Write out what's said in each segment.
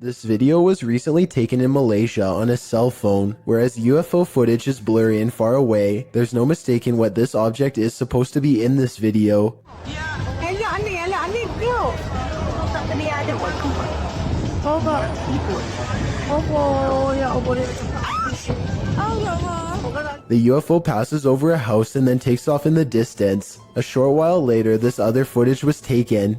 This video was recently taken in Malaysia on a cell phone. Whereas UFO footage is blurry and far away, there's no mistaking what this object is supposed to be in this video. The UFO passes over a house and then takes off in the distance. A short while later, this other footage was taken.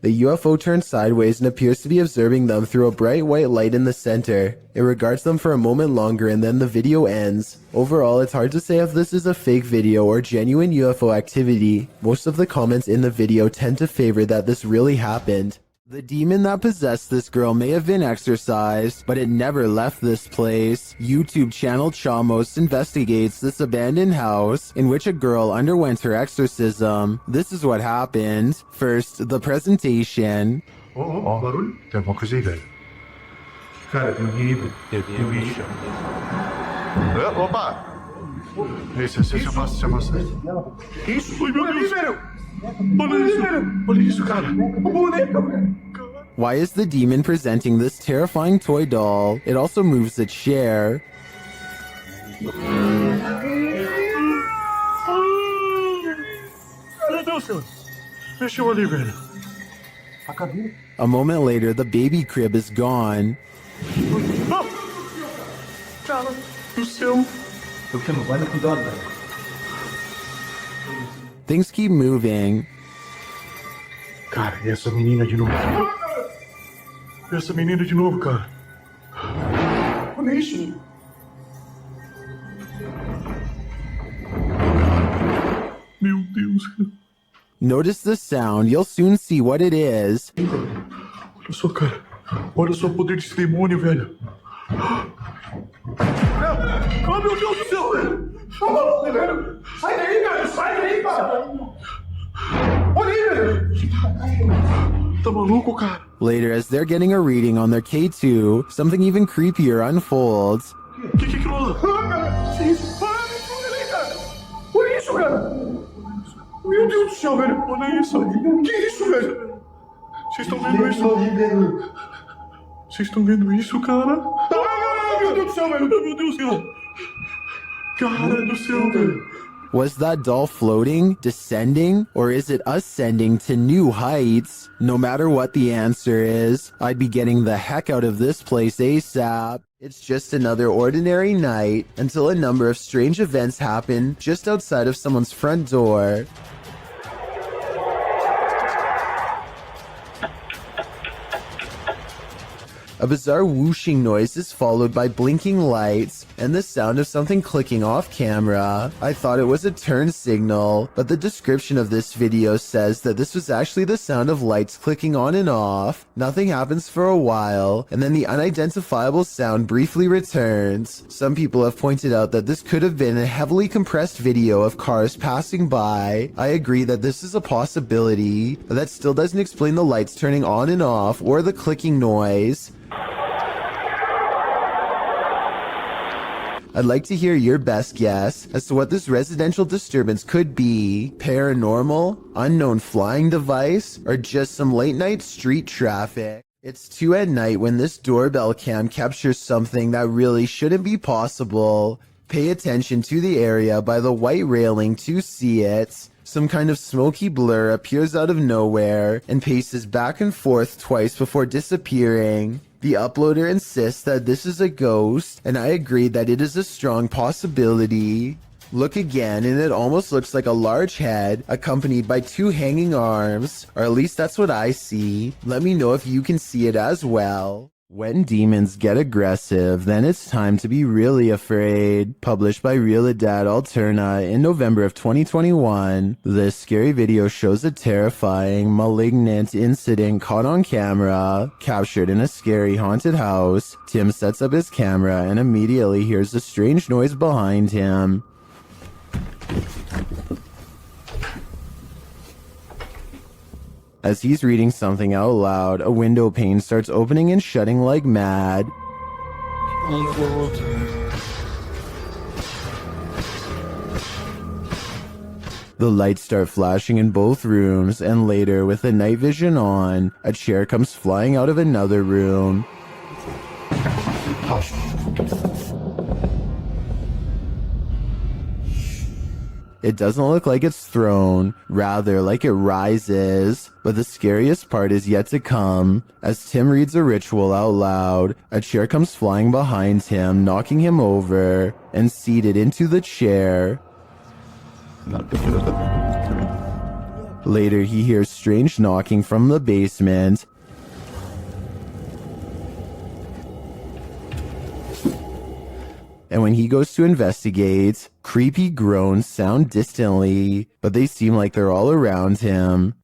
The UFO turns sideways and appears to be observing them through a bright white light in the center. It regards them for a moment longer and then the video ends. Overall, it's hard to say if this is a fake video or genuine UFO activity. Most of the comments in the video tend to favor that this really happened. The demon that possessed this girl may have been exorcised, but it never left this place. YouTube channel Chamos investigates this abandoned house in which a girl underwent her exorcism. This is what happened. First, the presentation. Barulho? Tem alguma coisa aí, velho? Cara, tem um bicho. Opa! Esse amassa. Isso, meu Deus, velho! Olha isso, cara! Why is the demon presenting this terrifying toy doll? It also moves a chair. Meu Deus, senhor! Mexeu ali, velho. A cabine? A moment later, the baby crib is gone. Cara do céu! Things keep moving. Cara, e essa menina de novo? Essa menina de novo, cara. Olha isso. Meu Deus. Notice the sound. You'll soon see what it is. Olha só, cara. Olha só o poder desse demônio, velho. Oh, meu Deus do céu, velho. Tá maluco, velho. Sai daí, velho. Sai daí, cara. Olha aí, velho. Tá maluco, cara? Later, as they're getting a reading on their K2, something even creepier unfolds. Que rola? Ah, cara. Que isso? Para, olha aí, cara. Olha isso, cara. Meu Deus do céu, velho. Olha isso. Que isso, velho? Vocês estão vendo isso? Vocês estão vendo isso, cara? Ah, meu Deus do céu, velho. Meu Deus do céu. Cara do céu, velho. Was that doll floating, descending, or is it ascending to new heights? No matter what the answer is, I'd be getting the heck out of this place ASAP. It's just another ordinary night until a number of strange events happen just outside of someone's front door. A bizarre whooshing noise is followed by blinking lights and the sound of something clicking off camera. I thought it was a turn signal, but the description of this video says that this was actually the sound of lights clicking on and off. Nothing happens for a while, and then the unidentifiable sound briefly returns. Some people have pointed out that this could have been a heavily compressed video of cars passing by. I agree that this is a possibility, but that still doesn't explain the lights turning on and off or the clicking noise. I'd like to hear your best guess as to what this residential disturbance could be. Paranormal, unknown flying device, or just some late night street traffic. It's 2 at night when this doorbell cam captures something that really shouldn't be possible. Pay attention to the area by the white railing to see it. Some kind of smoky blur appears out of nowhere and paces back and forth twice before disappearing. The uploader insists that this is a ghost, and I agree that it is a strong possibility. Look again, and it almost looks like a large head accompanied by 2 hanging arms, or at least that's what I see. Let me know if you can see it as well. When demons get aggressive, then it's time to be really afraid. Published by Realidad Alterna in November of 2021, this scary video shows a terrifying, malignant incident caught on camera, captured in a scary haunted house. Tim sets up his camera and immediately hears a strange noise behind him. As he's reading something out loud, a window pane starts opening and shutting like mad. The lights start flashing in both rooms, and later, with the night vision on, a chair comes flying out of another room. It doesn't look like it's thrown, rather like it rises. But the scariest part is yet to come. As Tim reads a ritual out loud, a chair comes flying behind him, knocking him over, and seated into the chair. Later, he hears strange knocking from the basement. And when he goes to investigate, creepy groans sound distantly, but they seem like they're all around him.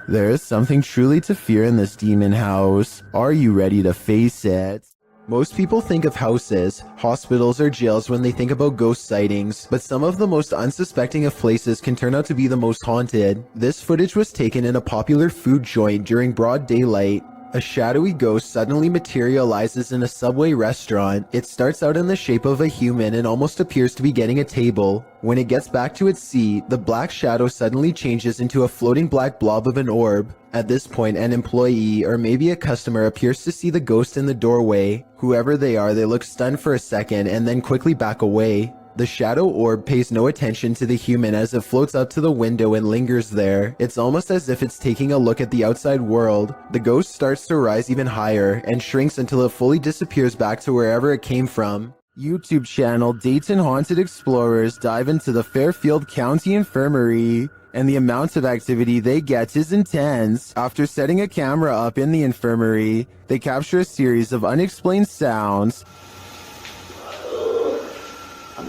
There is something truly to fear in this demon house. Are you ready to face it? Most people think of houses, hospitals, or jails when they think about ghost sightings, but some of the most unsuspecting of places can turn out to be the most haunted. This footage was taken in a popular food joint during broad daylight. A shadowy ghost suddenly materializes in a Subway restaurant. It starts out in the shape of a human and almost appears to be getting a table. When it gets back to its seat, the black shadow suddenly changes into a floating black blob of an orb. At this point, an employee or maybe a customer appears to see the ghost in the doorway. Whoever they are, they look stunned for a second and then quickly back away. The shadow orb pays no attention to the human as it floats up to the window and lingers there. It's almost as if it's taking a look at the outside world. The ghost starts to rise even higher and shrinks until it fully disappears back to wherever it came from. YouTube channel Dayton Haunted Explorers dive into the Fairfield County Infirmary, and the amount of activity they get is intense. After setting a camera up in the infirmary, they capture a series of unexplained sounds.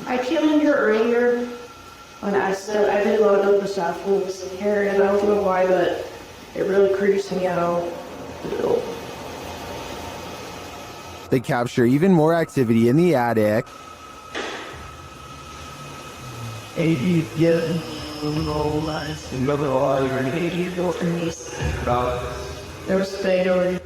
I came in here earlier on accident. I didn't load up the staff room was in here, and I don't know why, but it really creeps me out. They capture even more activity in the attic. There was spade already.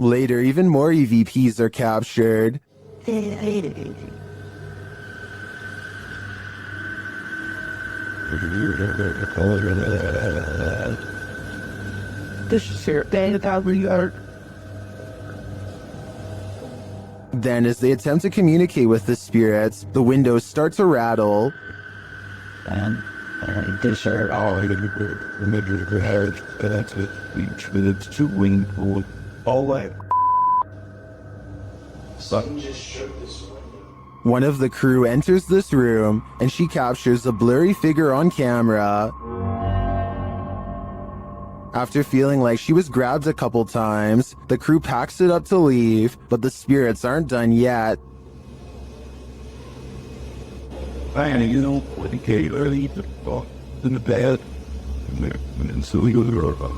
Later, even more EVPs are captured. This is here. Then, as they attempt to communicate with the spirits, the windows start to rattle. And this are all it's two wing all like something just shook this window. One of the crew enters this room, and she captures a blurry figure on camera. After feeling like she was grabbed a couple times, the crew packs it up to leave, but the spirits aren't done yet. And you know, when he came early in the bed, and so he goes over.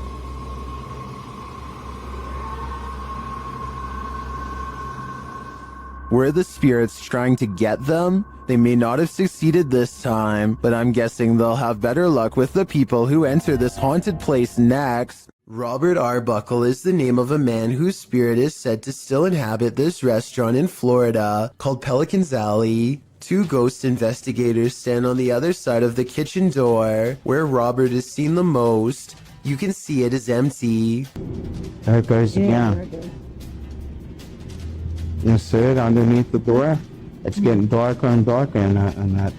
Were the spirits trying to get them? They may not have succeeded this time, but I'm guessing they'll have better luck with the people who enter this haunted place next. Robert Arbuckle is the name of a man whose spirit is said to still inhabit this restaurant in Florida called Pelican's Alley. Two ghost investigators stand on the other side of the kitchen door, where Robert is seen the most. You can see it is empty. There it goes again. You see it underneath the door? It's getting darker and darker in that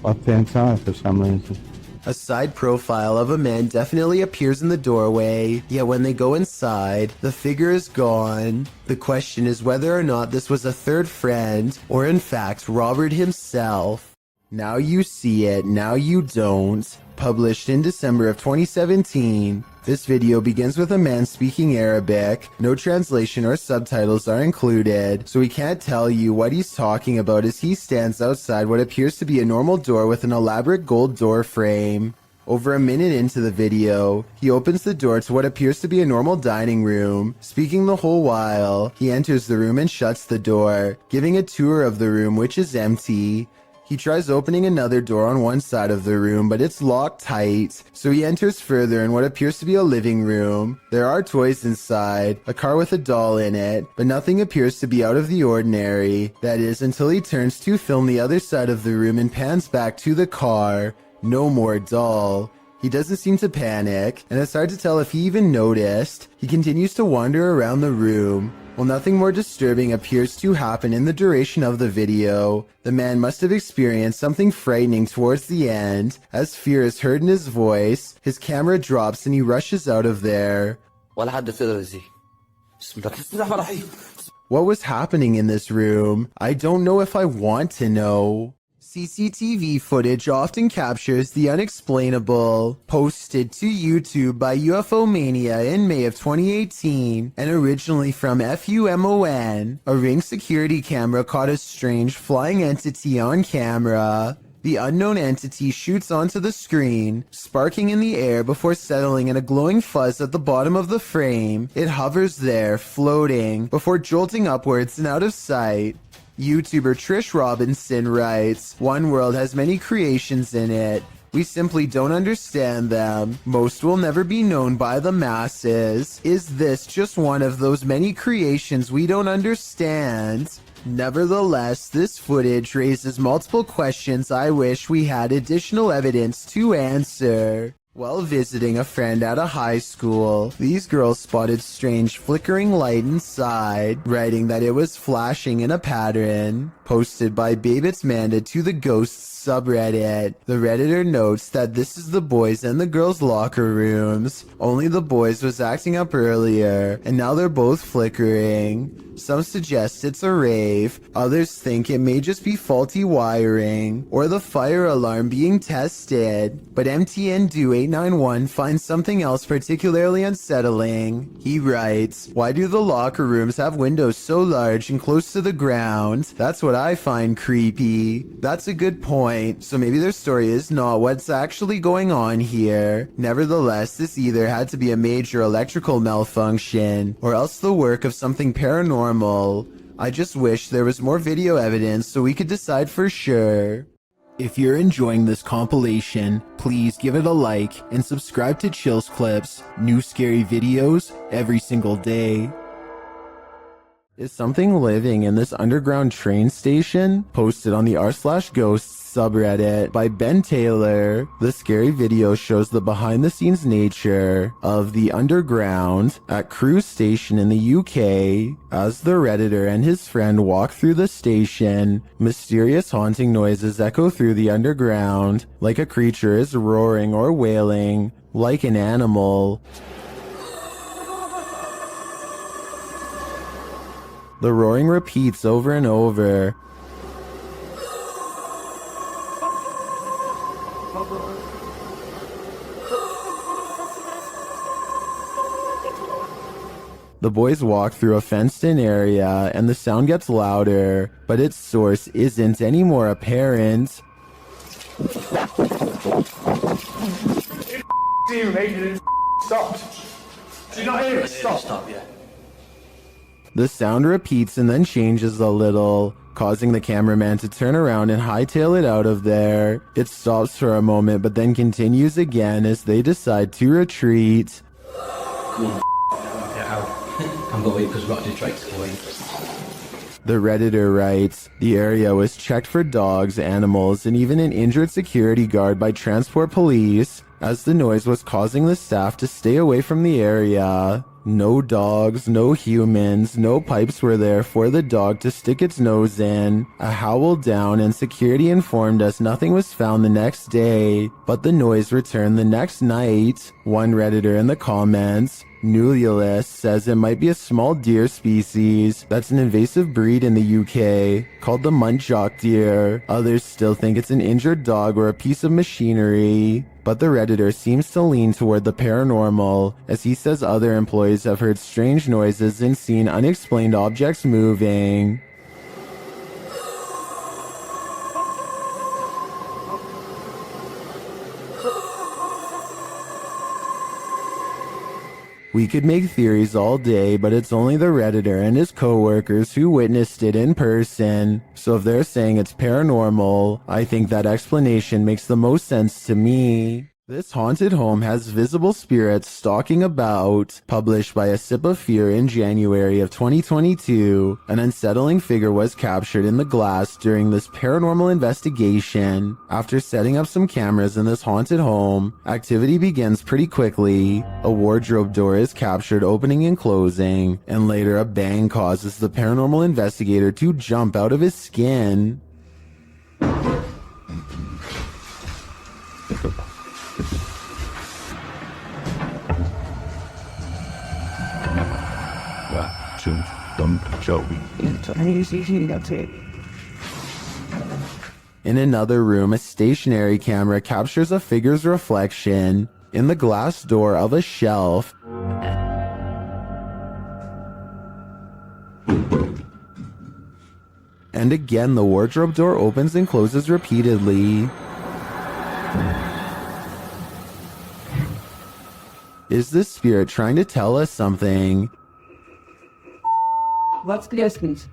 left-hand side for some reason. A side profile of a man definitely appears in the doorway, yet when they go inside, the figure is gone. The question is whether or not this was a third friend, or in fact, Robert himself. Now you see it, now you don't. Published in December of 2017. This video begins with a man speaking Arabic. No translation or subtitles are included, so we can't tell you what he's talking about as he stands outside what appears to be a normal door with an elaborate gold door frame. Over a minute into the video, he opens the door to what appears to be a normal dining room. Speaking the whole while, he enters the room and shuts the door, giving a tour of the room, which is empty. He tries opening another door on one side of the room, but it's locked tight, so he enters further in what appears to be a living room. There are toys inside, a car with a doll in it, but nothing appears to be out of the ordinary. That is, until he turns to film the other side of the room and pans back to the car. No more doll. He doesn't seem to panic, and it's hard to tell if he even noticed. He continues to wander around the room. While nothing more disturbing appears to happen in the duration of the video, the man must have experienced something frightening towards the end. As fear is heard in his voice, his camera drops and he rushes out of there. What was happening in this room? I don't know if I want to know. CCTV footage often captures the unexplainable. Posted to YouTube by UFO Mania in May of 2018 and originally from FUMON, a Ring security camera caught a strange flying entity on camera. The unknown entity shoots onto the screen, sparking in the air before settling in a glowing fuzz at the bottom of the frame. It hovers there, floating, before jolting upwards and out of sight. YouTuber Trish Robinson writes, "One world has many creations in it. We simply don't understand them. Most will never be known by the masses. Is this just one of those many creations we don't understand?" Nevertheless, this footage raises multiple questions I wish we had additional evidence to answer. While visiting a friend at a high school, these girls spotted strange flickering light inside, writing that it was flashing in a pattern. Posted by Babitz Manda to the Ghosts subreddit. The Redditor notes that this is the boys and the girls' locker rooms. Only the boys was acting up earlier, and now they're both flickering. Some suggest it's a rave, others think it may just be faulty wiring, or the fire alarm being tested. But MTN Do 891 finds something else particularly unsettling. He writes, "Why do the locker rooms have windows so large and close to the ground? That's what I find creepy." That's a good point, so maybe their story is not what's actually going on here. Nevertheless, this either had to be a major electrical malfunction, or else the work of something paranormal. I just wish there was more video evidence so we could decide for sure. If you're enjoying this compilation, please give it a like and subscribe to Chills Clips, new scary videos every single day. Is something living in this underground train station? Posted on the r/ghosts subreddit by Ben Taylor. The scary video shows the behind-the-scenes nature of the underground at Crewe Station in the UK. As the Redditor and his friend walk through the station, mysterious haunting noises echo through the underground, like a creature is roaring or wailing, like an animal. The roaring repeats over and over. The boys walk through a fenced-in area, and the sound gets louder, but its source isn't any more apparent. You made it stopped. Did you not hear it? Stop. Yeah. The sound repeats and then changes a little, causing the cameraman to turn around and hightail it out of there. It stops for a moment, but then continues again as they decide to retreat. Come on, get out. I'm going because we've got to try to go in. The Redditor writes, "The area was checked for dogs, animals, and even an injured security guard by transport police, as the noise was causing the staff to stay away from the area. No dogs, no humans, no pipes were there for the dog to stick its nose in. A howl down, and security informed us nothing was found the next day, but the noise returned the next night." One Redditor in the comments, Nululus, says it might be a small deer species that's an invasive breed in the UK called the muntjac deer. Others still think it's an injured dog or a piece of machinery. But the Redditor seems to lean toward the paranormal, as he says other employees have heard strange noises and seen unexplained objects moving. We could make theories all day, but it's only the Redditor and his coworkers who witnessed it in person. So if they're saying it's paranormal, I think that explanation makes the most sense to me. This haunted home has visible spirits stalking about. Published by A Sip of Fear in January of 2022, an unsettling figure was captured in the glass during this paranormal investigation. After setting up some cameras in this haunted home, activity begins pretty quickly. A wardrobe door is captured opening and closing, and later a bang causes the paranormal investigator to jump out of his skin. In another room, a stationary camera captures a figure's reflection in the glass door of a shelf. And again, the wardrobe door opens and closes repeatedly. Is this spirit trying to tell us something? What's the distance?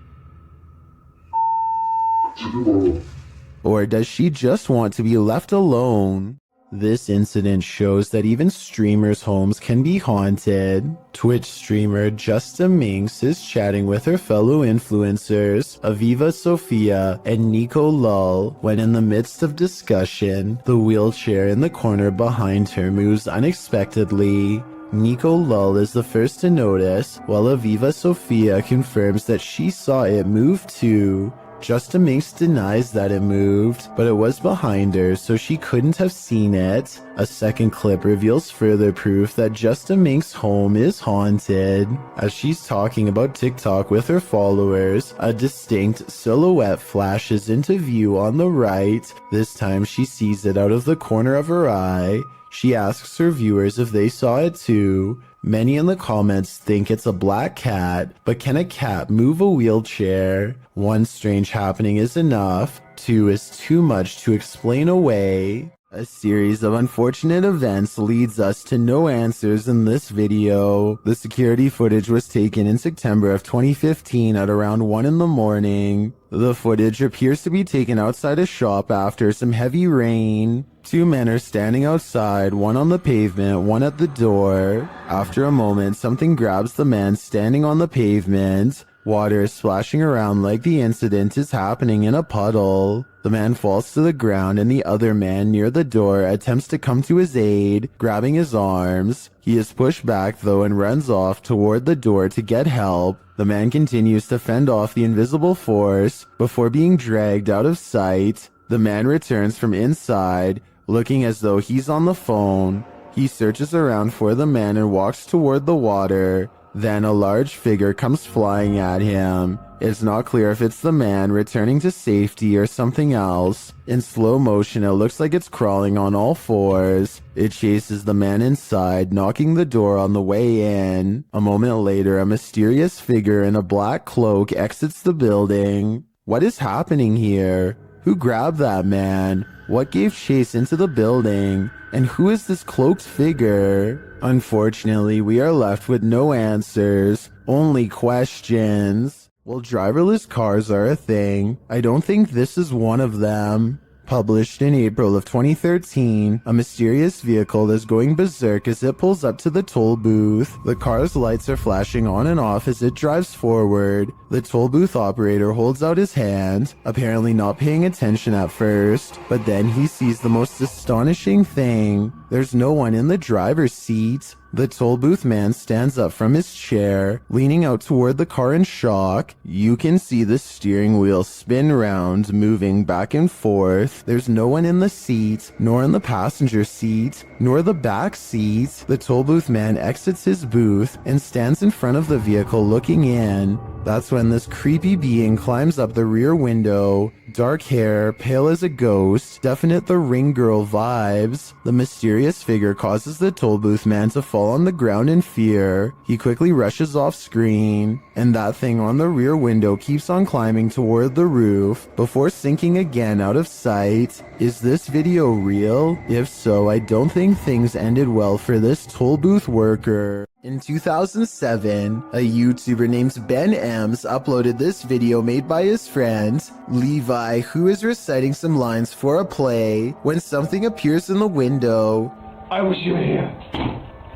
Or does she just want to be left alone? This incident shows that even streamers' homes can be haunted. Twitch streamer Justa Minx is chatting with her fellow influencers, Aviva Sophia and Nico Lull, when in the midst of discussion, the wheelchair in the corner behind her moves unexpectedly. Nico Lull is the first to notice, while Aviva Sophia confirms that she saw it move too. Justa Minx denies that it moved, but it was behind her, so she couldn't have seen it. A second clip reveals further proof that Justa Minx's home is haunted. As she's talking about TikTok with her followers, a distinct silhouette flashes into view on the right. This time she sees it out of the corner of her eye. She asks her viewers if they saw it too. Many in the comments think it's a black cat, but can a cat move a wheelchair? One strange happening is enough, two is too much to explain away. A series of unfortunate events leads us to no answers in this video. The security footage was taken in September of 2015 at around 1 in the morning. The footage appears to be taken outside a shop after some heavy rain. Two men are standing outside, one on the pavement, one at the door. After a moment, something grabs the man standing on the pavement. Water is splashing around like the incident is happening in a puddle. The man falls to the ground and the other man near the door attempts to come to his aid, grabbing his arms. He is pushed back though and runs off toward the door to get help. The man continues to fend off the invisible force before being dragged out of sight. The man returns from inside, looking as though he's on the phone. He searches around for the man and walks toward the water. Then a large figure comes flying at him. It's not clear if it's the man returning to safety or something else. In slow motion, it looks like it's crawling on all fours. It chases the man inside, knocking the door on the way in. A moment later, a mysterious figure in a black cloak exits the building. What is happening here? Who grabbed that man? What gave chase into the building? And who is this cloaked figure? Unfortunately, we are left with no answers, only questions. Well, driverless cars are a thing. I don't think this is one of them. Published in April of 2013, a mysterious vehicle is going berserk as it pulls up to the toll booth. The car's lights are flashing on and off as it drives forward. The toll booth operator holds out his hand, apparently not paying attention at first, but then he sees the most astonishing thing. There's no one in the driver's seat. The toll booth man stands up from his chair, leaning out toward the car in shock. You can see the steering wheel spin round, moving back and forth. There's no one in the seat, nor in the passenger seat, nor the back seat. The toll booth man exits his booth and stands in front of the vehicle looking in. That's when this creepy being climbs up the rear window. Dark hair, pale as a ghost, definite The Ring Girl vibes. The mysterious figure causes the toll booth man to fall on the ground in fear. He quickly rushes off screen, and that thing on the rear window keeps on climbing toward the roof before sinking again out of sight. Is this video real? If so, I don't think things ended well for this toll booth worker. In 2007, a YouTuber named Ben Ems uploaded this video made by his friend, Levi, who is reciting some lines for a play when something appears in the window. I wish you were here.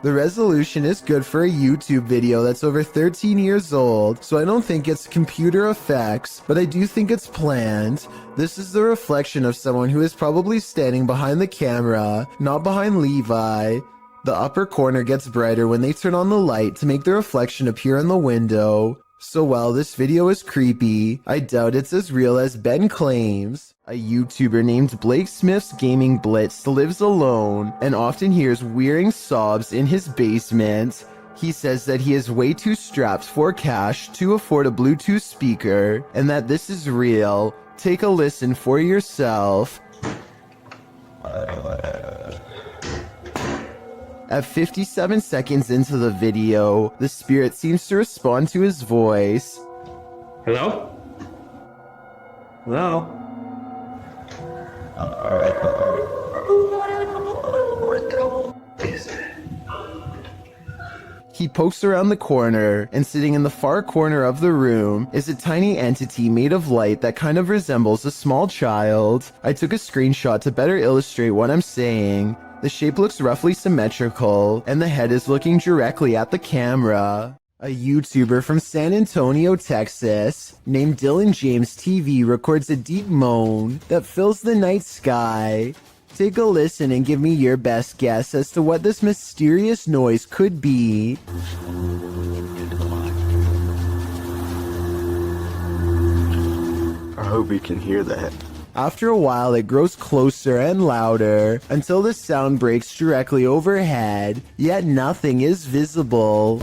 The resolution is good for a YouTube video that's over 13 years old, so I don't think it's computer effects, but I do think it's planned. This is the reflection of someone who is probably standing behind the camera, not behind Levi. The upper corner gets brighter when they turn on the light to make the reflection appear in the window. So while this video is creepy, I doubt it's as real as Ben claims. A YouTuber named Blake Smith's Gaming Blitz lives alone and often hears wearing sobs in his basement. He says that he is way too strapped for cash to afford a Bluetooth speaker and that this is real. Take a listen for yourself. At 57 seconds into the video, the spirit seems to respond to his voice. Hello? Hello? He pokes around the corner, and sitting in the far corner of the room is a tiny entity made of light that kind of resembles a small child. I took a screenshot to better illustrate what I'm saying. The shape looks roughly symmetrical, and the head is looking directly at the camera. A YouTuber from San Antonio, Texas, named Dylan James TV records a deep moan that fills the night sky. Take a listen and give me your best guess as to what this mysterious noise could be. I hope you can hear that. After a while, it grows closer and louder until the sound breaks directly overhead, yet nothing is visible.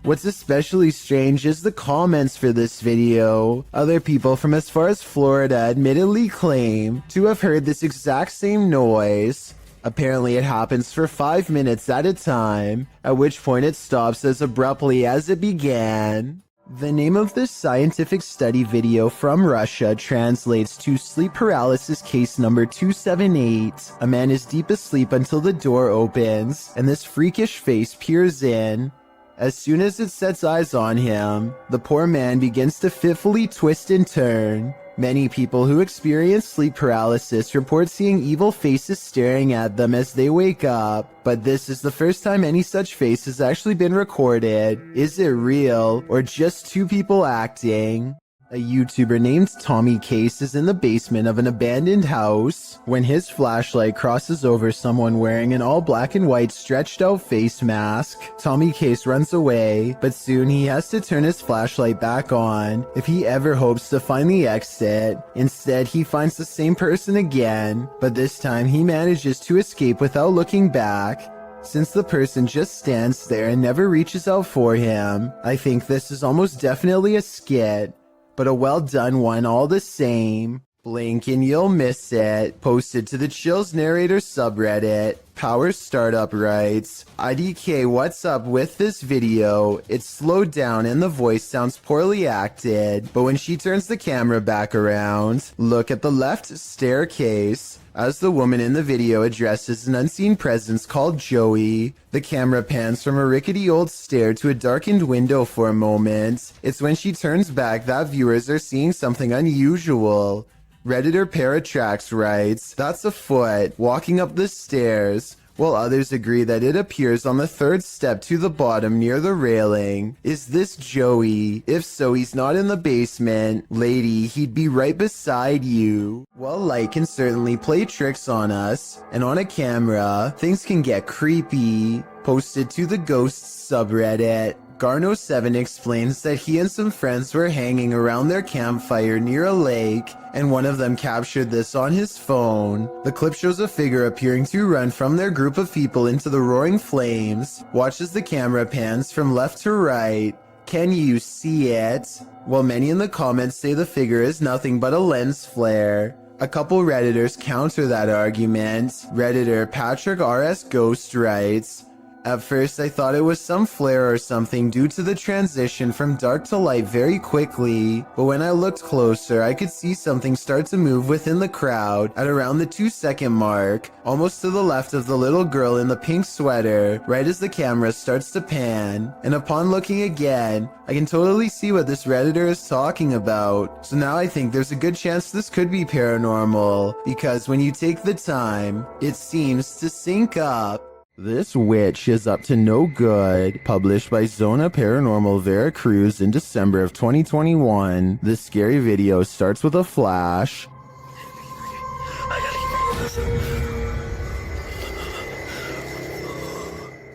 What's especially strange is the comments for this video. Other people from as far as Florida admittedly claim to have heard this exact same noise. Apparently it happens for 5 minutes at a time, at which point it stops as abruptly as it began. The name of this scientific study video from Russia translates to sleep paralysis case number 278. A man is deep asleep until the door opens, and this freakish face peers in. As soon as it sets eyes on him, the poor man begins to fitfully twist and turn. Many people who experience sleep paralysis report seeing evil faces staring at them as they wake up, but this is the first time any such face has actually been recorded. Is it real, or just two people acting? A YouTuber named Tommy Case is in the basement of an abandoned house when his flashlight crosses over someone wearing an all black and white stretched out face mask. Tommy Case runs away, but soon he has to turn his flashlight back on if he ever hopes to find the exit. Instead, he finds the same person again, but this time he manages to escape without looking back. Since the person just stands there and never reaches out for him, I think this is almost definitely a skit, but a well done one all the same. Blink and you'll miss it. Posted to the Chills Narrator subreddit. Power Startup writes, IDK, what's up with this video? It's slowed down and the voice sounds poorly acted, but when she turns the camera back around, look at the left staircase. As the woman in the video addresses an unseen presence called Joey, the camera pans from a rickety old stair to a darkened window for a moment. It's when she turns back that viewers are seeing something unusual. Redditor Paratrax writes, that's a foot walking up the stairs, while others agree that it appears on the third step to the bottom near the railing. Is this Joey? If so, he's not in the basement. Lady, he'd be right beside you. Well, light can certainly play tricks on us, and on a camera, things can get creepy. Posted to the Ghosts subreddit. Garno7 explains that he and some friends were hanging around their campfire near a lake, and one of them captured this on his phone. The clip shows a figure appearing to run from their group of people into the roaring flames. Watch as the camera pans from left to right. Can you see it? While many in the comments say the figure is nothing but a lens flare. A couple Redditors counter that argument. Redditor Patrick RS Ghost writes, At first, I thought it was some flare or something due to the transition from dark to light very quickly, but when I looked closer, I could see something start to move within the crowd at around the 2-second mark, almost to the left of the little girl in the pink sweater, right as the camera starts to pan. And upon looking again, I can totally see what this Redditor is talking about. So now I think there's a good chance this could be paranormal, because when you take the time, it seems to sync up. This witch is up to no good, published by Zona Paranormal Veracruz in December of 2021. This scary video starts with a flash.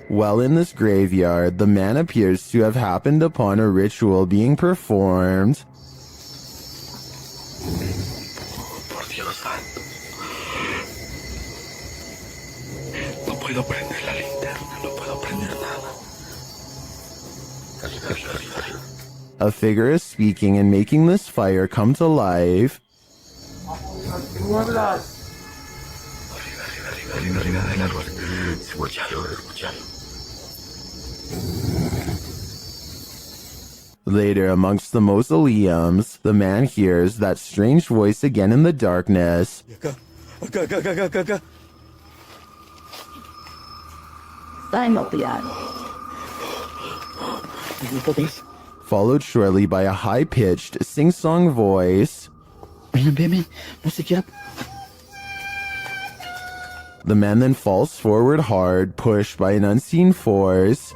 While in this graveyard, the man appears to have happened upon a ritual being performed. Por Dios santo. No puedo prender la linterna, no puedo prender nada. A figure is speaking and making this fire come to life. Arriba del árbol. Escuchalo. Later, amongst the mausoleums, the man hears that strange voice again in the darkness. Acá. Followed shortly by a high-pitched, sing-song voice. Ven, no se quiera. The man then falls forward hard, pushed by an unseen force.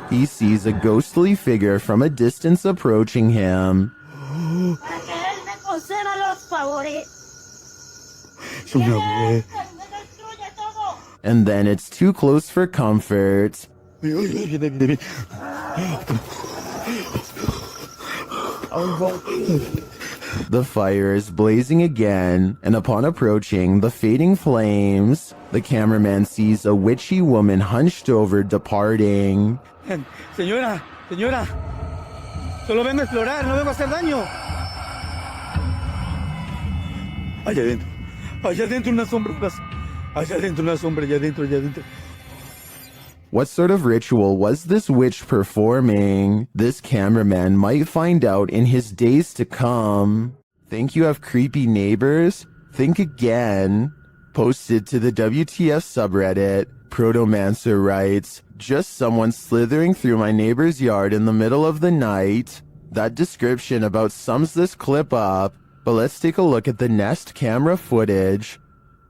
He sees a ghostly figure from a distance approaching him. And then it's too close for comfort. The fire is blazing again, and upon approaching the fading flames, the cameraman sees a witchy woman hunched over departing. Señora, solo vengo a explorar, no vengo a hacer daño. Allá adentro una sombra, allá adentro. What sort of ritual was this witch performing? This cameraman might find out in his days to come. Think you have creepy neighbors? Think again. Posted to the WTF subreddit, Protomancer writes, just someone slithering through my neighbor's yard in the middle of the night. That description about sums this clip up, but let's take a look at the Nest camera footage.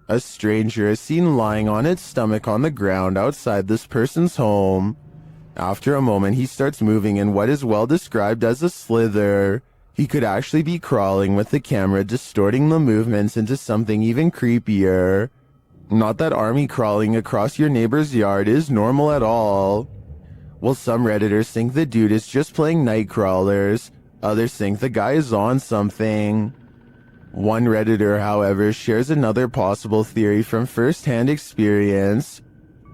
A stranger is seen lying on its stomach on the ground outside this person's home. After a moment, he starts moving in what is well described as a slither. He could actually be crawling, with the camera distorting the movements into something even creepier. Not that army crawling across your neighbor's yard is normal at all. Well, some Redditors think the dude is just playing night crawlers. Others think the guy is on something. One Redditor, however, shares another possible theory from first-hand experience.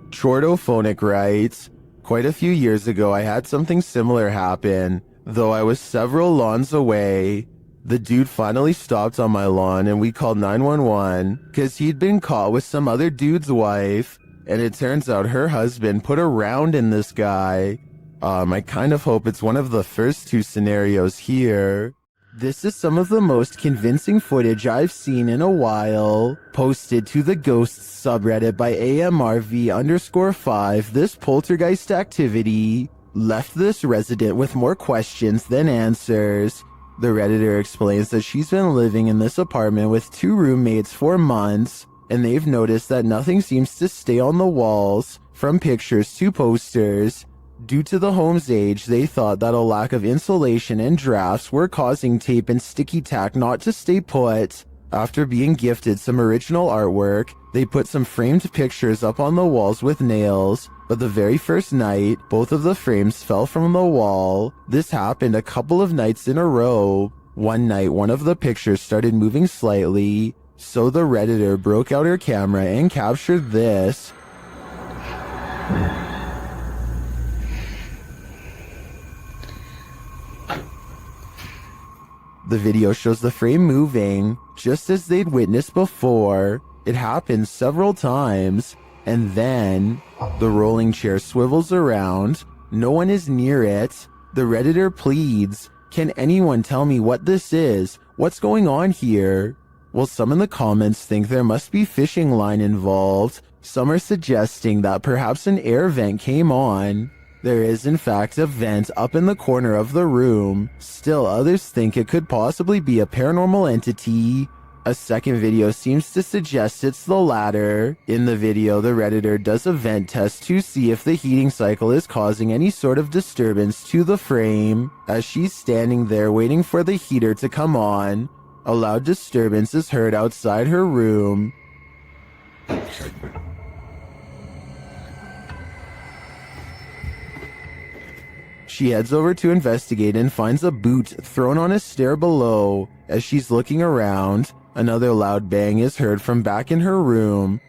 Chordophonic writes, quite a few years ago I had something similar happen, though I was several lawns away. The dude finally stopped on my lawn and we called 911 because he'd been caught with some other dude's wife, and it turns out her husband put a round in this guy. I kind of hope it's one of the first two scenarios here. This is some of the most convincing footage I've seen in a while. Posted to the Ghosts subreddit by AMRV_5, this poltergeist activity left this resident with more questions than answers. The Redditor explains that she's been living in this apartment with 2 roommates for months, and they've noticed that nothing seems to stay on the walls, from pictures to posters. Due to the home's age, they thought that a lack of insulation and drafts were causing tape and sticky tack not to stay put. After being gifted some original artwork, they put some framed pictures up on the walls with nails, but the very first night, both of the frames fell from the wall. This happened a couple of nights in a row. One night, one of the pictures started moving slightly, so the Redditor broke out her camera and captured this. The video shows the frame moving, just as they'd witnessed before. It happens several times, and then the rolling chair swivels around. No one is near it. The Redditor pleads, "Can anyone tell me what this is? What's going on here?" Well, some in the comments think there must be fishing line involved. Some are suggesting that perhaps an air vent came on. There is in fact a vent up in the corner of the room. Still, others think it could possibly be a paranormal entity. A second video seems to suggest it's the latter. In the video, the Redditor does a vent test to see if the heating cycle is causing any sort of disturbance to the frame. As she's standing there waiting for the heater to come on, a loud disturbance is heard outside her room. She heads over to investigate and finds a boot thrown on a stair below. As she's looking around, another loud bang is heard from back in her room.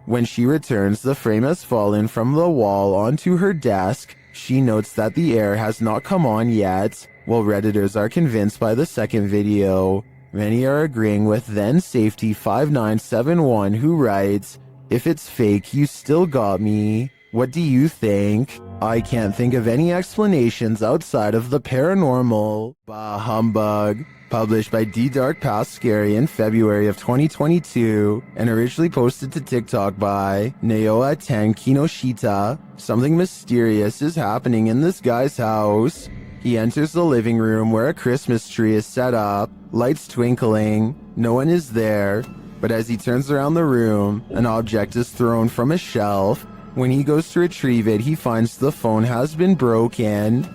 When she returns, the frame has fallen from the wall onto her desk. She notes that the air has not come on yet. While Redditors are convinced by the second video, many are agreeing with then Safety 5971, who writes, "If it's fake, you still got me. What do you think? I can't think of any explanations outside of the paranormal." Bah humbug. Published by D Dark Past Scary in February of 2022 and originally posted to TikTok by Naoa10 Kinoshita. Something mysterious is happening in this guy's house. He enters the living room where a Christmas tree is set up, lights twinkling. No one is there, but as he turns around the room, an object is thrown from a shelf. When he goes to retrieve it, he finds the phone has been broken.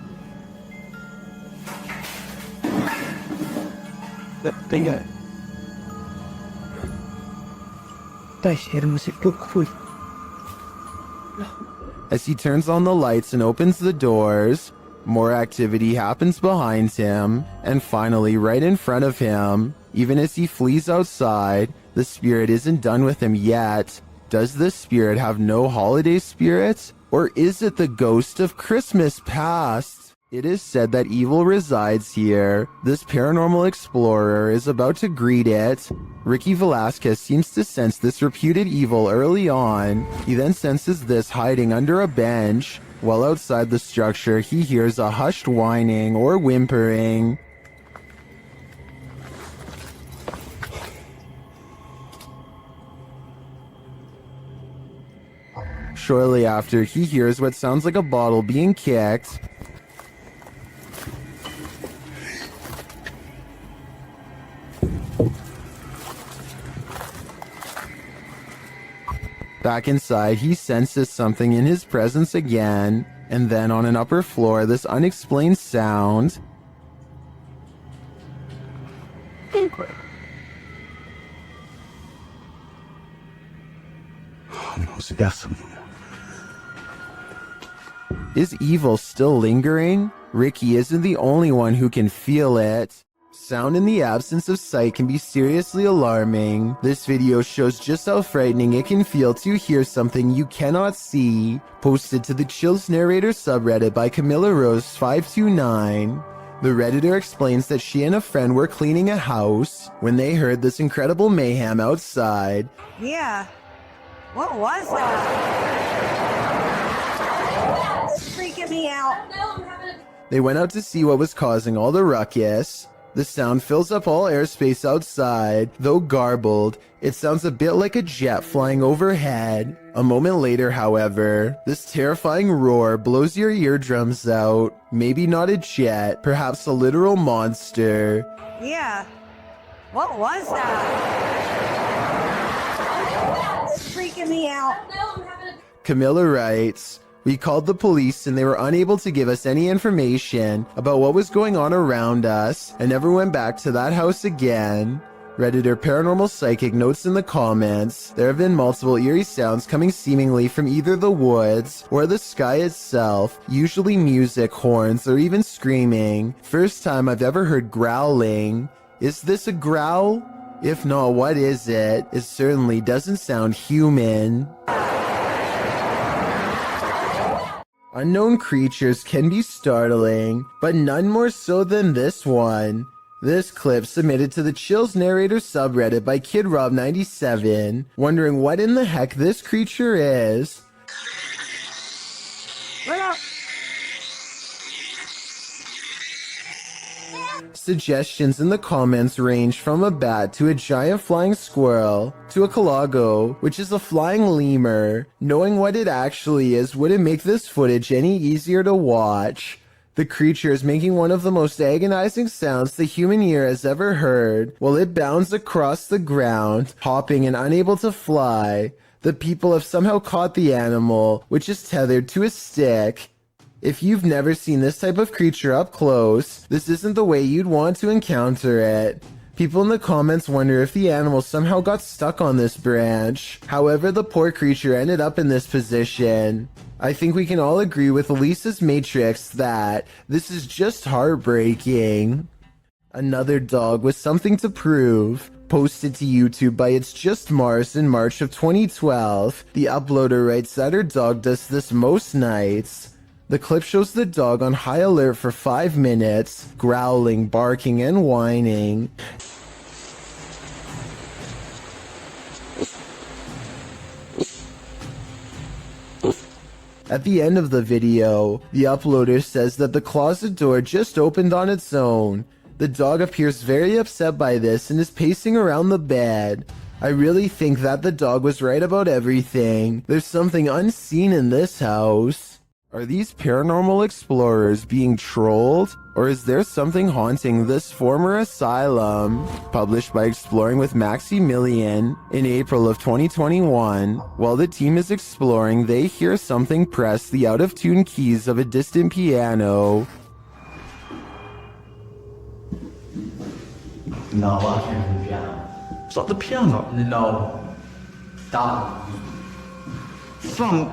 As he turns on the lights and opens the doors, more activity happens behind him, and finally right in front of him. Even as he flees outside, the spirit isn't done with him yet. Does the spirit have no holiday spirit? Or is it the ghost of Christmas past? It is said that evil resides here. This paranormal explorer is about to greet it. Ricky Velasquez seems to sense this reputed evil early on. He then senses this hiding under a bench. While outside the structure, he hears a hushed whining or whimpering. Shortly after, he hears what sounds like a bottle being kicked. Back inside, he senses something in his presence again, and then on an upper floor, this unexplained sound. Is evil still lingering? Ricky isn't the only one who can feel it. Sound in the absence of sight can be seriously alarming. This video shows just how frightening it can feel to hear something you cannot see. Posted to the Chills Narrator subreddit by Camilla Rose 529. The Redditor explains that she and a friend were cleaning a house when they heard this incredible mayhem outside. Yeah. What was that? It's freaking me out. They went out to see what was causing all the ruckus. The sound fills up all airspace outside. Though garbled, it sounds a bit like a jet flying overhead. A moment later, however, this terrifying roar blows your eardrums out. Maybe not a jet, perhaps a literal monster. Yeah. What was that? It's freaking me out. Camilla writes, "We called the police and they were unable to give us any information about what was going on around us and never went back to that house again." Redditor Paranormal Psychic notes in the comments, there have been multiple eerie sounds coming seemingly from either the woods or the sky itself, usually music, horns, or even screaming. First time I've ever heard growling. Is this a growl? If not, what is it? It certainly doesn't sound human. Unknown creatures can be startling, but none more so than this one. This clip submitted to the Chills Narrator subreddit by KidRob97, wondering what in the heck this creature is. Suggestions in the comments range from a bat to a giant flying squirrel to a calago, which is a flying lemur. Knowing what it actually is wouldn't make this footage any easier to watch. The creature is making one of the most agonizing sounds the human ear has ever heard while it bounds across the ground, hopping and unable to fly. The people have somehow caught the animal, which is tethered to a stick. If you've never seen this type of creature up close, this isn't the way you'd want to encounter it. People in the comments wonder if the animal somehow got stuck on this branch. However, the poor creature ended up in this position. I think we can all agree with Lisa's Matrix that this is just heartbreaking. Another dog with something to prove. Posted to YouTube by It's Just Mars in March of 2012, the uploader writes that her dog does this most nights. The clip shows the dog on high alert for 5 minutes, growling, barking, and whining. At the end of the video, the uploader says that the closet door just opened on its own. The dog appears very upset by this and is pacing around the bed. I really think that the dog was right about everything. There's something unseen in this house. Are these paranormal explorers being trolled? Or is there something haunting this former asylum? Published by Exploring with Maximilian in April of 2021. While the team is exploring, they hear something press the out-of-tune keys of a distant piano. No, I can't hear the piano. Is that the piano? No. Stop. Fam,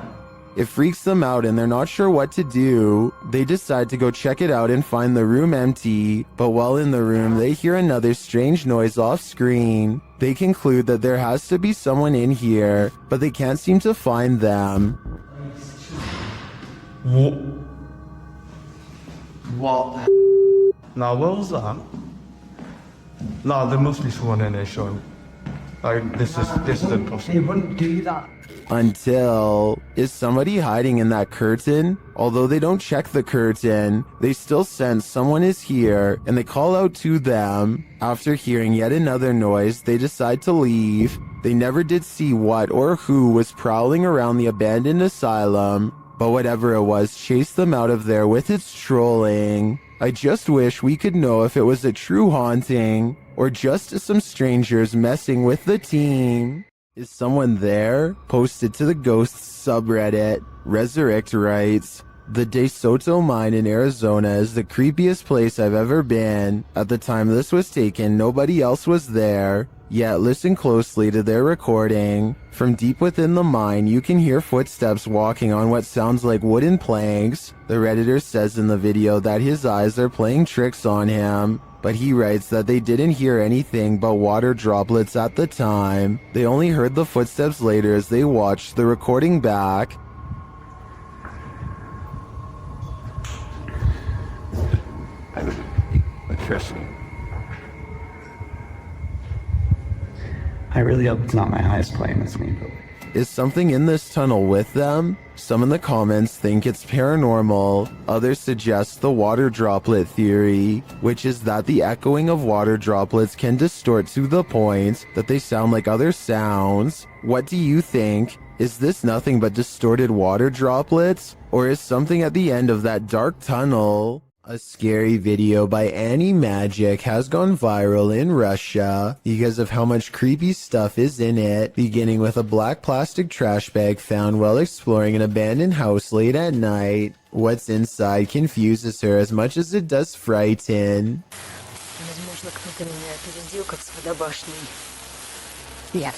It freaks them out and they're not sure what to do. They decide to go check it out and find the room empty, but while in the room they hear another strange noise off screen. They conclude that there has to be someone in here, but they can't seem to find them. what? Now, what was that? No, there must be someone in here, Sean. Like, this is impossible. They wouldn't do that. Until, is somebody hiding in that curtain? Although they don't check the curtain, they still sense someone is here and they call out to them. After hearing yet another noise, they decide to leave. They never did see what or who was prowling around the abandoned asylum, but whatever it was chased them out of there with its trolling. I just wish we could know if it was a true haunting or just some strangers messing with the team. Is someone there? Posted to the Ghosts subreddit. Resurrect writes, the De Soto mine in Arizona is the creepiest place I've ever been. At the time this was taken, nobody else was there. Yet listen closely to their recording. From deep within the mine, you can hear footsteps walking on what sounds like wooden planks. The Redditor says in the video that his eyes are playing tricks on him. But he writes that they didn't hear anything but water droplets at the time. They only heard the footsteps later as they watched the recording back. I really hope it's not my highest playing this game. Is something in this tunnel with them? Some in the comments think it's paranormal. Others suggest the water droplet theory, which is that the echoing of water droplets can distort to the point that they sound like other sounds. What do you think? Is this nothing but distorted water droplets? Or is something at the end of that dark tunnel? A scary video by Annie Magic has gone viral in Russia because of how much creepy stuff is in it, beginning with a black plastic trash bag found while exploring an abandoned house late at night. What's inside confuses her as much as it does frighten. Возможно, кто-то меня опередил, как с водобашней. Нет.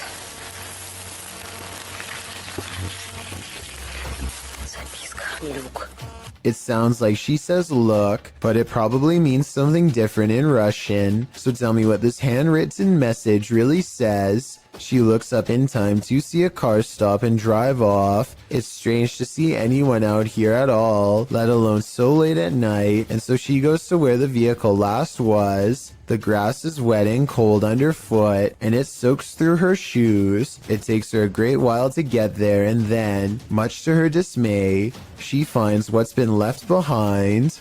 Записка, Люк. It sounds like she says look, but it probably means something different in Russian. So tell me what this handwritten message really says. She looks up in time to see a car stop and drive off. It's strange to see anyone out here at all, let alone so late at night, and so she goes to where the vehicle last was. The grass is wet and cold underfoot, and it soaks through her shoes. It takes her a great while to get there, and then, much to her dismay, she finds what's been left behind.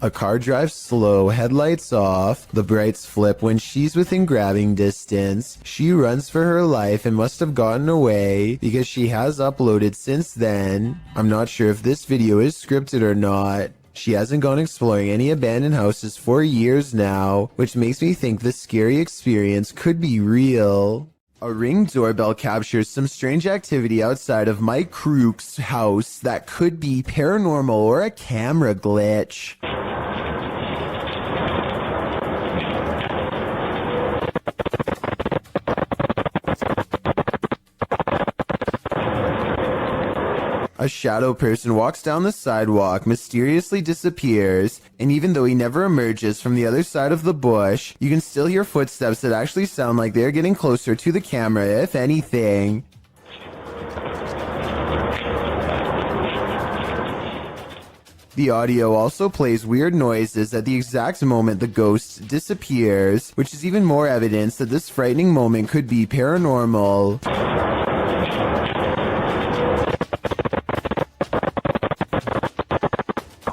A car drives slow, headlights off. The brights flip when she's within grabbing distance. She runs for her life and must have gotten away because she has uploaded since then. I'm not sure if this video is scripted or not. She hasn't gone exploring any abandoned houses for years now, which makes me think this scary experience could be real. A Ring doorbell captures some strange activity outside of Mike Crook's house that could be paranormal or a camera glitch. A shadow person walks down the sidewalk, mysteriously disappears, and even though he never emerges from the other side of the bush, you can still hear footsteps that actually sound like they're getting closer to the camera, if anything. The audio also plays weird noises at the exact moment the ghost disappears, which is even more evidence that this frightening moment could be paranormal.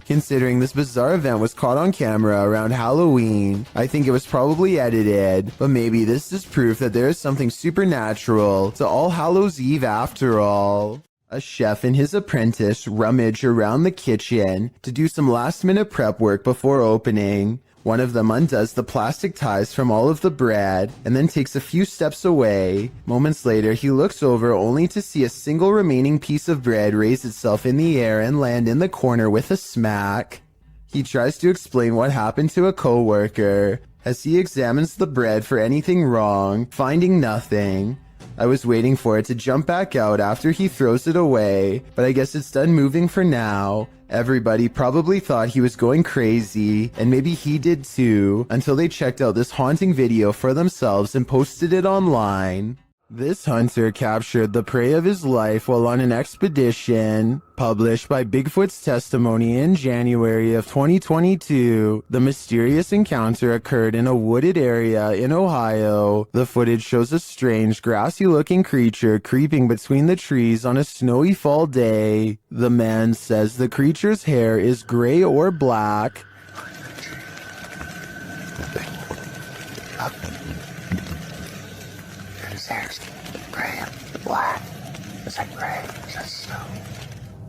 Considering this bizarre event was caught on camera around Halloween, I think it was probably edited, but maybe this is proof that there is something supernatural to All Hallows Eve after all. A chef and his apprentice rummage around the kitchen to do some last-minute prep work before opening. One of them undoes the plastic ties from all of the bread and then takes a few steps away. Moments later, he looks over only to see a single remaining piece of bread raise itself in the air and land in the corner with a smack. He tries to explain what happened to a coworker as he examines the bread for anything wrong, finding nothing. I was waiting for it to jump back out after he throws it away, but I guess it's done moving for now. Everybody probably thought he was going crazy, and maybe he did too, until they checked out this haunting video for themselves and posted it online. This hunter captured the prey of his life while on an expedition. Published by Bigfoot's Testimony in January of 2022, the mysterious encounter occurred in a wooded area in Ohio. The footage shows a strange, grassy-looking creature creeping between the trees on a snowy fall day. The man says the creature's hair is gray or black.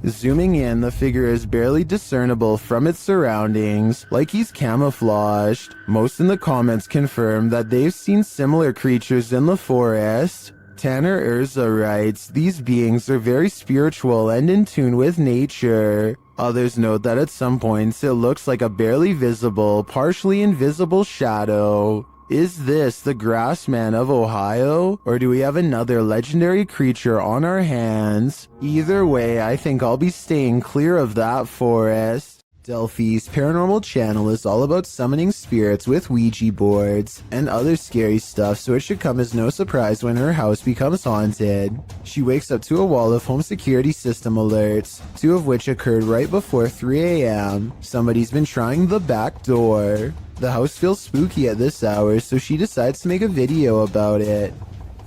Zooming in, the figure is barely discernible from its surroundings, like he's camouflaged. Most in the comments confirm that they've seen similar creatures in the forest. Tanner Urza writes, "These beings are very spiritual and in tune with nature." Others note that at some points it looks like a barely visible, partially invisible shadow. Is this the Grassman of Ohio, or do we have another legendary creature on our hands? Either way, I think I'll be staying clear of that forest. Delphi's paranormal channel is all about summoning spirits with Ouija boards and other scary stuff, so it should come as no surprise when her house becomes haunted. She wakes up to a wall of home security system alerts, 2 of which occurred right before 3 a.m. Somebody's been trying the back door. The house feels spooky at this hour, so she decides to make a video about it.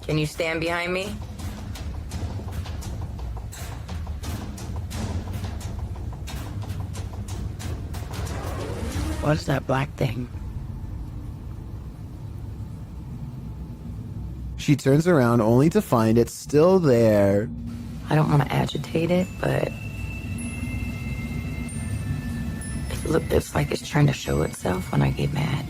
Can you stand behind me? What's that black thing? She turns around only to find it still there. I don't want to agitate it, but it's like it's trying to show itself when I get mad.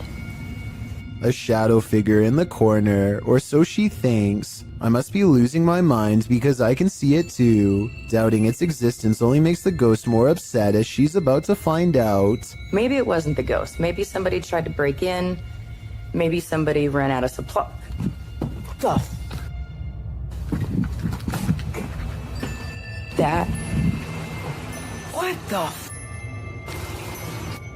A shadow figure in the corner, or so she thinks. I must be losing my mind because I can see it too. Doubting its existence only makes the ghost more upset as she's about to find out. Maybe it wasn't the ghost. Maybe somebody tried to break in. Maybe somebody ran out of supply. that. What the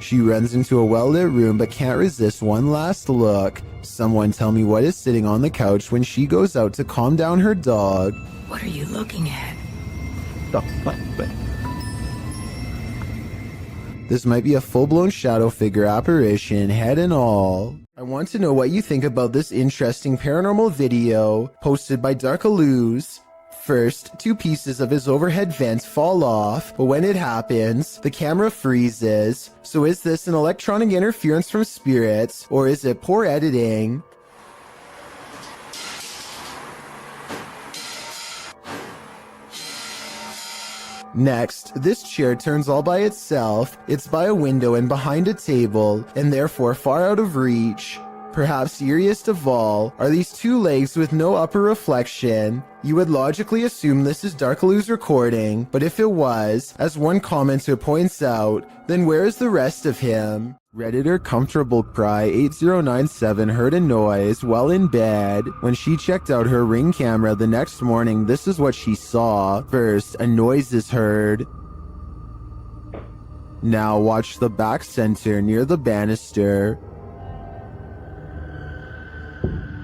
She runs into a well-lit room but can't resist one last look. Someone tell me what is sitting on the couch when she goes out to calm down her dog. What are you looking at? This might be a full-blown shadow figure apparition, head and all. I want to know what you think about this interesting paranormal video posted by Darkalooz. First, 2 pieces of his overhead vent fall off, but when it happens, the camera freezes. So is this an electronic interference from spirits, or is it poor editing? Next, this chair turns all by itself. It's by a window and behind a table, and therefore far out of reach. Perhaps eeriest of all are these 2 legs with no upper reflection. You would logically assume this is Darkalooz recording, but if it was, as one commenter points out, then where is the rest of him? Redditor Comfortable Cry 8097 heard a noise while in bed. When she checked out her Ring camera the next morning, this is what she saw. First, a noise is heard. Now watch the back center near the banister.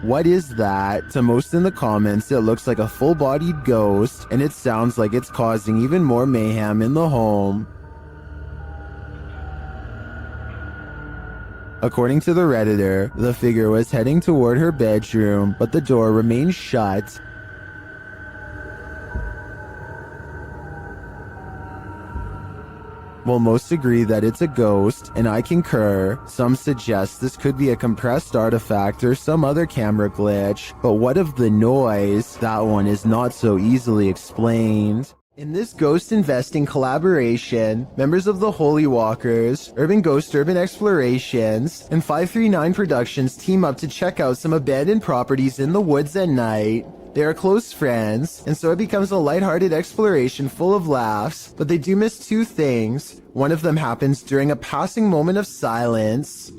What is that? To most in the comments, it looks like a full-bodied ghost, and it sounds like it's causing even more mayhem in the home. According to the Redditor, the figure was heading toward her bedroom, but the door remained shut. Well, most agree that it's a ghost, and I concur. Some suggest this could be a compressed artifact or some other camera glitch, but what of the noise? That one is not so easily explained. In this ghost investing collaboration, members of the Holy Walkers, Urban Ghost Urban Explorations, and 539 Productions team up to check out some abandoned properties in the woods at night. They are close friends, and so it becomes a lighthearted exploration full of laughs, but they do miss 2 things. One of them happens during a passing moment of silence.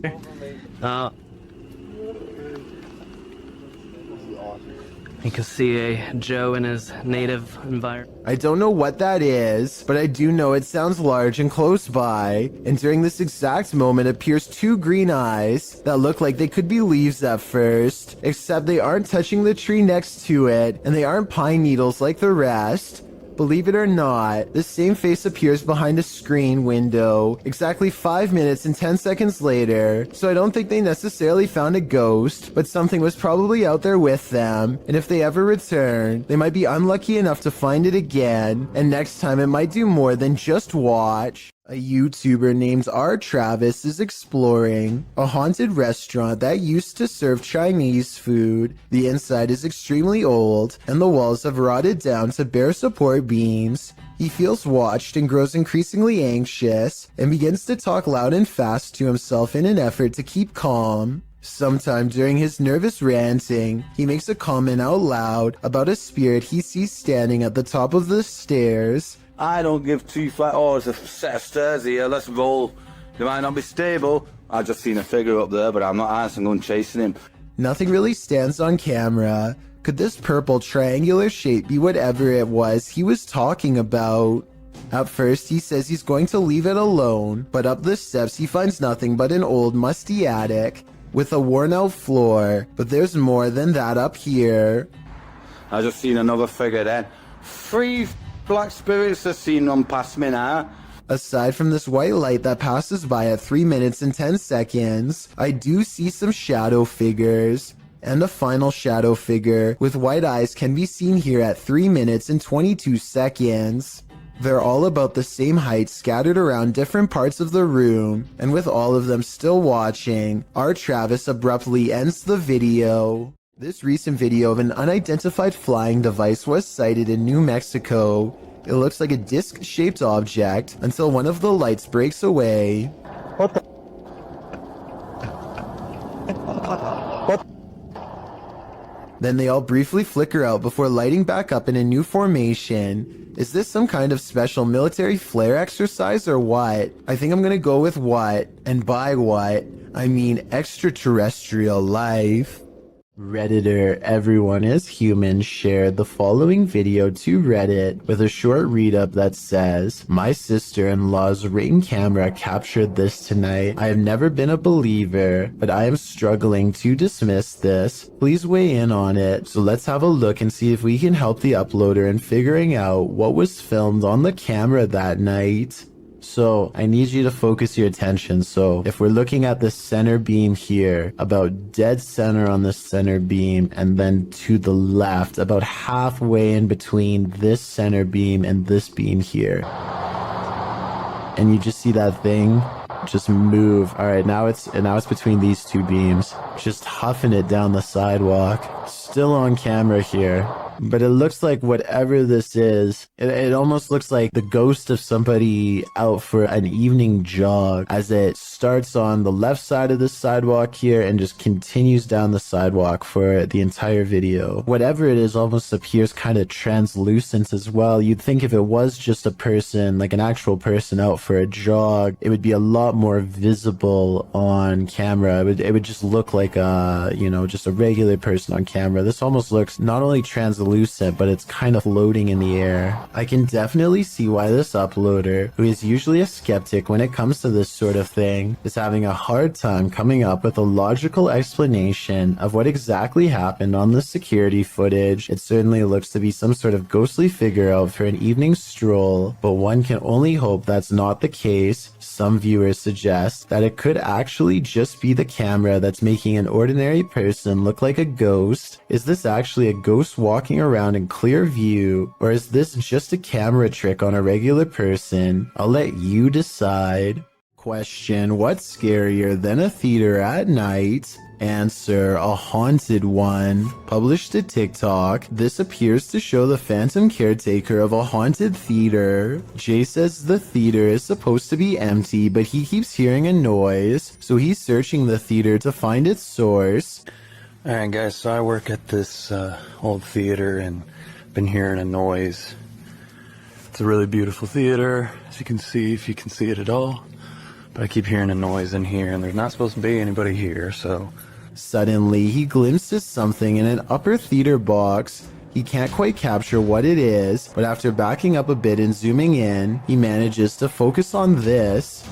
You can see Joe in his native environment. I don't know what that is, but I do know it sounds large and close by, and during this exact moment appears 2 green eyes that look like they could be leaves at first, except they aren't touching the tree next to it, and they aren't pine needles like the rest. Believe it or not, the same face appears behind a screen window exactly 5 minutes and 10 seconds later, so I don't think they necessarily found a ghost, but something was probably out there with them, and if they ever return, they might be unlucky enough to find it again, and next time it might do more than just watch. A YouTuber named R. Travis is exploring a haunted restaurant that used to serve Chinese food. The inside is extremely old, and the walls have rotted down to bare support beams. He feels watched and grows increasingly anxious, and begins to talk loud and fast to himself in an effort to keep calm. Sometime during his nervous ranting, he makes a comment out loud about a spirit he sees standing at the top of the stairs. I don't give 2 flat. Oh, there's a set of stairs here. Let's roll. They might not be stable. I've just seen a figure up there, but I'm not asking going chasing him. Nothing really stands on camera. Could this purple triangular shape be whatever it was he was talking about? At first, he says he's going to leave it alone, but up the steps he finds nothing but an old, musty attic with a worn-out floor. But there's more than that up here. I just seen another figure then. 3 black spirits have seen them past me now. Aside from this white light that passes by at 3 minutes and 10 seconds, I do see some shadow figures. And a final shadow figure with white eyes can be seen here at 3 minutes and 22 seconds. They're all about the same height, scattered around different parts of the room, and with all of them still watching, R. Travis abruptly ends the video. This recent video of an unidentified flying device was sighted in New Mexico. It looks like a disc-shaped object until one of the lights breaks away. What the? What? Then they all briefly flicker out before lighting back up in a new formation. Is this some kind of special military flare exercise or what? I think I'm gonna go with what, and by what, I mean extraterrestrial life. Redditor Everyone is Human shared the following video to Reddit with a short read-up that says, "My sister-in-law's Ring camera captured this tonight. I have never been a believer, but I am struggling to dismiss this. Please weigh in on it." So let's have a look and see if we can help the uploader in figuring out what was filmed on the camera that night. So I need you to focus your attention. So if we're looking at the center beam here, about dead center on the center beam, and then to the left, about halfway in between this center beam and this beam here. And you just see that thing just move. All right, now it's between these two beams, just huffing it down the sidewalk. Still on camera here. But it looks like whatever this is, it almost looks like the ghost of somebody out for an evening jog, as it starts on the left side of the sidewalk here and just continues down the sidewalk for the entire video. Whatever it is almost appears kind of translucent as well. You'd think if it was just a person, like an actual person out for a jog, it would be a lot more visible on camera. It would just look like a, just a regular person on camera. This almost looks not only translucent, but it's kind of floating in the air. I can definitely see why this uploader, who is usually a skeptic when it comes to this sort of thing, is having a hard time coming up with a logical explanation of what exactly happened on the security footage. It certainly looks to be some sort of ghostly figure out for an evening stroll, but one can only hope that's not the case. Some viewers suggest that it could actually just be the camera that's making an ordinary person look like a ghost. Is this actually a ghost walking around in clear view, or is this just a camera trick on a regular person? I'll let you decide. Question: what's scarier than a theater at night? Answer: a haunted one. Published to TikTok. This appears to show the phantom caretaker of a haunted theater. Jay says the theater is supposed to be empty, but he keeps hearing a noise, so he's searching the theater to find its source. Alright guys, so I work at this old theater and been hearing a noise. It's a really beautiful theater, as you can see, if you can see it at all. But I keep hearing a noise in here and there's not supposed to be anybody here, so... Suddenly, he glimpses something in an upper theater box. He can't quite capture what it is, but after backing up a bit and zooming in, he manages to focus on this.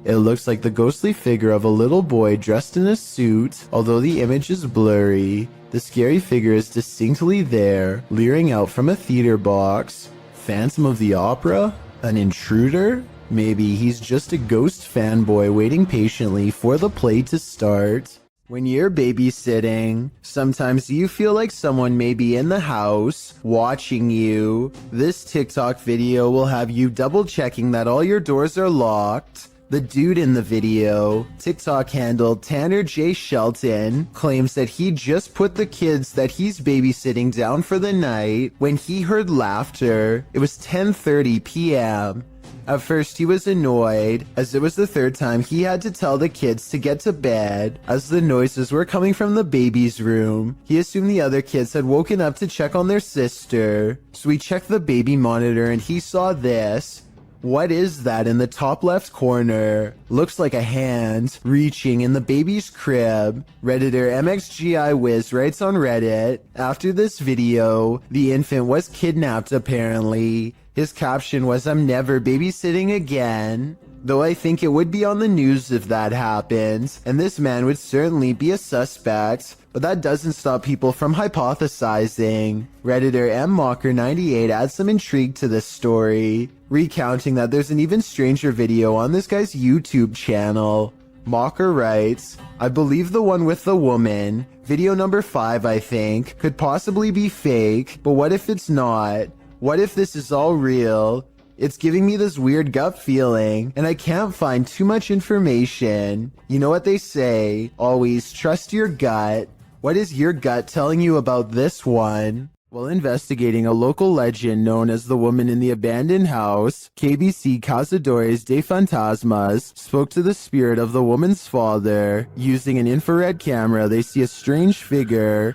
It looks like the ghostly figure of a little boy dressed in a suit. Although the image is blurry, the scary figure is distinctly there, leering out from a theater box. Phantom of the Opera? An intruder? Maybe he's just a ghost fanboy waiting patiently for the play to start. When you're babysitting, sometimes you feel like someone may be in the house, watching you. This TikTok video will have you double checking that all your doors are locked. The dude in the video, TikTok handle Tanner J. Shelton, claims that he just put the kids that he's babysitting down for the night when he heard laughter. It was 10:30 p.m. At first he was annoyed, as it was the third time he had to tell the kids to get to bed, as the noises were coming from the baby's room. He assumed the other kids had woken up to check on their sister, so he checked the baby monitor and he saw this. What is that in the top left corner? Looks like a hand reaching in the baby's crib. Redditor MXGIWiz writes on Reddit, after this video, the infant was kidnapped apparently. His caption was, "I'm never babysitting again." Though I think it would be on the news if that happened, and this man would certainly be a suspect, but that doesn't stop people from hypothesizing. Redditor MMocker98 adds some intrigue to this story, recounting that there's an even stranger video on this guy's YouTube channel. Mocker writes, "I believe the one with the woman, video number 5 I think, could possibly be fake, but what if it's not? What if this is all real? It's giving me this weird gut feeling, and I can't find too much information. You know what they say, always trust your gut. What is your gut telling you about this one?" While investigating a local legend known as the woman in the abandoned house, KBC Cazadores de Fantasmas spoke to the spirit of the woman's father. Using an infrared camera, they see a strange figure.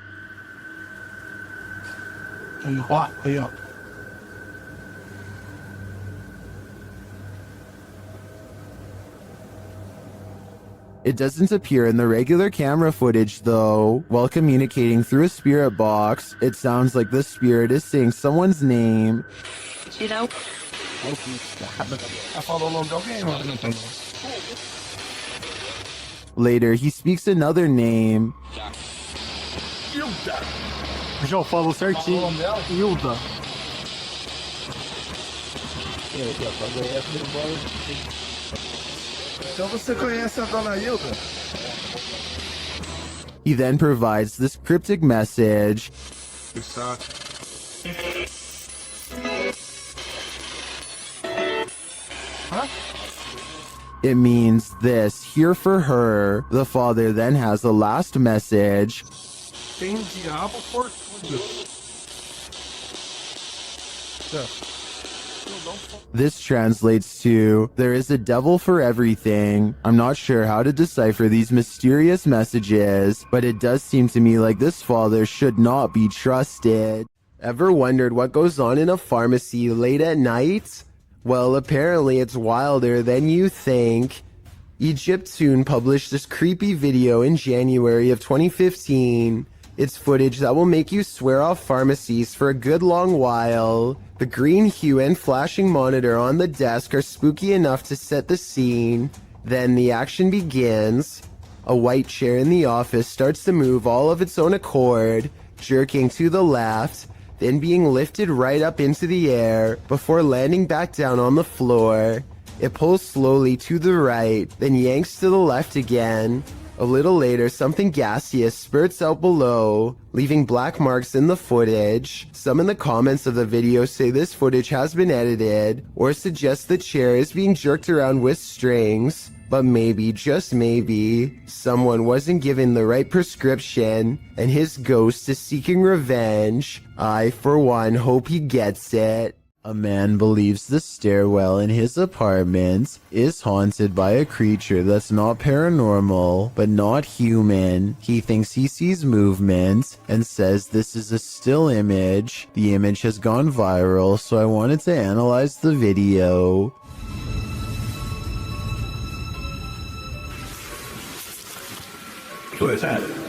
It doesn't appear in the regular camera footage though. While communicating through a spirit box, it sounds like the spirit is saying someone's name. You know? Later, he speaks another name. Já falou certinho. Hilda. Então você conhece a dona Hilda? He then provides this cryptic message. It means this, here for her. The father then has the last message. Tem diabo por tudo. This translates to, there is a devil for everything. I'm not sure how to decipher these mysterious messages, but it does seem to me like this father should not be trusted. Ever wondered what goes on in a pharmacy late at night? Well, apparently it's wilder than you think. Egyptoon published this creepy video in January of 2015. It's footage that will make you swear off pharmacies for a good long while. The green hue and flashing monitor on the desk are spooky enough to set the scene. Then the action begins. A white chair in the office starts to move all of its own accord, jerking to the left, then being lifted right up into the air before landing back down on the floor. It pulls slowly to the right, then yanks to the left again. A little later, something gaseous spurts out below, leaving black marks in the footage. Some in the comments of the video say this footage has been edited, or suggest the chair is being jerked around with strings. But maybe, just maybe, someone wasn't given the right prescription, and his ghost is seeking revenge. I, for one, hope he gets it. A man believes the stairwell in his apartment is haunted by a creature that's not paranormal, but not human. He thinks he sees movement and says this is a still image. The image has gone viral, so I wanted to analyze the video. What is that?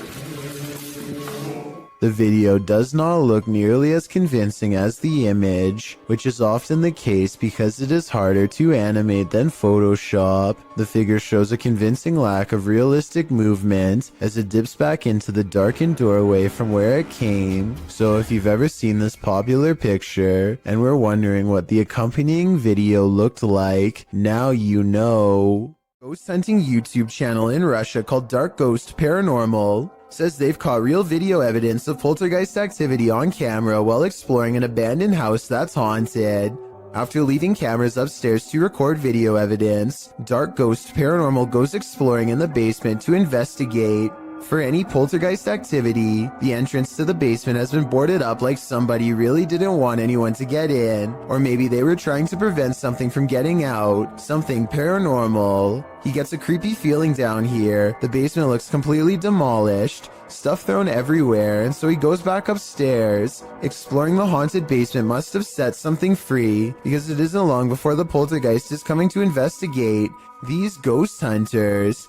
The video does not look nearly as convincing as the image, which is often the case because it is harder to animate than Photoshop. The figure shows a convincing lack of realistic movement as it dips back into the darkened doorway from where it came. So if you've ever seen this popular picture and were wondering what the accompanying video looked like, now you know. Ghost hunting YouTube channel in Russia called Dark Ghost Paranormal says they've caught real video evidence of poltergeist activity on camera while exploring an abandoned house that's haunted. After leaving cameras upstairs to record video evidence, Dark Ghost Paranormal goes exploring in the basement to investigate for any poltergeist activity. The entrance to the basement has been boarded up like somebody really didn't want anyone to get in, or maybe they were trying to prevent something from getting out, something paranormal. He gets a creepy feeling down here. The basement looks completely demolished, stuff thrown everywhere, and so he goes back upstairs. Exploring the haunted basement must have set something free, because it isn't long before the poltergeist is coming to investigate these ghost hunters.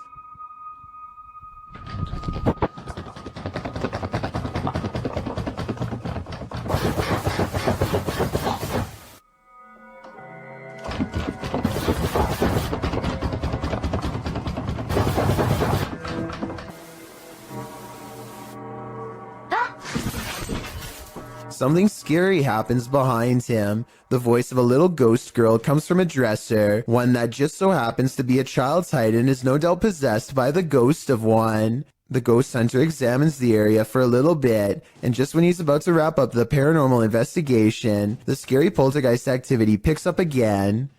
Something scary happens behind him. The voice of a little ghost girl comes from a dresser, one that just so happens to be a child's height and is no doubt possessed by the ghost of one. The ghost hunter examines the area for a little bit, and just when he's about to wrap up the paranormal investigation, the scary poltergeist activity picks up again.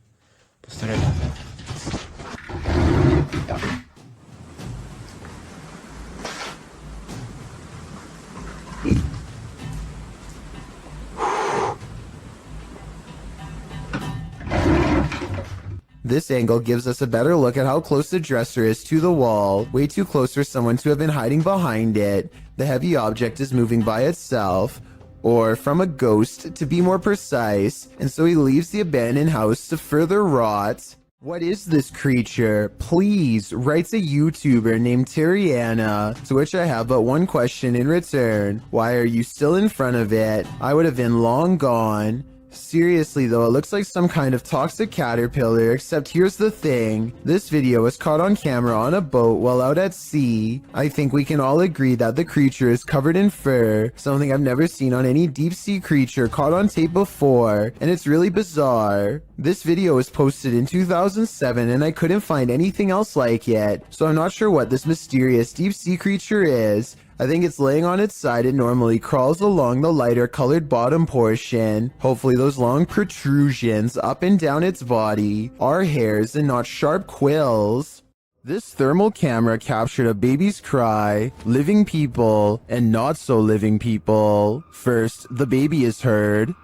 This angle gives us a better look at how close the dresser is to the wall, way too close for someone to have been hiding behind it. The heavy object is moving by itself, or from a ghost to be more precise, and so he leaves the abandoned house to further rot. What is this creature? Please, writes a YouTuber named Terriana, to which I have but one question in return. Why are you still in front of it? I would have been long gone. Seriously though, it looks like some kind of toxic caterpillar, except here's the thing. This video was caught on camera on a boat while out at sea. I think we can all agree that the creature is covered in fur, something I've never seen on any deep sea creature caught on tape before, and it's really bizarre. This video was posted in 2007 and I couldn't find anything else like it, so I'm not sure what this mysterious deep sea creature is. I think it's laying on its side and normally crawls along the lighter colored bottom portion. Hopefully those long protrusions up and down its body are hairs and not sharp quills. This thermal camera captured a baby's cry, living people, and not so living people. First, the baby is heard.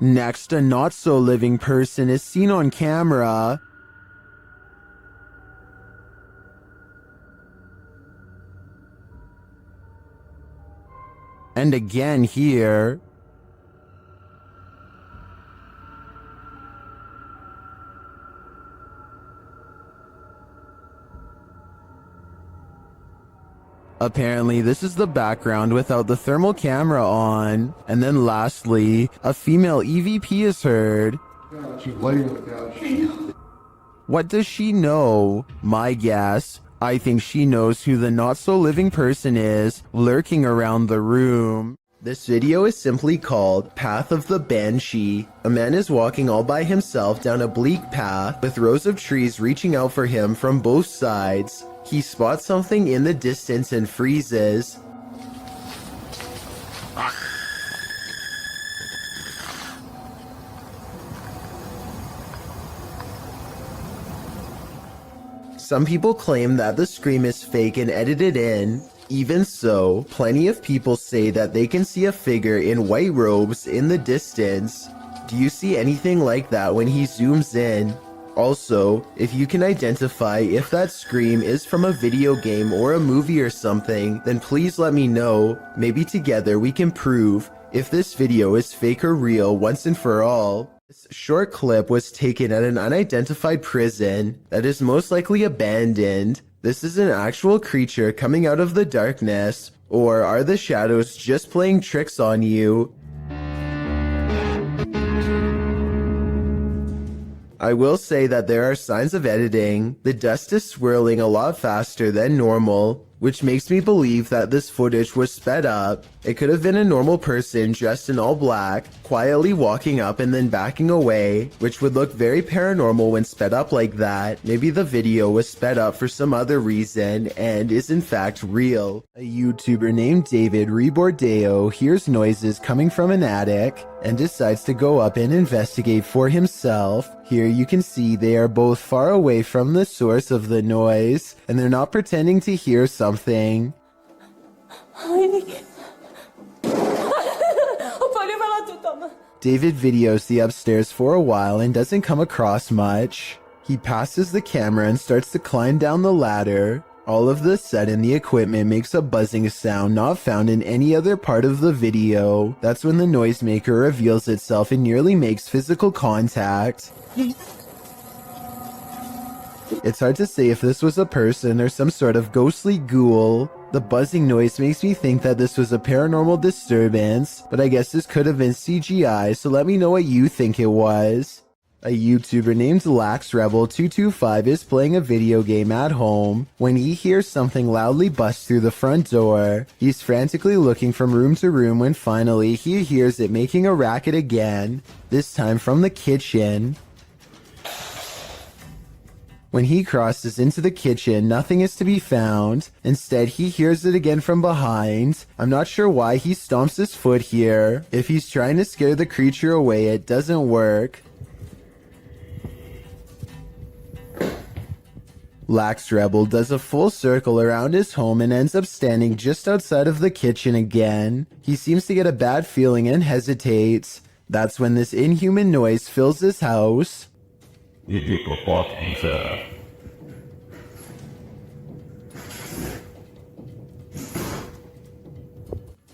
Next, a not so living person is seen on camera. And again here. Apparently, this is the background without the thermal camera on. And then lastly, a female EVP is heard. What does she know? My guess. I think she knows who the not-so-living person is lurking around the room. This video is simply called Path of the Banshee. A man is walking all by himself down a bleak path with rows of trees reaching out for him from both sides. He spots something in the distance and freezes. Some people claim that the scream is fake and edited in. Even so, plenty of people say that they can see a figure in white robes in the distance. Do you see anything like that when he zooms in? Also, if you can identify if that scream is from a video game or a movie or something, then please let me know. Maybe together we can prove if this video is fake or real once and for all. This short clip was taken at an unidentified prison that is most likely abandoned. This is an actual creature coming out of the darkness, or are the shadows just playing tricks on you? I will say that there are signs of editing. The dust is swirling a lot faster than normal, which makes me believe that this footage was sped up. It could have been a normal person dressed in all black, quietly walking up and then backing away, which would look very paranormal when sped up like that. Maybe the video was sped up for some other reason and is in fact real. A YouTuber named David Rebordeo hears noises coming from an attic and decides to go up and investigate for himself. Here you can see they are both far away from the source of the noise, and they're not pretending to hear something. David videos the upstairs for a while and doesn't come across much. He passes the camera and starts to climb down the ladder. All of the sudden, the equipment makes a buzzing sound not found in any other part of the video. That's when the noisemaker reveals itself and nearly makes physical contact. It's hard to say if this was a person or some sort of ghostly ghoul. The buzzing noise makes me think that this was a paranormal disturbance, but I guess this could have been CGI, so let me know what you think it was. A YouTuber named LaxRebel225 is playing a video game at home when he hears something loudly bust through the front door. He's frantically looking from room to room when finally he hears it making a racket again, this time from the kitchen. When he crosses into the kitchen, nothing is to be found. Instead, he hears it again from behind. I'm not sure why he stomps his foot here. If he's trying to scare the creature away, it doesn't work. LaxRebel does a full circle around his home and ends up standing just outside of the kitchen again. He seems to get a bad feeling and hesitates. That's when this inhuman noise fills his house.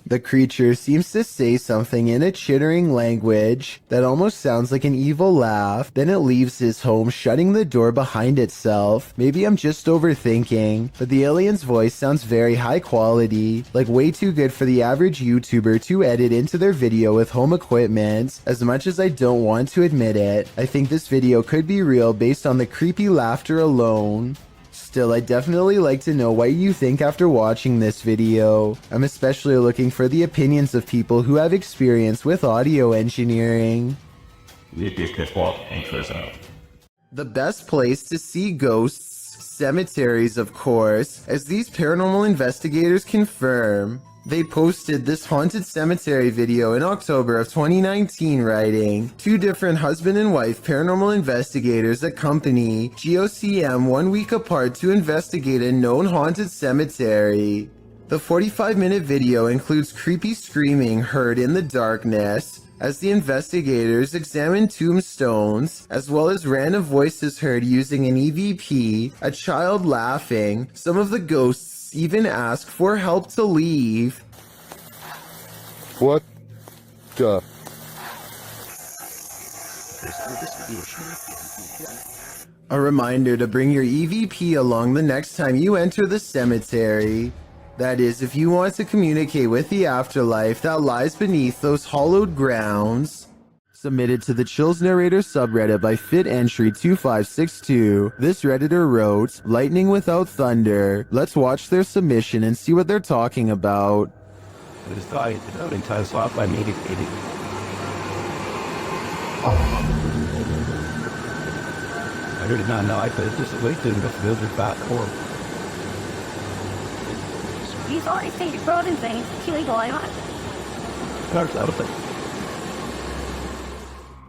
The creature seems to say something in a chittering language that almost sounds like an evil laugh. Then it leaves his home, shutting the door behind itself. Maybe I'm just overthinking, but the alien's voice sounds very high quality, like way too good for the average YouTuber to edit into their video with home equipment. As much as I don't want to admit it, I think this video could be real based on the creepy laughter alone. Still, I'd definitely like to know what you think after watching this video. I'm especially looking for the opinions of people who have experience with audio engineering. The The best place to see ghosts, cemeteries of course, as these paranormal investigators confirm. They posted this haunted cemetery video in October of 2019, writing, 2 different husband and wife paranormal investigators accompany GOCM 1 week apart to investigate a known haunted cemetery. The 45-minute video includes creepy screaming heard in the darkness as the investigators examine tombstones, as well as random voices heard using an EVP, a child laughing. Some of the ghosts even ask for help to leave. What the? A reminder to bring your EVP along the next time you enter the cemetery. That is, if you want to communicate with the afterlife that lies beneath those hollowed grounds. Submitted to the Chills Narrator subreddit by FitEntry2562. This redditor wrote, "Lightning without thunder." Let's watch their submission and see what they're talking about. This guy is out in time swap by meeting. I did not know I could just wait to the builder back home. You thought I think you're and things. Illegal, I'm not.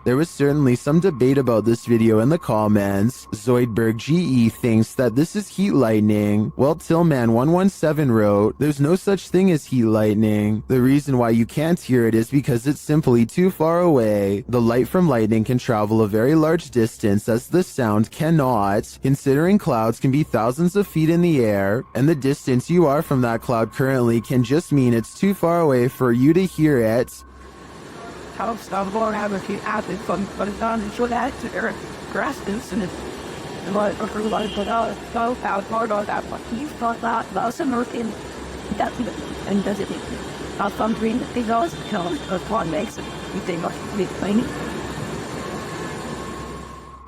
There was certainly some debate about this video in the comments. Zoidberg GE thinks that this is heat lightning, while Tillman117 wrote, "There's no such thing as heat lightning. The reason why you can't hear it is because it's simply too far away. The light from lightning can travel a very large distance as the sound cannot, considering clouds can be thousands of feet in the air, and the distance you are from that cloud currently can just mean it's too far away for you to hear it." How stuff going have a few acids, but it's not in short acid or grasses and it's like for like but so out hard on that but you thought that about some working that and does it not some green that they always tell us one makes it you think must be clean.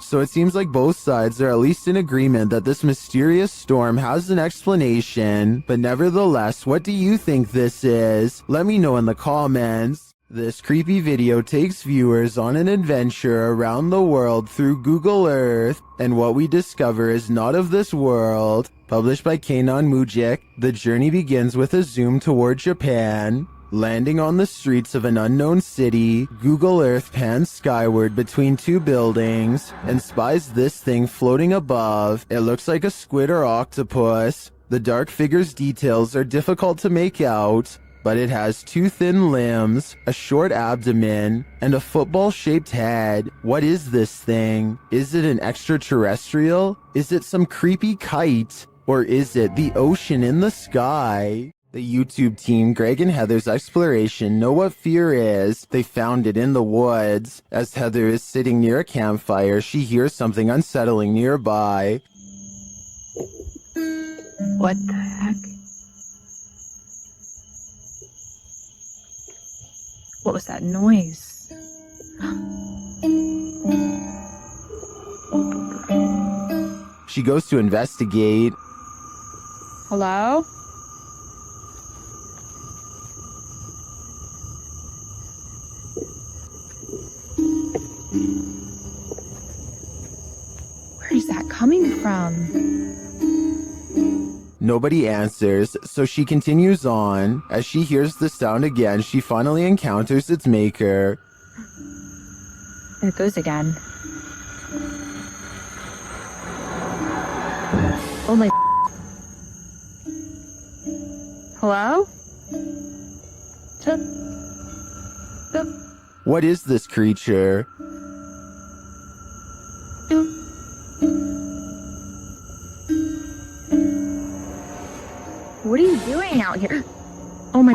So it seems like both sides are at least in agreement that this mysterious storm has an explanation, but nevertheless, what do you think this is? Let me know in the comments. This creepy video takes viewers on an adventure around the world through Google Earth, and what we discover is not of this world. Published by Kanon Mujik, the journey begins with a zoom toward Japan. Landing on the streets of an unknown city, Google Earth pans skyward between 2 buildings and spies this thing floating above. It looks like a squid or octopus. The dark figure's details are difficult to make out, but it has 2 thin limbs, a short abdomen, and a football-shaped head. What is this thing? Is it an extraterrestrial? Is it some creepy kite? Or is it the ocean in the sky? The YouTube team Greg and Heather's exploration know what fear is. They found it in the woods. As Heather is sitting near a campfire, she hears something unsettling nearby. What the heck? What was that noise? She goes to investigate. Hello? Where is that coming from? Nobody answers, so she continues on. As she hears the sound again, she finally encounters its maker. There it goes again. Oh my... Hello? What is this creature? What are you doing out here? Oh my...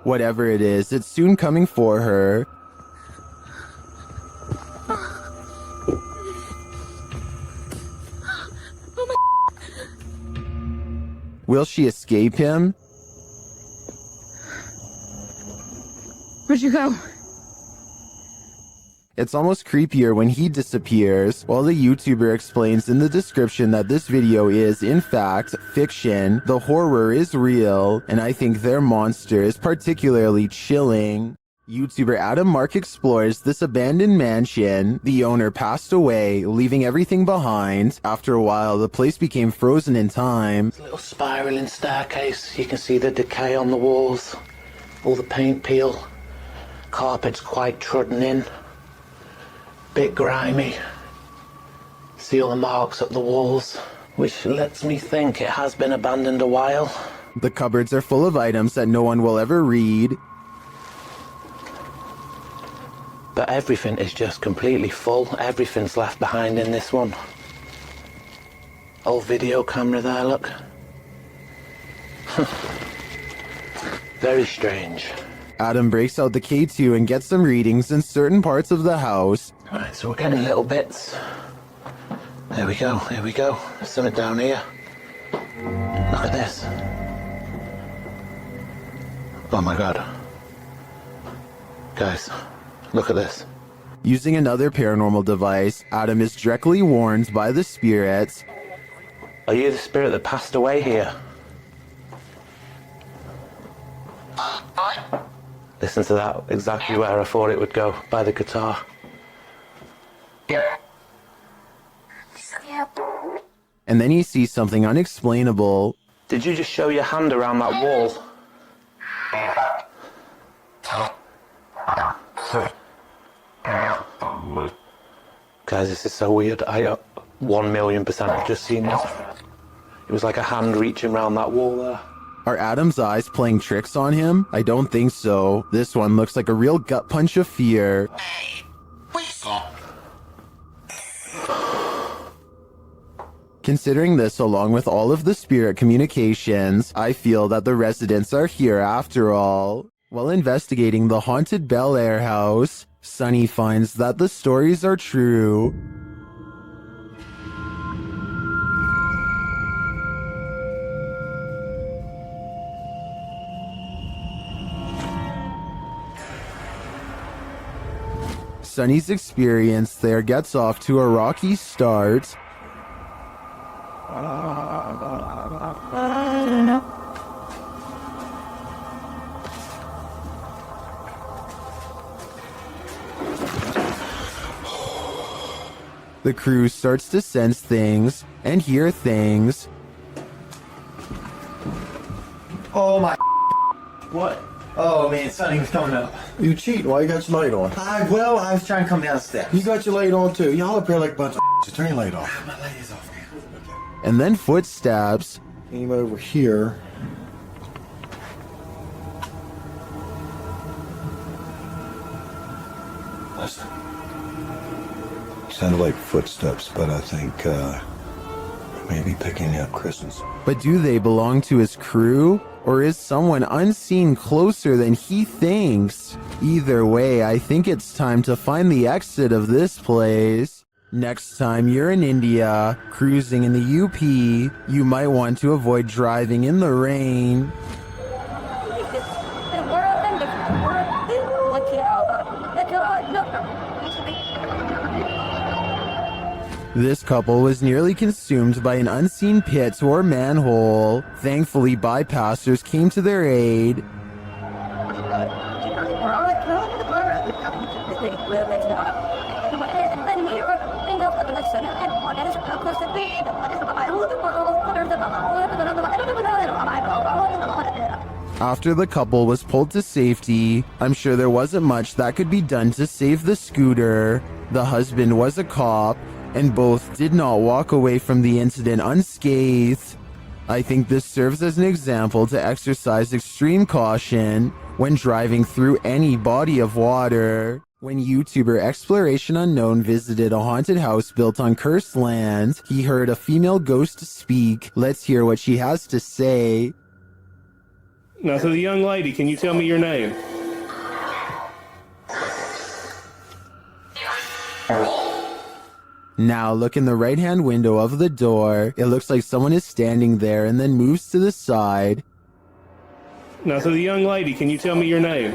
Whatever it is, it's soon coming for her. Will she escape him? Where'd you go? It's almost creepier when he disappears, while the YouTuber explains in the description that this video is, in fact, fiction. The horror is real, and I think their monster is particularly chilling. YouTuber Adam Mark explores this abandoned mansion. The owner passed away, leaving everything behind. After a while, the place became frozen in time. Little spiraling staircase. You can see the decay on the walls, all the paint peel. Carpet's quite trodden in. Bit grimy. See all the marks up the walls, which lets me think it has been abandoned a while. The cupboards are full of items that no one will ever read. But everything is just completely full. Everything's left behind in this one. Old video camera there, look. Very strange. Adam breaks out the K2 and gets some readings in certain parts of the house. Right, so we're getting little bits. There we go, here we go. There's something down here. Look at this. Oh my god. Guys, look at this. Using another paranormal device, Adam is directly warned by the spirits. Are you the spirit that passed away here? Listen to that, exactly where I thought it would go, by the guitar. And then he sees something unexplainable. Did you just show your hand around that wall? Guys, this is so weird. I 1,000,000% have just seen it. It was like a hand reaching around that wall there. Are Adam's eyes playing tricks on him? I don't think so. This one looks like a real gut punch of fear. Considering this along with all of the spirit communications, I feel that the residents are here after all. While investigating the haunted Bel Air house, Sunny finds that the stories are true. Sunny's experience there gets off to a rocky start. The crew starts to sense things and hear things. Oh my. What? Oh man, Sonny was coming up. You cheating? Why you got your light on? I was trying to come down the steps. You got your light on too. Y'all up here like a bunch of just turn your light off. My light is off, man. And then footsteps. Came over here. Listen. Sounded like footsteps, but I think maybe picking up Kristen's. But do they belong to his crew? Or is someone unseen closer than he thinks? Either way, I think it's time to find the exit of this place. Next time you're in India, cruising in the UP, you might want to avoid driving in the rain. This couple was nearly consumed by an unseen pit or manhole. Thankfully, bypassers came to their aid. After the couple was pulled to safety, I'm sure there wasn't much that could be done to save the scooter. The husband was a cop, and both did not walk away from the incident unscathed. I think this serves as an example to exercise extreme caution when driving through any body of water. When YouTuber Exploration Unknown visited a haunted house built on cursed land, he heard a female ghost speak. Let's hear what she has to say. Now, to the young lady, can you tell me your name? Now look in the right-hand window of the door. It looks like someone is standing there and then moves to the side. Now, to the young lady, can you tell me your name?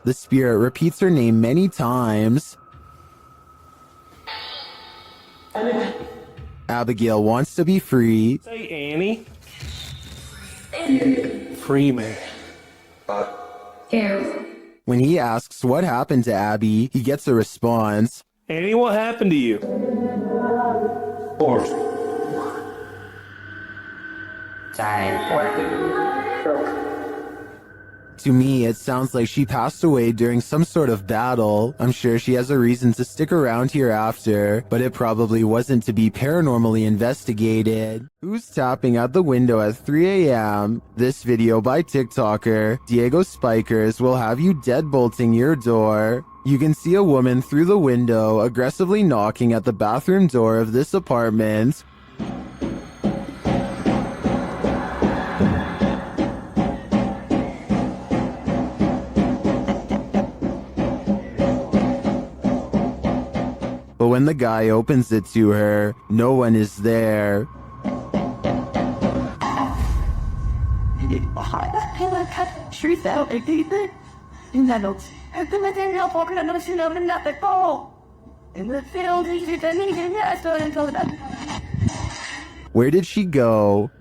The spirit repeats her name many times. Abigail wants to be free. Say Annie. Free me. When he asks what happened to Abby, he gets a response. Annie, what happened to you? To me, it sounds like she passed away during some sort of battle. I'm sure she has a reason to stick around here after, but it probably wasn't to be paranormally investigated. Who's tapping at the window at 3 a.m.? This video by TikToker Diego Spikers will have you deadbolting your door. You can see a woman through the window aggressively knocking at the bathroom door of this apartment. But when the guy opens it to her, no one is there. Where did she go?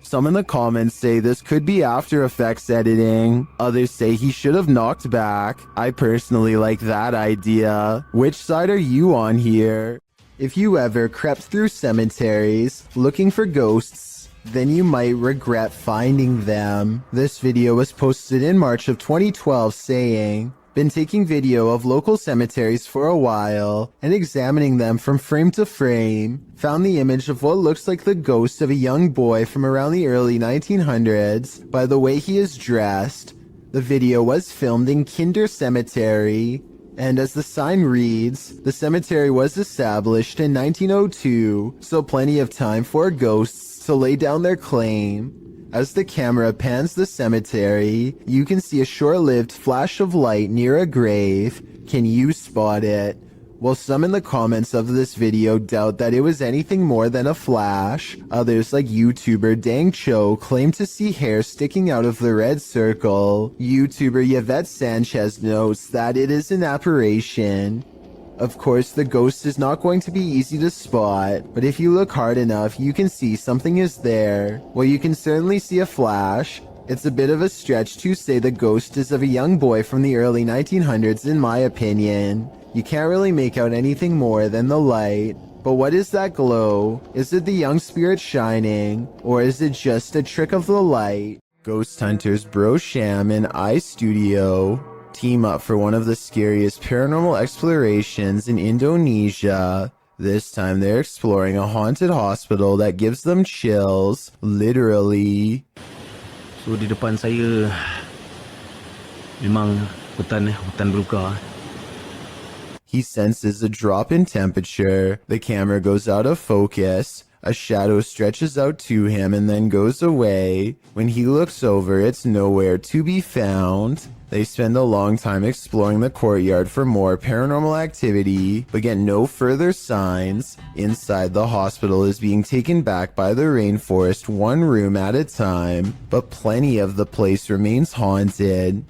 Some in the comments say this could be After Effects editing. Others say he should have knocked back. I personally like that idea. Which side are you on here? If you ever crept through cemeteries looking for ghosts, then you might regret finding them. This video was posted in March of 2012 saying, "Been taking video of local cemeteries for a while and examining them from frame to frame. Found the image of what looks like the ghost of a young boy from around the early 1900s by the way he is dressed. The video was filmed in Kinder Cemetery, and as the sign reads, the cemetery was established in 1902, so plenty of time for ghosts to lay down their claim." As the camera pans the cemetery, you can see a short-lived flash of light near a grave. Can you spot it? Well, some in the comments of this video doubt that it was anything more than a flash. Others, like YouTuber Dang Cho, claim to see hair sticking out of the red circle. YouTuber Yvette Sanchez notes that it is an apparition. Of course, the ghost is not going to be easy to spot, but if you look hard enough, you can see something is there. Well, you can certainly see a flash. It's a bit of a stretch to say the ghost is of a young boy from the early 1900s in my opinion. You can't really make out anything more than the light. But what is that glow? Is it the young spirit shining, or is it just a trick of the light? Ghost hunters Bro Sham and iStudio team up for one of the scariest paranormal explorations in Indonesia. This time they're exploring a haunted hospital that gives them chills, literally. So di depan saya memang hutan belukar. He senses a drop in temperature. The camera goes out of focus. A shadow stretches out to him and then goes away. When he looks over, it's nowhere to be found. They spend a long time exploring the courtyard for more paranormal activity, but get no further signs. Inside, the hospital is being taken back by the rainforest one room at a time, but plenty of the place remains haunted.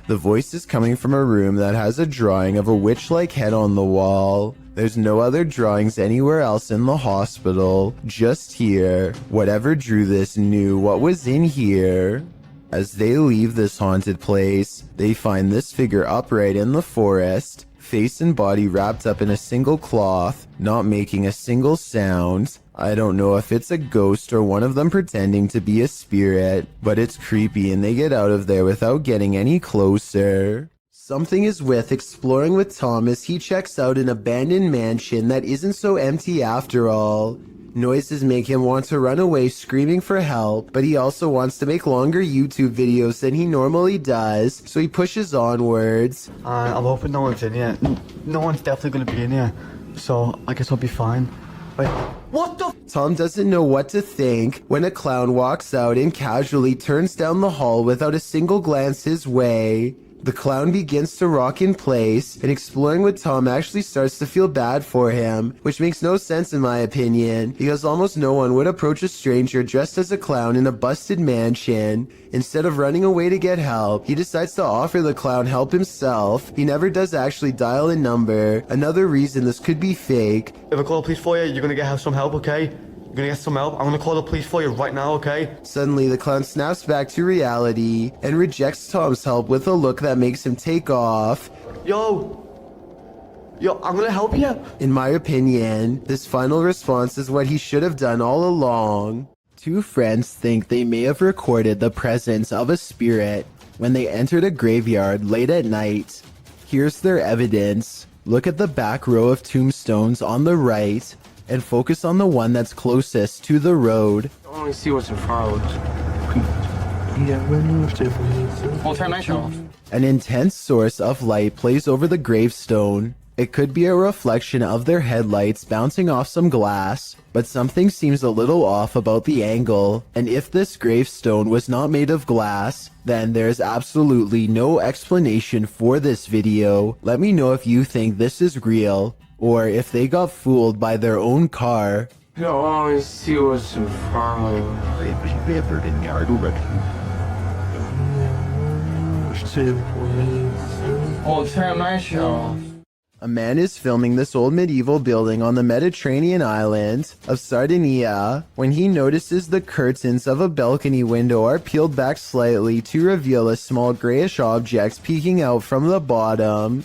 The voice is coming from a room that has a drawing of a witch-like head on the wall. There's no other drawings anywhere else in the hospital, just here. Whatever drew this knew what was in here. As they leave this haunted place, they find this figure upright in the forest, face and body wrapped up in a single cloth, not making a single sound. I don't know if it's a ghost or one of them pretending to be a spirit, but it's creepy and they get out of there without getting any closer. Something is with exploring with Tom as he checks out an abandoned mansion that isn't so empty after all. Noises make him want to run away screaming for help, but he also wants to make longer YouTube videos than he normally does, so he pushes onwards. I'm hoping no one's in here. No one's definitely going to be in here, so I guess I'll be fine. Wait, what the? Tom doesn't know what to think when a clown walks out and casually turns down the hall without a single glance his way. The clown begins to rock in place, and exploring with Tom actually starts to feel bad for him, which makes no sense in my opinion, because almost no one would approach a stranger dressed as a clown in a busted mansion. Instead of running away to get help, he decides to offer the clown help himself. He never does actually dial a number. Another reason this could be fake. If I call the police for you, you're going to have some help, okay? You're gonna get some help. I'm gonna call the police for you right now, okay? Suddenly, the clown snaps back to reality and rejects Tom's help with a look that makes him take off. Yo, I'm gonna help you. In my opinion, this final response is what he should have done all along. Two friends think they may have recorded the presence of a spirit when they entered a graveyard late at night. Here's their evidence. Look at the back row of tombstones on the right and focus on the one that's closest to the road. I only see what's in front of us. Well, turn my show off. An intense source of light plays over the gravestone. It could be a reflection of their headlights bouncing off some glass, but something seems a little off about the angle. And if this gravestone was not made of glass, then there's absolutely no explanation for this video. Let me know if you think this is real, or if they got fooled by their own car. I always see what's in front of Oh, turn my show off. A man is filming this old medieval building on the Mediterranean island of Sardinia when he notices the curtains of a balcony window are peeled back slightly to reveal a small grayish object peeking out from the bottom.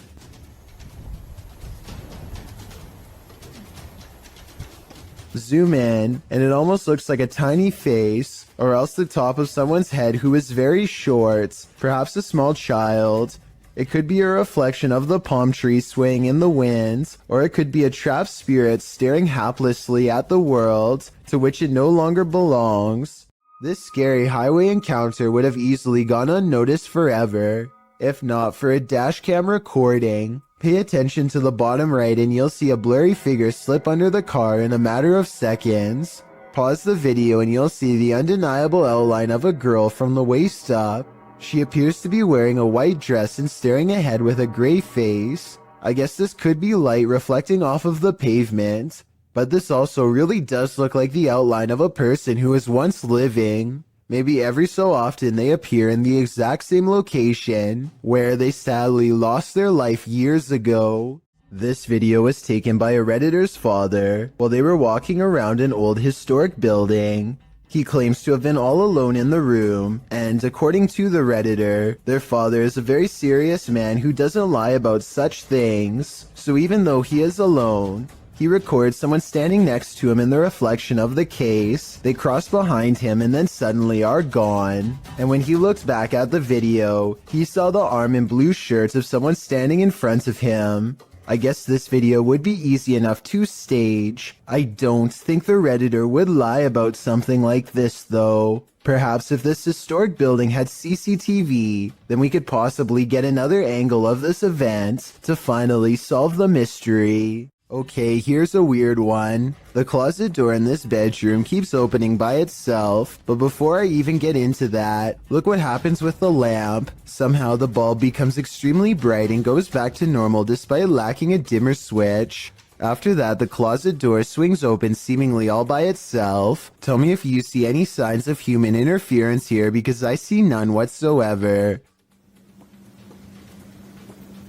Zoom in, and it almost looks like a tiny face, or else the top of someone's head who is very short, perhaps a small child. It could be a reflection of the palm tree swaying in the wind, or it could be a trapped spirit staring haplessly at the world to which it no longer belongs. This scary highway encounter would have easily gone unnoticed forever, if not for a dashcam recording. Pay attention to the bottom right and you'll see a blurry figure slip under the car in a matter of seconds. Pause the video and you'll see the undeniable outline of a girl from the waist up. She appears to be wearing a white dress and staring ahead with a gray face. I guess this could be light reflecting off of the pavement, but this also really does look like the outline of a person who was once living. Maybe every so often they appear in the exact same location where they sadly lost their life years ago. This video was taken by a Redditor's father while they were walking around an old historic building. He claims to have been all alone in the room, and according to the Redditor, their father is a very serious man who doesn't lie about such things. So even though he is alone, he records someone standing next to him in the reflection of the case. They cross behind him and then suddenly are gone. And when he looked back at the video, he saw the arm and blue shirt of someone standing in front of him. I guess this video would be easy enough to stage. I don't think the Redditor would lie about something like this though. Perhaps if this historic building had CCTV, then we could possibly get another angle of this event to finally solve the mystery. Okay, here's a weird one. The closet door in this bedroom keeps opening by itself, but before I even get into that, look what happens with the lamp. Somehow the bulb becomes extremely bright and goes back to normal despite lacking a dimmer switch. After that, the closet door swings open seemingly all by itself. Tell me if you see any signs of human interference here because I see none whatsoever.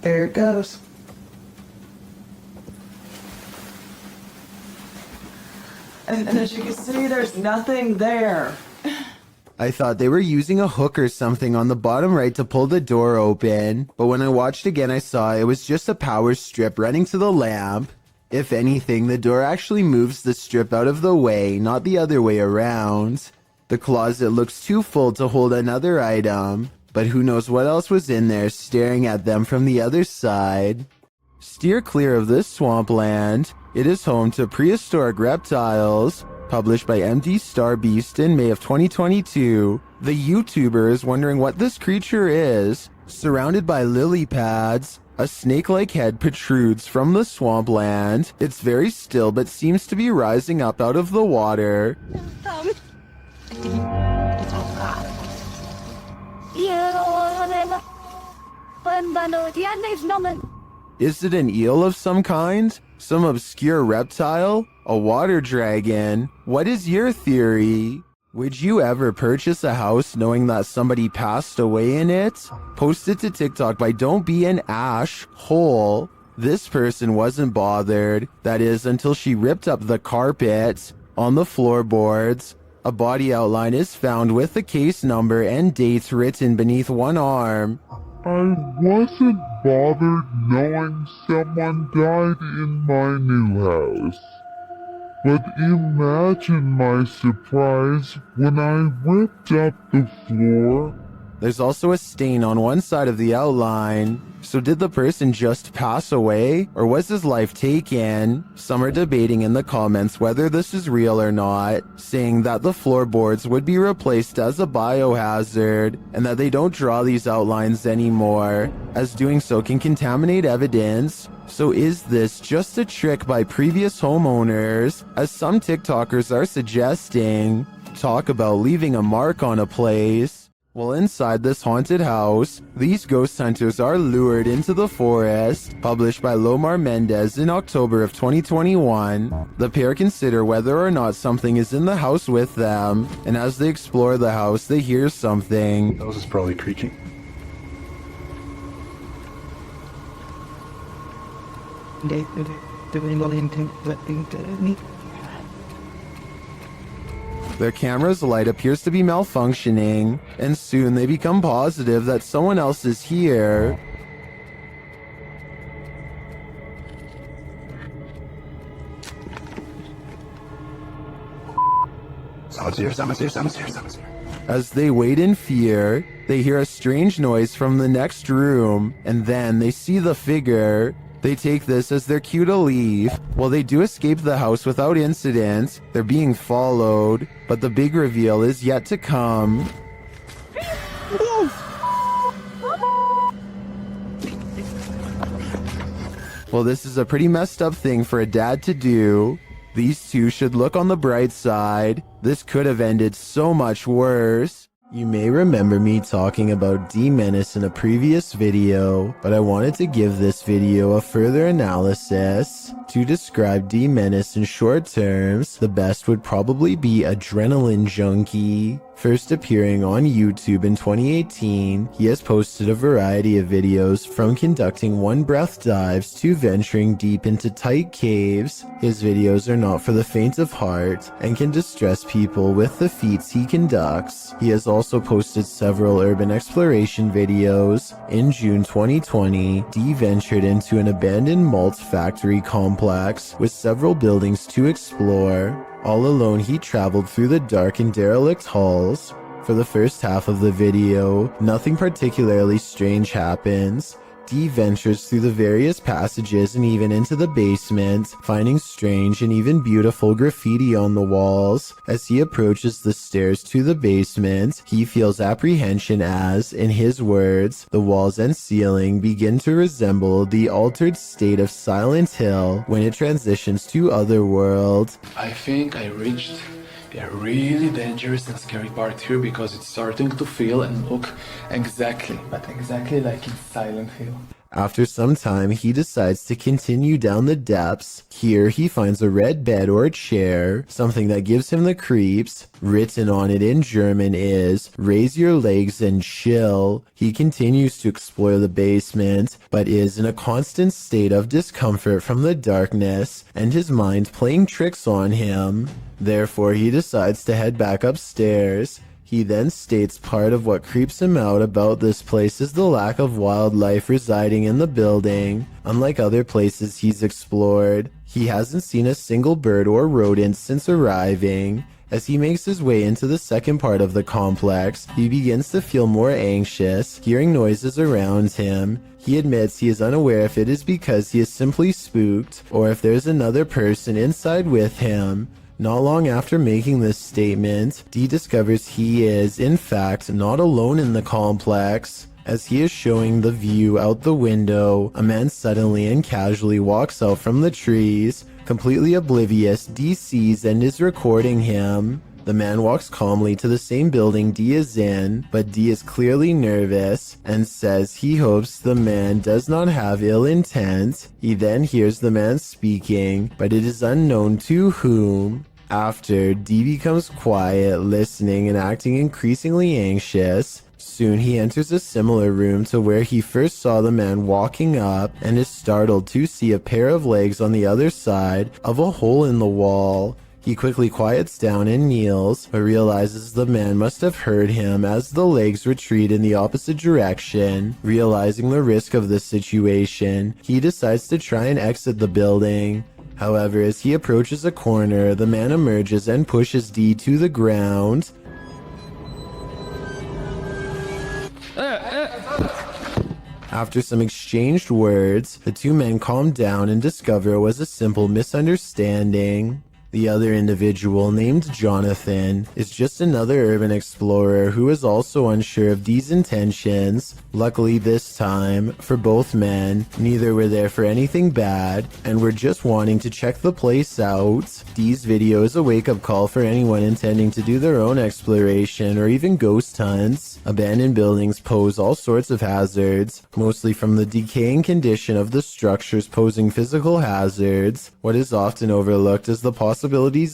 There it goes. And as you can see, there's nothing there. I thought they were using a hook or something on the bottom right to pull the door open, but when I watched again I saw it was just a power strip running to the lamp. If anything, the door actually moves the strip out of the way, not the other way around. The closet looks too full to hold another item, but who knows what else was in there staring at them from the other side. Steer clear of this swampland. It is home to prehistoric reptiles. Published by MD Star Beast in May of 2022. The YouTuber is wondering what this creature is. Surrounded by lily pads, a snake-like head protrudes from the swampland. It's very still but seems to be rising up out of the water. Is it an eel of some kind? Some obscure reptile? A water dragon? What is your theory? Would you ever purchase a house knowing that somebody passed away in it? Post it to TikTok by Don't Be an Ash Hole. This person wasn't bothered. That is, until she ripped up the carpet. On the floorboards, a body outline is found with the case number and dates written beneath one arm. I wasn't bothered knowing someone died in my new house. But imagine my surprise when I ripped up the floor. There's also a stain on one side of the outline. So did the person just pass away, or was his life taken? Some are debating in the comments whether this is real or not, saying that the floorboards would be replaced as a biohazard, and that they don't draw these outlines anymore, as doing so can contaminate evidence. So is this just a trick by previous homeowners, as some TikTokers are suggesting? Talk about leaving a mark on a place. Well, inside this haunted house, these ghost hunters are lured into the forest. Published by Lomar Mendez in October of 2021. The pair consider whether or not something is in the house with them, and as they explore the house, they hear something. That was probably creaking. Their camera's light appears to be malfunctioning, and soon they become positive that someone else is here. Someone's here. As they wait in fear, they hear a strange noise from the next room, and then they see the figure. They take this as their cue to leave. While they do escape the house without incident, they're being followed, but the big reveal is yet to come. Well, this is a pretty messed up thing for a dad to do. These two should look on the bright side. This could have ended so much worse. You may remember me talking about D-Menace in a previous video, but I wanted to give this video a further analysis. To describe D-Menace in short terms, the best would probably be Adrenaline Junkie. First appearing on YouTube in 2018, he has posted a variety of videos from conducting one-breath dives to venturing deep into tight caves. His videos are not for the faint of heart and can distress people with the feats he conducts. He has also posted several urban exploration videos. In June 2020, D ventured into an abandoned malt factory complex with several buildings to explore. All alone, he traveled through the dark and derelict halls. For the first half of the video, nothing particularly strange happens. D ventures through the various passages and even into the basement, finding strange and even beautiful graffiti on the walls. As he approaches the stairs to the basement, he feels apprehension as, in his words, the walls and ceiling begin to resemble the altered state of Silent Hill when it transitions to Otherworld. I think I reached a really dangerous and scary part here because it's starting to feel and look exactly like in Silent Hill. After some time, he decides to continue down the depths. Here, he finds a red bed or chair, something that gives him the creeps. Written on it in German is, "Raise your legs and chill." He continues to explore the basement, but is in a constant state of discomfort from the darkness and his mind playing tricks on him. Therefore, he decides to head back upstairs. He then states part of what creeps him out about this place is the lack of wildlife residing in the building. Unlike other places he's explored, he hasn't seen a single bird or rodent since arriving. As he makes his way into the second part of the complex, he begins to feel more anxious, hearing noises around him. He admits he is unaware if it is because he is simply spooked, or if there's another person inside with him. Not long after making this statement, Dee discovers he is, in fact, not alone in the complex. As he is showing the view out the window, a man suddenly and casually walks out from the trees. Completely oblivious, Dee sees and is recording him. The man walks calmly to the same building Dee is in, but Dee is clearly nervous and says he hopes the man does not have ill intent. He then hears the man speaking, but it is unknown to whom. After, Dee becomes quiet, listening and acting increasingly anxious. Soon he enters a similar room to where he first saw the man walking up and is startled to see a pair of legs on the other side of a hole in the wall. He quickly quiets down and kneels, but realizes the man must have heard him as the legs retreat in the opposite direction. Realizing the risk of this situation, he decides to try and exit the building. However, as he approaches a corner, the man emerges and pushes Dee to the ground. After some exchanged words, the two men calm down and discover it was a simple misunderstanding. The other individual, named Jonathan, is just another urban explorer who is also unsure of Dee's intentions. Luckily this time, for both men, neither were there for anything bad and were just wanting to check the place out. Dee's video is a wake-up call for anyone intending to do their own exploration or even ghost hunts. Abandoned buildings pose all sorts of hazards, mostly from the decaying condition of the structures posing physical hazards. What is often overlooked is the possibilities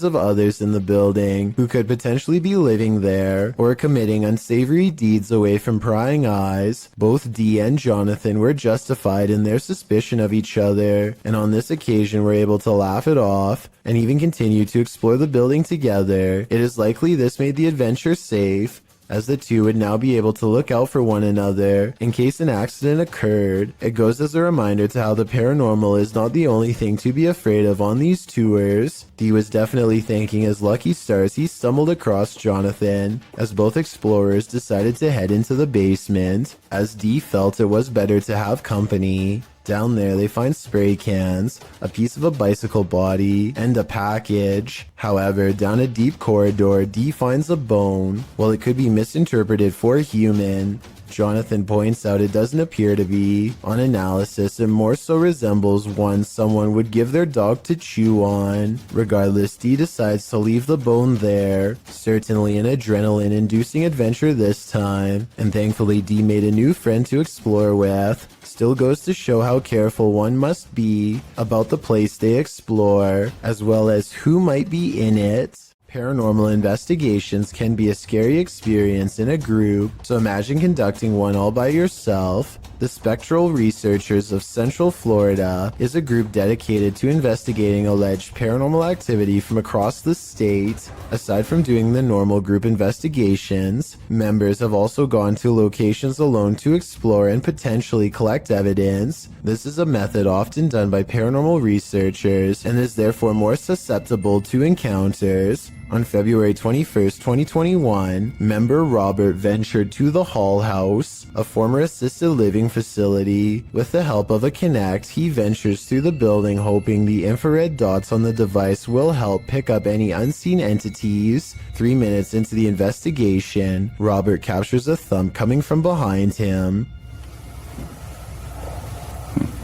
of others in the building who could potentially be living there or committing unsavory deeds away from prying eyes. Both Dee and Jonathan were justified in their suspicion of each other, and on this occasion were able to laugh it off and even continue to explore the building together. It is likely this made the adventure safe, as the two would now be able to look out for one another in case an accident occurred. It goes as a reminder to how the paranormal is not the only thing to be afraid of on these tours. Dee was definitely thanking his lucky stars he stumbled across Jonathan, as both explorers decided to head into the basement, as Dee felt it was better to have company. Down there, they find spray cans, a piece of a bicycle body, and a package. However, down a deep corridor, Dee finds a bone. While it could be misinterpreted for human, Jonathan points out it doesn't appear to be. On analysis, it more so resembles one someone would give their dog to chew on. Regardless, Dee decides to leave the bone there. Certainly an adrenaline-inducing adventure this time, and thankfully Dee made a new friend to explore with. Still goes to show how careful one must be about the place they explore, as well as who might be in it. Paranormal investigations can be a scary experience in a group, so imagine conducting one all by yourself. The Spectral Researchers of Central Florida is a group dedicated to investigating alleged paranormal activity from across the state. Aside from doing the normal group investigations, members have also gone to locations alone to explore and potentially collect evidence. This is a method often done by paranormal researchers and is therefore more susceptible to encounters. On February 21st, 2021, member Robert ventured to the Hall House, a former assisted living facility. With the help of a Kinect, he ventures through the building hoping the infrared dots on the device will help pick up any unseen entities. 3 minutes into the investigation, Robert captures a thump coming from behind him.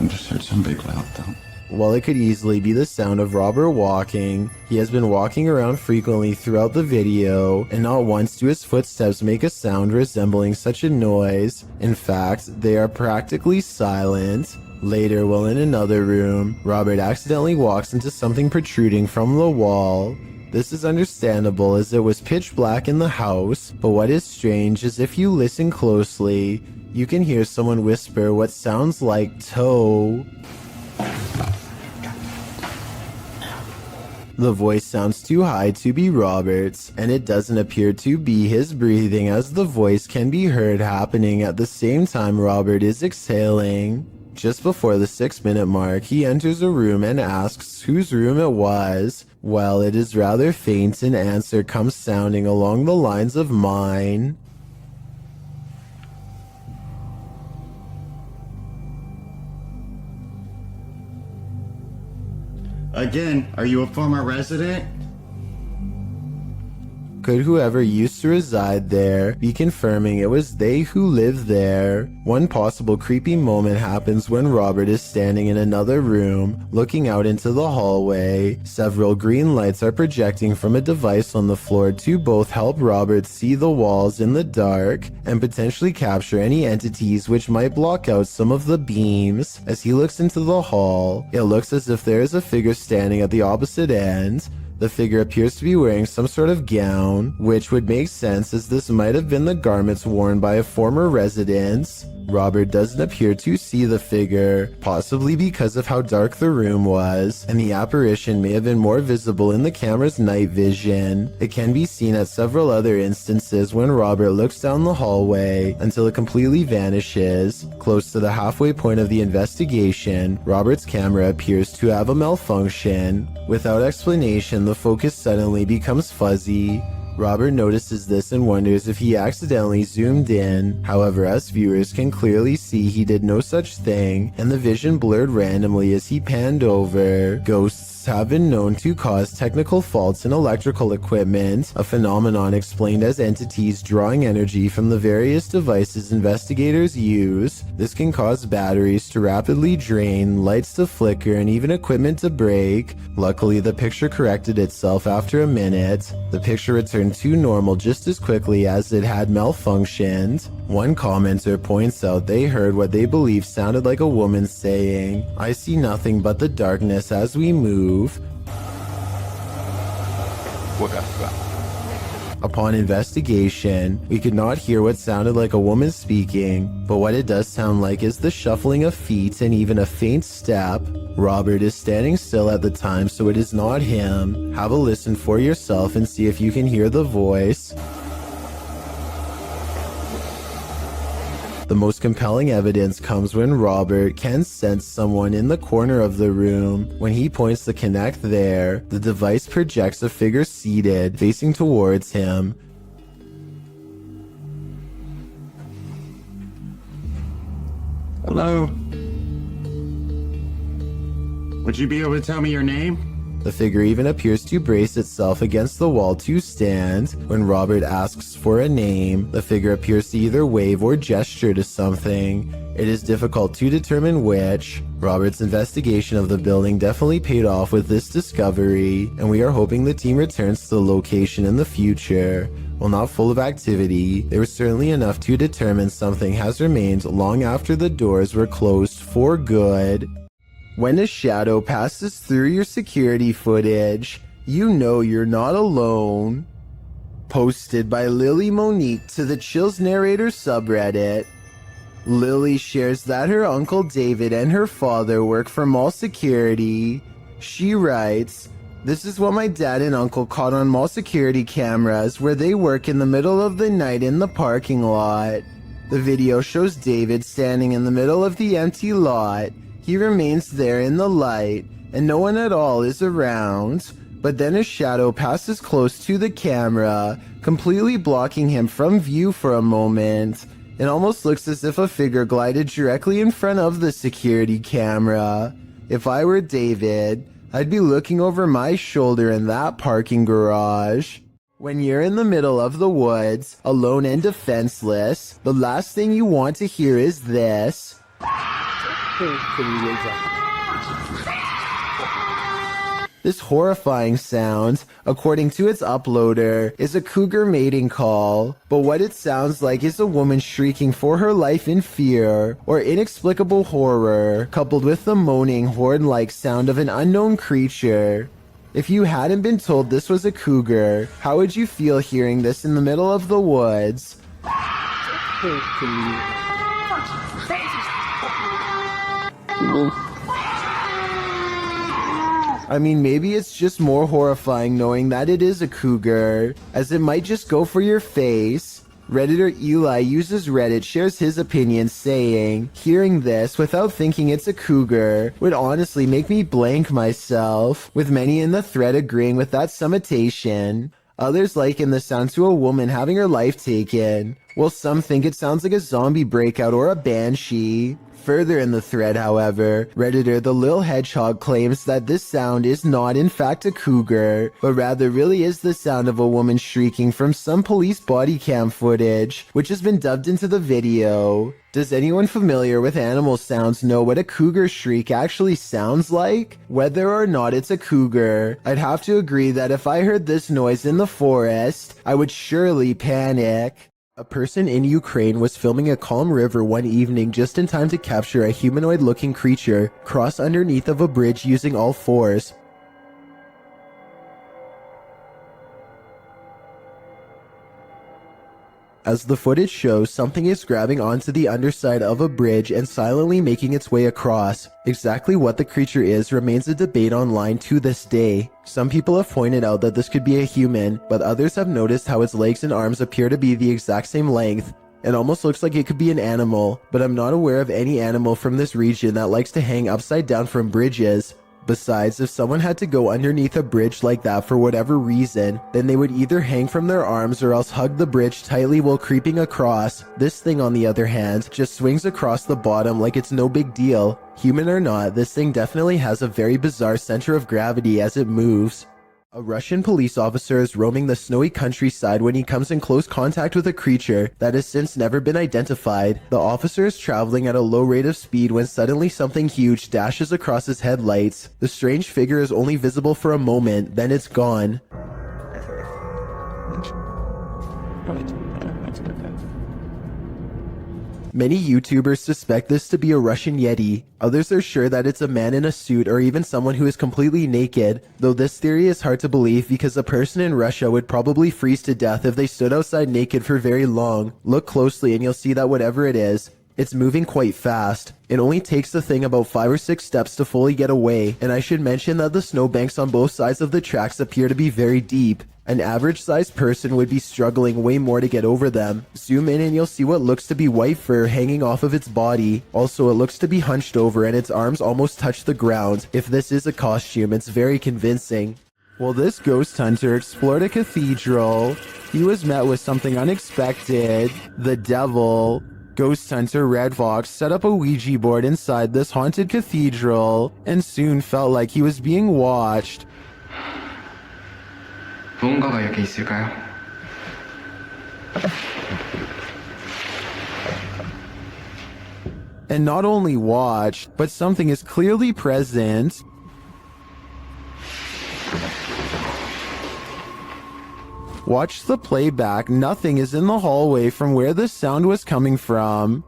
I just heard somebody loud though. While it could easily be the sound of Robert walking, he has been walking around frequently throughout the video, and not once do his footsteps make a sound resembling such a noise. In fact, they are practically silent. Later, while in another room, Robert accidentally walks into something protruding from the wall. This is understandable as it was pitch black in the house, but what is strange is if you listen closely, you can hear someone whisper what sounds like toe. The voice sounds too high to be Robert's, and it doesn't appear to be his breathing, as the voice can be heard happening at the same time Robert is exhaling. Just before the 6-minute mark, he enters a room and asks whose room it was. Well, it is rather faint, an answer comes sounding along the lines of mine. Again, are you a former resident? Could whoever used to reside there be confirming it was they who lived there? One possible creepy moment happens when Robert is standing in another room, looking out into the hallway. Several green lights are projecting from a device on the floor to both help Robert see the walls in the dark and potentially capture any entities which might block out some of the beams. As he looks into the hall, it looks as if there is a figure standing at the opposite end. The figure appears to be wearing some sort of gown, which would make sense as this might have been the garments worn by a former resident. Robert doesn't appear to see the figure, possibly because of how dark the room was, and the apparition may have been more visible in the camera's night vision. It can be seen at several other instances when Robert looks down the hallway until it completely vanishes. Close to the halfway point of the investigation, Robert's camera appears to have a malfunction. Without explanation, the focus suddenly becomes fuzzy. Robert notices this and wonders if he accidentally zoomed in. However, us viewers can clearly see he did no such thing, and the vision blurred randomly as he panned over. Ghosts have been known to cause technical faults in electrical equipment, a phenomenon explained as entities drawing energy from the various devices investigators use. This can cause batteries to rapidly drain, lights to flicker, and even equipment to break. Luckily, the picture corrected itself after a minute. The picture returned to normal just as quickly as it had malfunctioned. One commenter points out they heard what they believe sounded like a woman saying, "I see nothing but the darkness as we move." Upon investigation, we could not hear what sounded like a woman speaking, but what it does sound like is the shuffling of feet and even a faint step. Robert is standing still at the time, so it is not him. Have a listen for yourself and see if you can hear the voice. The most compelling evidence comes when Robert can sense someone in the corner of the room. When he points the Kinect there, the device projects a figure seated, facing towards him. Hello? Would you be able to tell me your name? The figure even appears to brace itself against the wall to stand. When Robert asks for a name, the figure appears to either wave or gesture to something. It is difficult to determine which. Robert's investigation of the building definitely paid off with this discovery, and we are hoping the team returns to the location in the future. While not full of activity, there was certainly enough to determine something has remained long after the doors were closed for good. When a shadow passes through your security footage, you know you're not alone. Posted by Lily Monique to the Chills Narrator subreddit. Lily shares that her uncle David and her father work for mall security. She writes, "This is what my dad and uncle caught on mall security cameras where they work in the middle of the night in the parking lot. The video shows David standing in the middle of the empty lot. He remains there in the light, and no one at all is around. But then a shadow passes close to the camera, completely blocking him from view for a moment. It almost looks as if a figure glided directly in front of the security camera. If I were David, I'd be looking over my shoulder in that parking garage." When you're in the middle of the woods, alone and defenseless, the last thing you want to hear is this. This horrifying sound, according to its uploader, is a cougar mating call, but what it sounds like is a woman shrieking for her life in fear or inexplicable horror, coupled with the moaning horn-like sound of an unknown creature. If you hadn't been told this was a cougar, how would you feel hearing this in the middle of the woods? I mean, maybe it's just more horrifying knowing that it is a cougar, as it might just go for your face. Redditor Eli uses Reddit, shares his opinion, saying, hearing this without thinking it's a cougar would honestly make me blank myself, with many in the thread agreeing with that summatation. Others liken the sound to a woman having her life taken, while some think it sounds like a zombie breakout or a banshee. Further in the thread, however, Redditor The Lil Hedgehog claims that this sound is not in fact a cougar, but rather really is the sound of a woman shrieking from some police body cam footage, which has been dubbed into the video. Does anyone familiar with animal sounds know what a cougar shriek actually sounds like? Whether or not it's a cougar, I'd have to agree that if I heard this noise in the forest, I would surely panic. A person in Ukraine was filming a calm river one evening just in time to capture a humanoid-looking creature cross underneath of a bridge using all fours. As the footage shows, something is grabbing onto the underside of a bridge and silently making its way across. Exactly what the creature is remains a debate online to this day. Some people have pointed out that this could be a human, but others have noticed how its legs and arms appear to be the exact same length. It almost looks like it could be an animal, but I'm not aware of any animal from this region that likes to hang upside down from bridges. Besides, if someone had to go underneath a bridge like that for whatever reason, then they would either hang from their arms or else hug the bridge tightly while creeping across. This thing, on the other hand, just swings across the bottom like it's no big deal. Human or not, this thing definitely has a very bizarre center of gravity as it moves. A Russian police officer is roaming the snowy countryside when he comes in close contact with a creature that has since never been identified. The officer is traveling at a low rate of speed when suddenly something huge dashes across his headlights. The strange figure is only visible for a moment, then it's gone. Many YouTubers suspect this to be a Russian Yeti. Others are sure that it's a man in a suit or even someone who is completely naked, though this theory is hard to believe because a person in Russia would probably freeze to death if they stood outside naked for very long. Look closely and you'll see that whatever it is, it's moving quite fast. It only takes the thing about 5 or 6 steps to fully get away, and I should mention that the snowbanks on both sides of the tracks appear to be very deep. An average-sized person would be struggling way more to get over them. Zoom in and you'll see what looks to be white fur hanging off of its body. Also, it looks to be hunched over and its arms almost touch the ground. If this is a costume, it's very convincing. While this ghost hunter explored a cathedral, he was met with something unexpected: the devil. Ghost hunter Red Fox set up a Ouija board inside this haunted cathedral and soon felt like he was being watched. 무언가가 여기 있을까요? And not only watched, but something is clearly present. Watch the playback. Nothing is in the hallway from where the sound was coming from.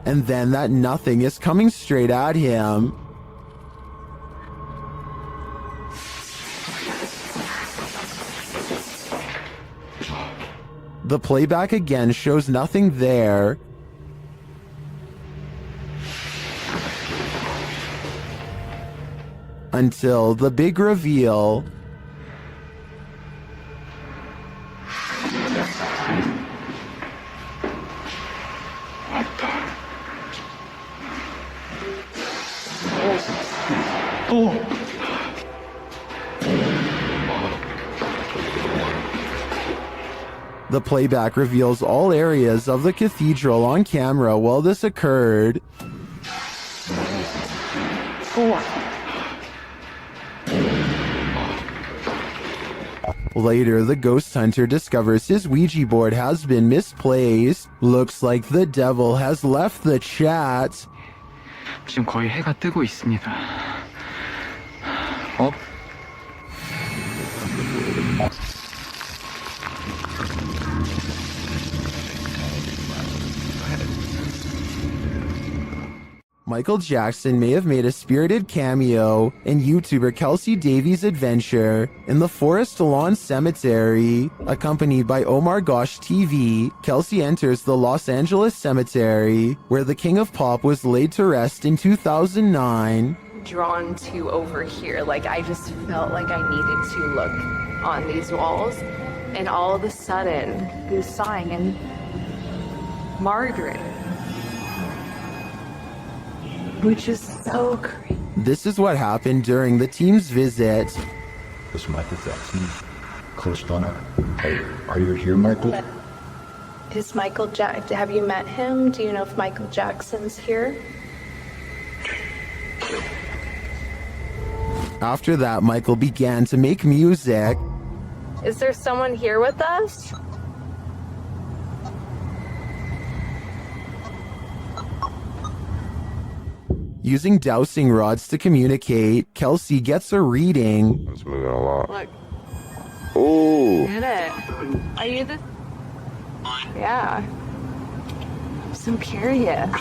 And then that nothing is coming straight at him. The playback again shows nothing there. Until the big reveal. The playback reveals all areas of the cathedral on camera while this occurred. Later, the ghost hunter discovers his Ouija board has been misplaced. Looks like the devil has left the chat. 지금 거의 해가 뜨고 있습니다. Michael Jackson may have made a spirited cameo in YouTuber Kelsey Davies' adventure in the Forest Lawn Cemetery. Accompanied by Omar Gosh TV, Kelsey enters the Los Angeles Cemetery, where the King of Pop was laid to rest in 2009. Drawn to over here, like I just felt like I needed to look on these walls, and all of a sudden this sign and Margaret, which is so crazy. This is what happened during the team's visit. This is Michael Jackson, close donor. Hey, are you here, Michael? Is Michael have you met him? Do you know if Michael Jackson's here? After that, Michael began to make music. Is there someone here with us? Using dowsing rods to communicate, Kelsey gets a reading. It's moving a lot. Look. Ooh. Get it. Are you the... Yeah. I'm so curious.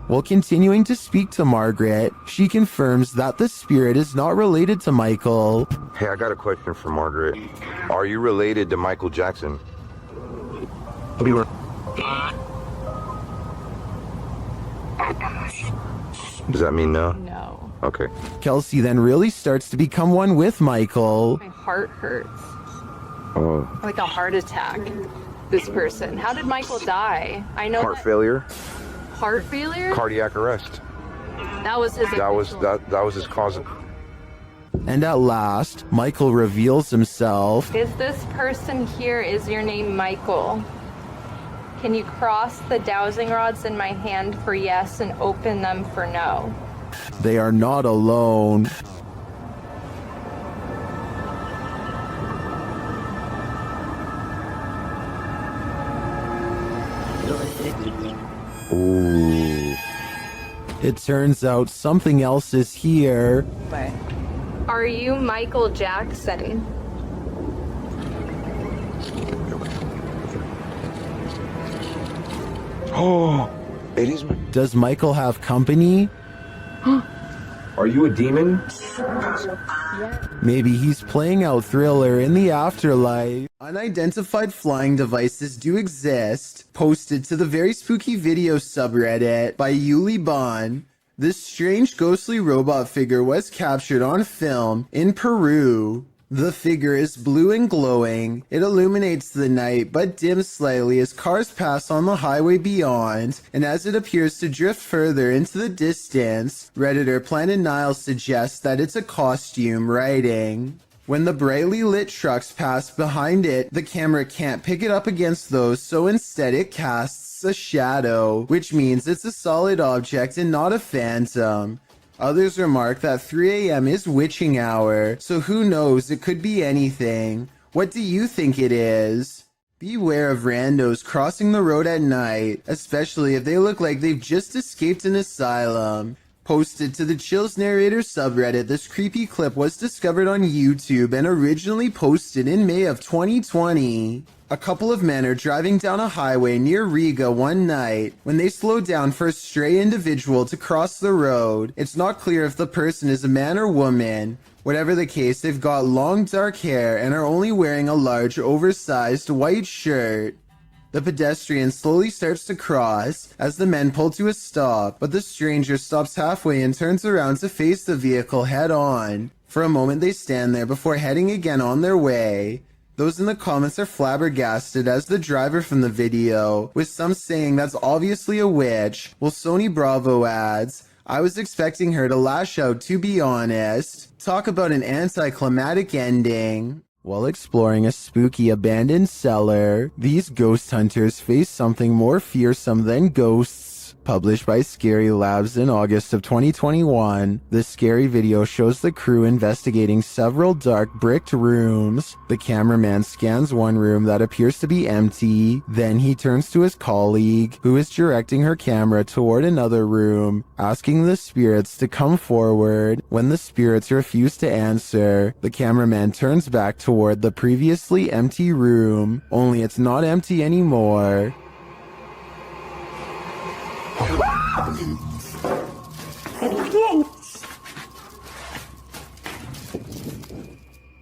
While continuing to speak to Margaret, she confirms that the spirit is not related to Michael. Hey, I got a question for Margaret. Are you related to Michael Jackson? Does that mean no? No. Okay. Kelsey then really starts to become one with Michael. My heart hurts. Oh. Like a heart attack. This person. How did Michael die? I know Heart failure? Heart failure? Cardiac arrest. That was his That was his cause. And at last, Michael reveals himself. Is this person here, is your name Michael? Can you cross the dowsing rods in my hand for yes and open them for no? They are not alone. Ooh. It turns out something else is here. Are you Michael Jackson? Oh, it is. Does Michael have company? Are you a demon? Maybe he's playing out Thriller in the afterlife. Unidentified flying devices do exist. Posted to the Very Spooky Video subreddit by Yuli Bon. This strange ghostly robot figure was captured on film in Peru. The figure is blue and glowing. It illuminates the night but dims slightly as cars pass on the highway beyond, and as it appears to drift further into the distance, Redditor Planet Nile suggests that it's a costume, writing, "When the brightly lit trucks pass behind it, the camera can't pick it up against those, so instead it casts a shadow, which means it's a solid object and not a phantom." Others remark that 3 a.m. is witching hour, so who knows, it could be anything. What do you think it is? Beware of randos crossing the road at night, especially if they look like they've just escaped an asylum. Posted to the Chills Narrator subreddit, this creepy clip was discovered on YouTube and originally posted in May of 2020. A couple of men are driving down a highway near Riga one night when they slow down for a stray individual to cross the road. It's not clear if the person is a man or woman. Whatever the case, they've got long dark hair and are only wearing a large oversized white shirt. The pedestrian slowly starts to cross as the men pull to a stop, but the stranger stops halfway and turns around to face the vehicle head on. For a moment they stand there before heading again on their way. Those in the comments are flabbergasted as the driver from the video, with some saying that's obviously a witch, while Sony Bravo adds, "I was expecting her to lash out, to be honest." Talk about an anticlimactic ending. While exploring a spooky abandoned cellar, these ghost hunters face something more fearsome than ghosts. Published by Scary Labs in August of 2021, this scary video shows the crew investigating several dark bricked rooms. The cameraman scans one room that appears to be empty, then he turns to his colleague, who is directing her camera toward another room, asking the spirits to come forward. When the spirits refuse to answer, the cameraman turns back toward the previously empty room, only it's not empty anymore.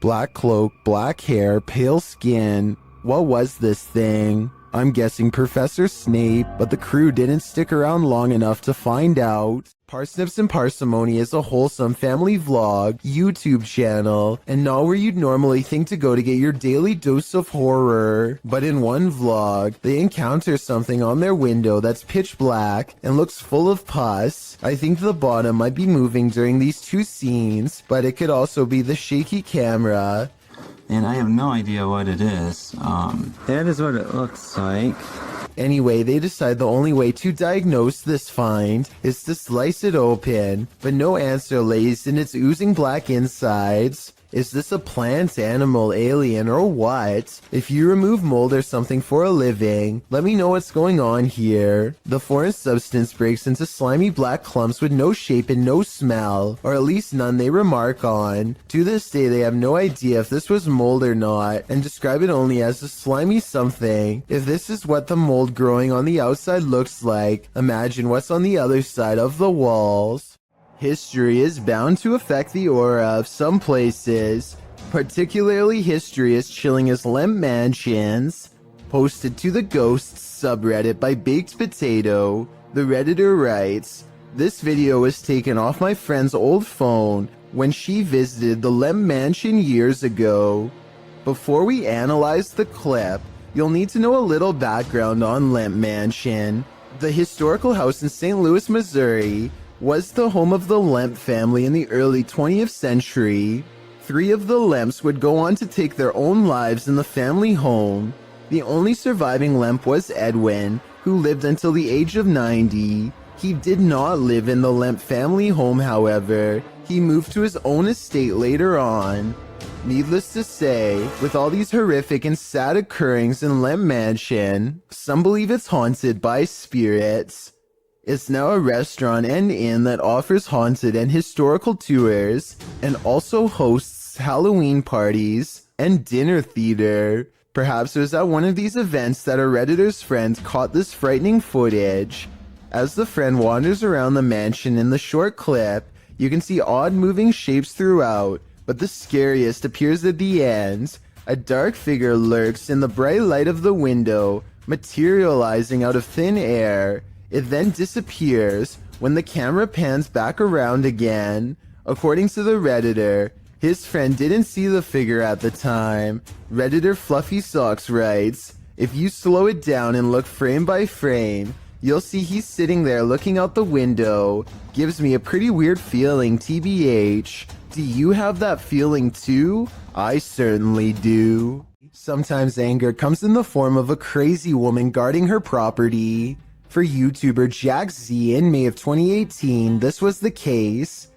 Black cloak, black hair, pale skin. What was this thing? I'm guessing Professor Snape, but the crew didn't stick around long enough to find out. Parsnips and Parsimony is a wholesome family vlog, YouTube channel, and not where you'd normally think to go to get your daily dose of horror. But in one vlog, they encounter something on their window that's pitch black and looks full of pus. I think the bottom might be moving during these two scenes, but it could also be the shaky camera. And I have no idea what it is. That is what it looks like. Anyway, they decide the only way to diagnose this find is to slice it open, but no answer lays in its oozing black insides. Is this a plant, animal, alien, or what? If you remove mold or something for a living, let me know what's going on here. The foreign substance breaks into slimy black clumps with no shape and no smell, or at least none they remark on. To this day, they have no idea if this was mold or not, and describe it only as a slimy something. If this is what the mold growing on the outside looks like, imagine what's on the other side of the walls. History is bound to affect the aura of some places. Particularly history is chilling as Lemp Mansions. Posted to the Ghosts subreddit by Baked Potato, the Redditor writes, "This video was taken off my friend's old phone when she visited the Lemp Mansion years ago. Before we analyze the clip, you'll need to know a little background on Lemp Mansion. The historical house in St. Louis, Missouri, was the home of the Lemp family in the early 20th century. 3 of the Lemps would go on to take their own lives in the family home. The only surviving Lemp was Edwin, who lived until the age of 90. He did not live in the Lemp family home, however. He moved to his own estate later on. Needless to say, with all these horrific and sad occurrings in Lemp Mansion, some believe it's haunted by spirits. It's now a restaurant and inn that offers haunted and historical tours, and also hosts Halloween parties and dinner theater. Perhaps it was at one of these events that a Redditor's friend caught this frightening footage. As the friend wanders around the mansion in the short clip, you can see odd moving shapes throughout, but the scariest appears at the end. A dark figure lurks in the bright light of the window, materializing out of thin air. It then disappears when the camera pans back around again. According to the Redditor, his friend didn't see the figure at the time. Redditor Fluffy Socks writes, "If you slow it down and look frame by frame, you'll see he's sitting there looking out the window. Gives me a pretty weird feeling, TBH. Do you have that feeling too? I certainly do." Sometimes anger comes in the form of a crazy woman guarding her property. For YouTuber Jack Z in May of 2018, this was the case.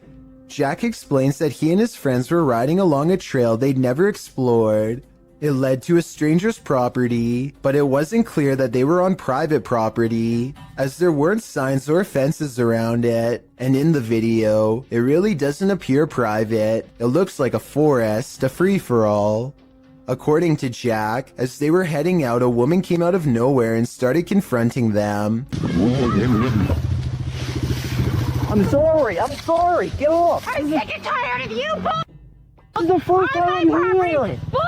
Jack explains that he and his friends were riding along a trail they'd never explored. It led to a stranger's property, but it wasn't clear that they were on private property, as there weren't signs or fences around it. And in the video, it really doesn't appear private. It looks like a forest, a free-for-all. According to Jack, as they were heading out, a woman came out of nowhere and started confronting them. I'm sorry, get off! I'm sick and tired of you, bull! This is the first time I'm here! Bull!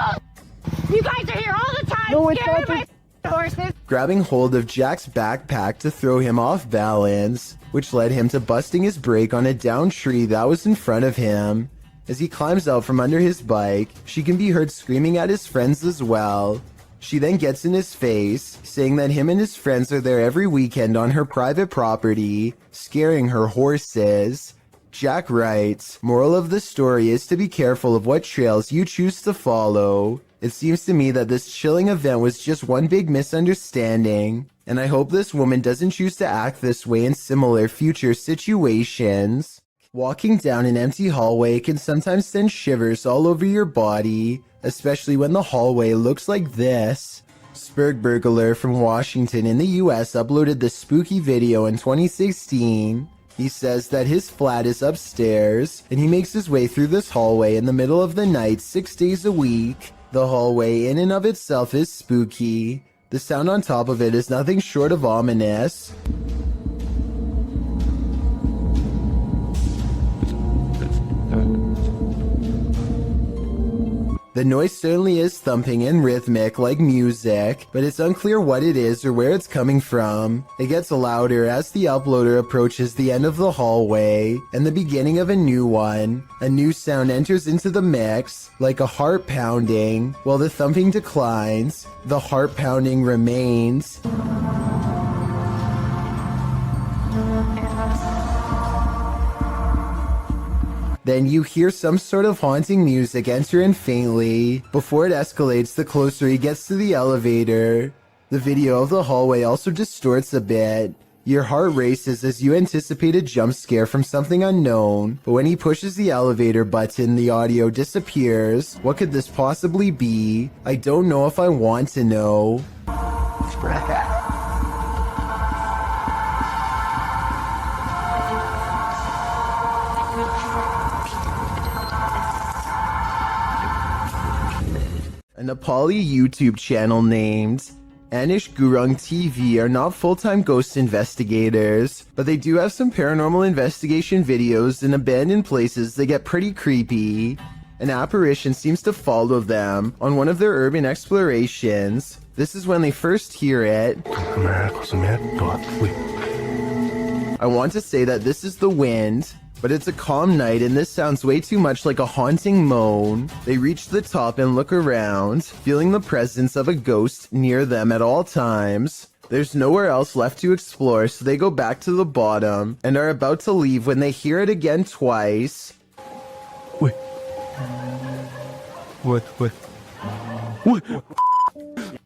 You guys are here all the time, No, it's scaring not my horses! Grabbing hold of Jack's backpack to throw him off balance, which led him to busting his brake on a downed tree that was in front of him. As he climbs out from under his bike, she can be heard screaming at his friends as well. She then gets in his face, saying that him and his friends are there every weekend on her private property, scaring her horses. Jack writes, "Moral of the story is to be careful of what trails you choose to follow. It seems to me that this chilling event was just one big misunderstanding, and I hope this woman doesn't choose to act this way in similar future situations." Walking down an empty hallway can sometimes send shivers all over your body, especially when the hallway looks like this. Spurgburglar from Washington in the US uploaded this spooky video in 2016. He says that his flat is upstairs, and he makes his way through this hallway in the middle of the night 6 days a week. The hallway in and of itself is spooky. The sound on top of it is nothing short of ominous. The noise certainly is thumping and rhythmic like music, but it's unclear what it is or where it's coming from. It gets louder as the uploader approaches the end of the hallway and the beginning of a new one. A new sound enters into the mix, like a heart pounding. While the thumping declines, the heart pounding remains. Then you hear some sort of haunting music enter in faintly, before it escalates the closer he gets to the elevator. The video of the hallway also distorts a bit. Your heart races as you anticipate a jump scare from something unknown, but when he pushes the elevator button, the audio disappears. What could this possibly be? I don't know if I want to know. A Nepali YouTube channel named Anish Gurung TV are not full-time ghost investigators, but they do have some paranormal investigation videos in abandoned places that get pretty creepy. An apparition seems to follow them on one of their urban explorations. This is when they first hear it. I want to say that this is the wind, but it's a calm night and this sounds way too much like a haunting moan. They reach the top and look around, feeling the presence of a ghost near them at all times. There's nowhere else left to explore, so they go back to the bottom and are about to leave when they hear it again twice. Wait. What?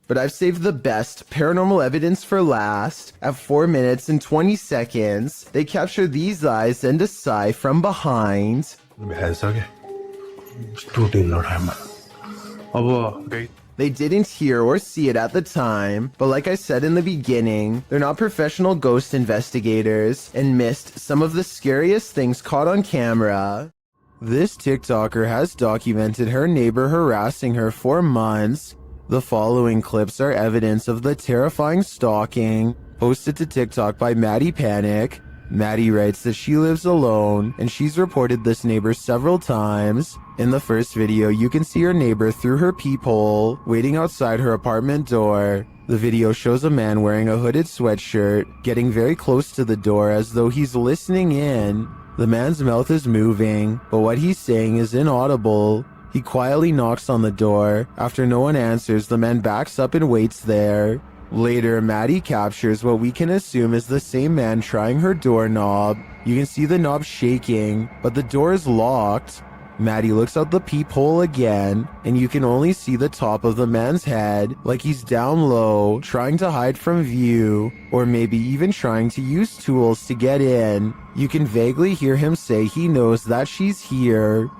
But I've saved the best paranormal evidence for last. At 4 minutes and 20 seconds, they capture these eyes and a sigh from behind. They didn't hear or see it at the time, but like I said in the beginning, they're not professional ghost investigators and missed some of the scariest things caught on camera. This TikToker has documented her neighbor harassing her for months. The following clips are evidence of the terrifying stalking, posted to TikTok by Maddie Panic. Maddie writes that she lives alone, and she's reported this neighbor several times. In the first video, you can see her neighbor through her peephole, waiting outside her apartment door. The video shows a man wearing a hooded sweatshirt, getting very close to the door as though he's listening in. The man's mouth is moving, but what he's saying is inaudible. He quietly knocks on the door. After no one answers, the man backs up and waits there. Later, Maddie captures what we can assume is the same man trying her doorknob. You can see the knob shaking, but the door is locked. Maddie looks out the peephole again, and you can only see the top of the man's head, like he's down low, trying to hide from view, or maybe even trying to use tools to get in. You can vaguely hear him say he knows that she's here.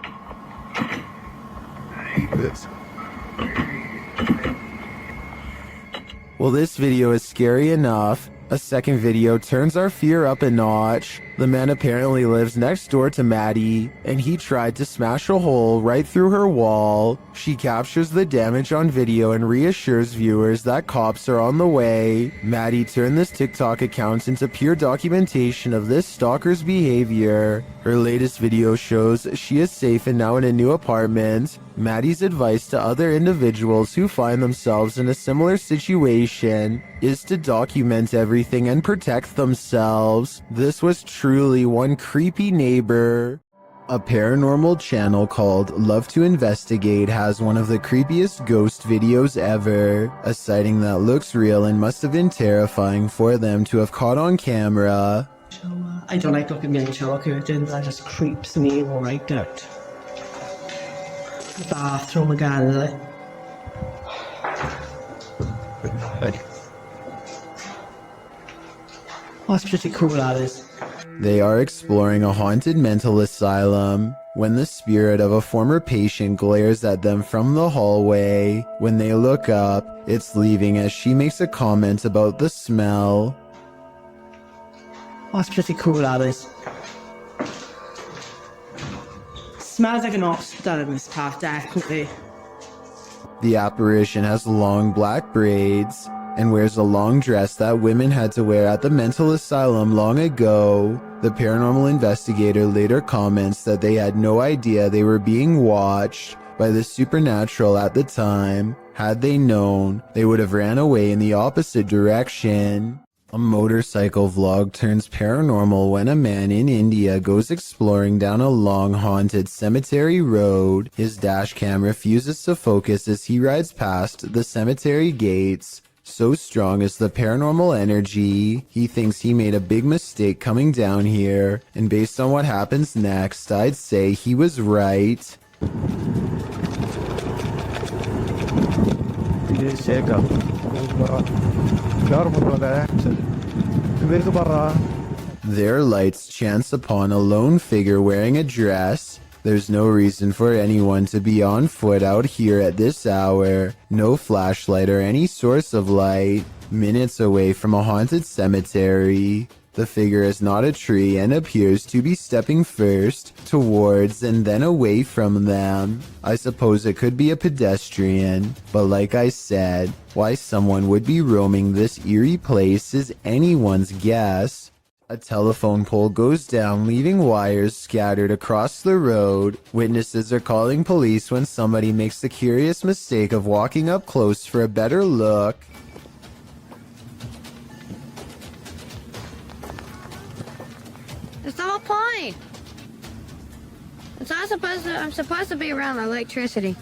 Well, this video is scary enough. A second video turns our fear up a notch. The man apparently lives next door to Maddie, and he tried to smash a hole right through her wall. She captures the damage on video and reassures viewers that cops are on the way. Maddie turned this TikTok account into pure documentation of this stalker's behavior. Her latest video shows she is safe and now in a new apartment. Maddie's advice to other individuals who find themselves in a similar situation is to document everything and protect themselves. This was truly one creepy neighbor. A paranormal channel called Love to Investigate has one of the creepiest ghost videos ever. A sighting that looks real and must have been terrifying for them to have caught on camera. I don't like looking into a curtain, that just creeps me right out. The bathroom again, is it? That's pretty cool, that is. They are exploring a haunted mental asylum when the spirit of a former patient glares at them from the hallway. When they look up, it's leaving as she makes a comment about the smell. That's pretty cool, that is. Smells like an hospital in this path, definitely. The apparition has long black braids and wears a long dress that women had to wear at the mental asylum long ago. The paranormal investigator later comments that they had no idea they were being watched. by the supernatural at the time. Had they known, they would have ran away in the opposite direction. A motorcycle vlog turns paranormal when a man in India goes exploring down a long haunted cemetery road. His dash cam refuses to focus as he rides past the cemetery gates. So strong is the paranormal energy, he thinks he made a big mistake coming down here, and based on what happens next, I'd say he was right. Their lights chance upon a lone figure wearing a dress. There's no reason for anyone to be on foot out here at this hour. No flashlight or any source of light. Minutes away from a haunted cemetery. The figure is not a tree and appears to be stepping first towards and then away from them. I suppose it could be a pedestrian, but like I said, why someone would be roaming this eerie place is anyone's guess. A telephone pole goes down, leaving wires scattered across the road. Witnesses are calling police when somebody makes the curious mistake of walking up close for a better look. It's the whole point. It's not supposed to. I'm supposed to be around electricity.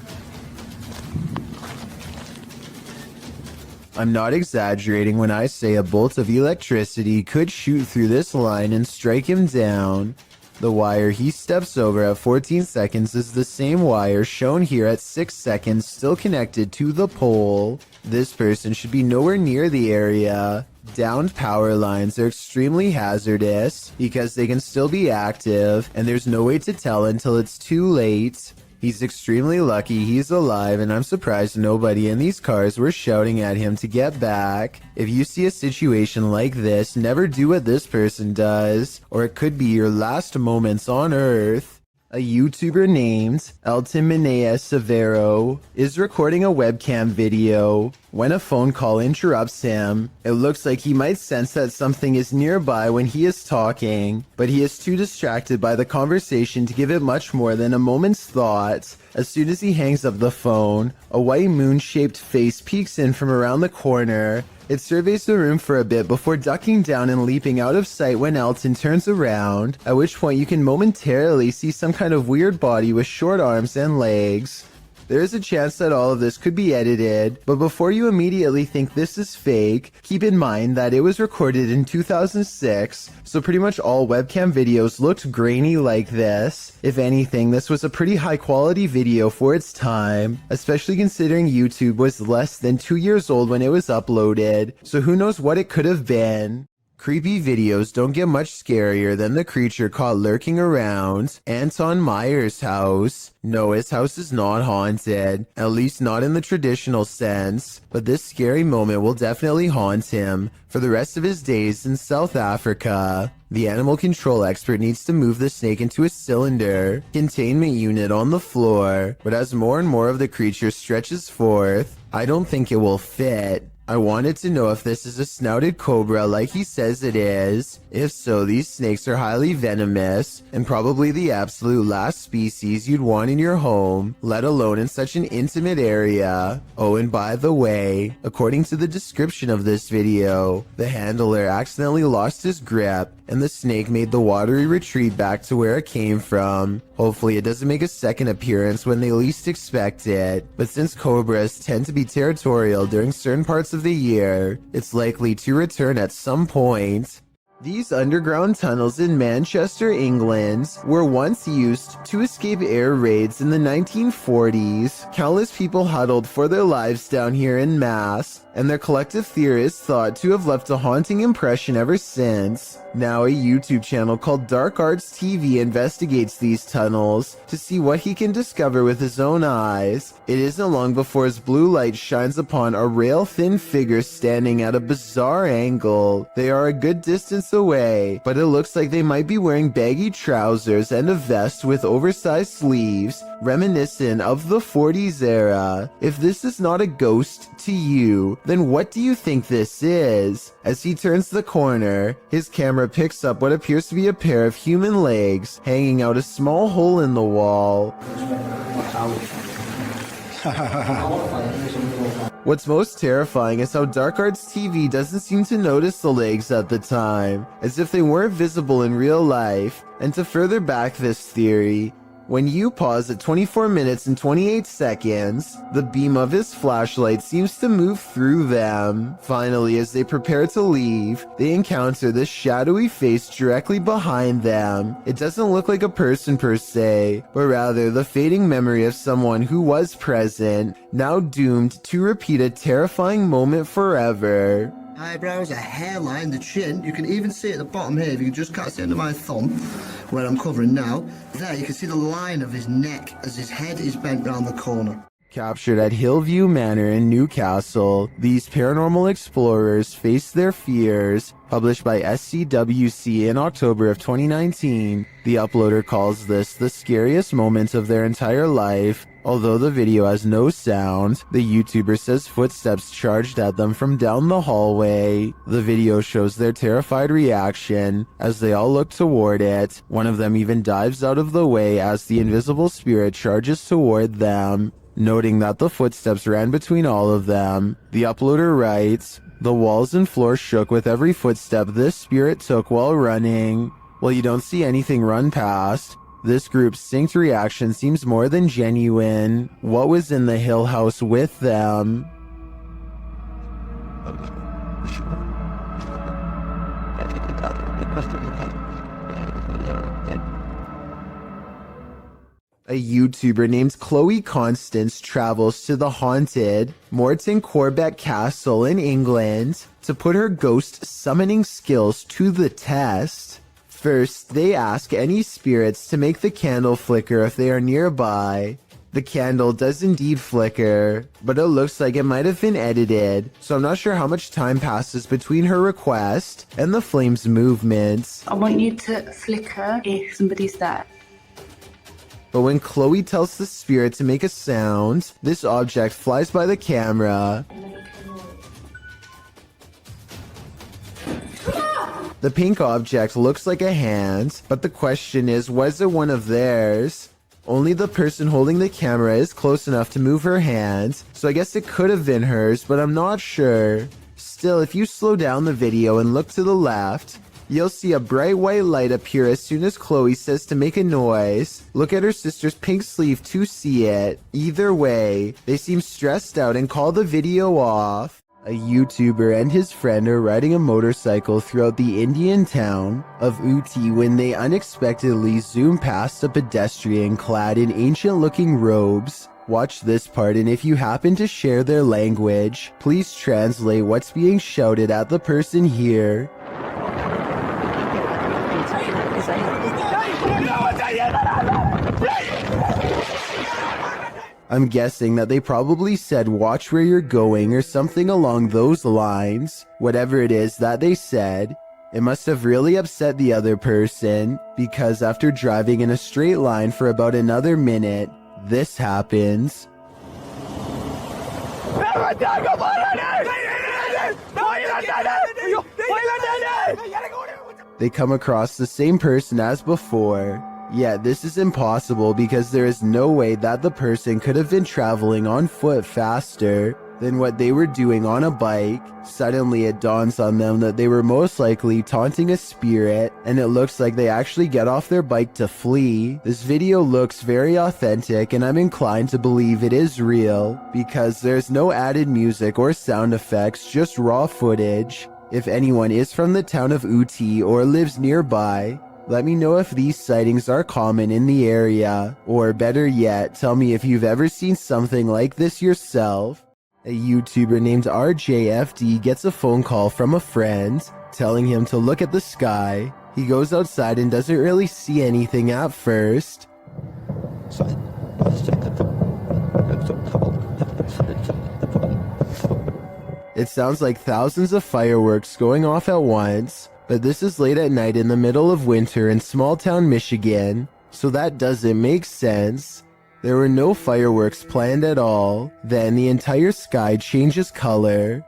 I'm not exaggerating when I say a bolt of electricity could shoot through this line and strike him down. The wire he steps over at 14 seconds is the same wire shown here at 6 seconds, still connected to the pole. This person should be nowhere near the area. Downed power lines are extremely hazardous because they can still be active, and there's no way to tell until it's too late. He's extremely lucky he's alive, and I'm surprised nobody in these cars were shouting at him to get back. If you see a situation like this, never do what this person does, or it could be your last moments on Earth. A YouTuber named Elton Minea Severo is recording a webcam video. When a phone call interrupts him, it looks like he might sense that something is nearby when he is talking, but he is too distracted by the conversation to give it much more than a moment's thought. As soon as he hangs up the phone, a white moon-shaped face peeks in from around the corner. It surveys the room for a bit before ducking down and leaping out of sight when Elton turns around, at which point you can momentarily see some kind of weird body with short arms and legs. There is a chance that all of this could be edited, but before you immediately think this is fake, keep in mind that it was recorded in 2006, so pretty much all webcam videos looked grainy like this. If anything, this was a pretty high quality video for its time, especially considering YouTube was less than 2 years old when it was uploaded, so who knows what it could have been. Creepy videos don't get much scarier than the creature caught lurking around Anton Meyer's house. No, his house is not haunted, at least not in the traditional sense, but this scary moment will definitely haunt him for the rest of his days in South Africa. The animal control expert needs to move the snake into a cylinder containment unit on the floor, but as more and more of the creature stretches forth, I don't think it will fit. I wanted to know if this is a snouted cobra like he says it is. If so, these snakes are highly venomous and probably the absolute last species you'd want in your home, let alone in such an intimate area. Oh, and by the way, according to the description of this video, the handler accidentally lost his grip and the snake made the watery retreat back to where it came from. Hopefully it doesn't make a second appearance when they least expect it, but since cobras tend to be territorial during certain parts of the year, it's likely to return at some point. These underground tunnels in Manchester, England, were once used to escape air raids in the 1940s. Countless people huddled for their lives down here in mass, and their collective theory is thought to have left a haunting impression ever since. Now a YouTube channel called Dark Arts TV investigates these tunnels to see what he can discover with his own eyes. It isn't long before his blue light shines upon a rail-thin figure standing at a bizarre angle. They are a good distance away, but it looks like they might be wearing baggy trousers and a vest with oversized sleeves, reminiscent of the 40s era. If this is not a ghost to you, then what do you think this is? As he turns the corner, his camera picks up what appears to be a pair of human legs hanging out a small hole in the wall. What's most terrifying is how Dark Arts TV doesn't seem to notice the legs at the time, as if they weren't visible in real life. And to further back this theory, when you pause at 24 minutes and 28 seconds, the beam of his flashlight seems to move through them. Finally, as they prepare to leave, they encounter this shadowy face directly behind them. It doesn't look like a person per se, but rather the fading memory of someone who was present, now doomed to repeat a terrifying moment forever. Eyebrows, a hairline, the chin. You can even see at the bottom here, if you can just catch the end of my thumb, where I'm covering now, there you can see the line of his neck as his head is bent round the corner. Captured at Hillview Manor in Newcastle, these paranormal explorers face their fears. Published by SCWC in October of 2019, the uploader calls this the scariest moment of their entire life. Although the video has no sound, the YouTuber says footsteps charged at them from down the hallway. The video shows their terrified reaction as they all look toward it. One of them even dives out of the way as the invisible spirit charges toward them. Noting that the footsteps ran between all of them, the uploader writes, "The walls and floor shook with every footstep this spirit took while running." While you don't see anything run past, this group's synced reaction seems more than genuine. What was in the Hill House with them? A YouTuber named Chloe Constance travels to the haunted Morton Corbett Castle in England to put her ghost summoning skills to the test. First, they ask any spirits to make the candle flicker if they are nearby. The candle does indeed flicker, but it looks like it might have been edited, so I'm not sure how much time passes between her request and the flame's movements. I want you to flicker if somebody's there. But when Chloe tells the spirit to make a sound, this object flies by the camera. The pink object looks like a hand, but the question is, was it one of theirs? Only the person holding the camera is close enough to move her hand, so I guess it could have been hers, but I'm not sure. Still, if you slow down the video and look to the left, you'll see a bright white light appear as soon as Chloe says to make a noise. Look at her sister's pink sleeve to see it. Either way, they seem stressed out and call the video off. A YouTuber and his friend are riding a motorcycle throughout the Indian town of Ooty when they unexpectedly zoom past a pedestrian clad in ancient-looking robes. Watch this part, and if you happen to share their language, please translate what's being shouted at the person here. I'm guessing that they probably said watch where you're going or something along those lines. Whatever it is that they said, it must have really upset the other person, because after driving in a straight line for about another minute, this happens. They come across the same person as before. Yet this is impossible because there is no way that the person could have been traveling on foot faster than what they were doing on a bike. Suddenly it dawns on them that they were most likely taunting a spirit, and it looks like they actually get off their bike to flee. This video looks very authentic, and I'm inclined to believe it is real because there's no added music or sound effects, just raw footage. If anyone is from the town of Ooty or lives nearby, let me know if these sightings are common in the area, or better yet, tell me if you've ever seen something like this yourself. A YouTuber named RJFD gets a phone call from a friend, telling him to look at the sky. He goes outside and doesn't really see anything at first. It sounds like thousands of fireworks going off at once. But this is late at night in the middle of winter in small-town Michigan, so that doesn't make sense. There were no fireworks planned at all. Then the entire sky changes color.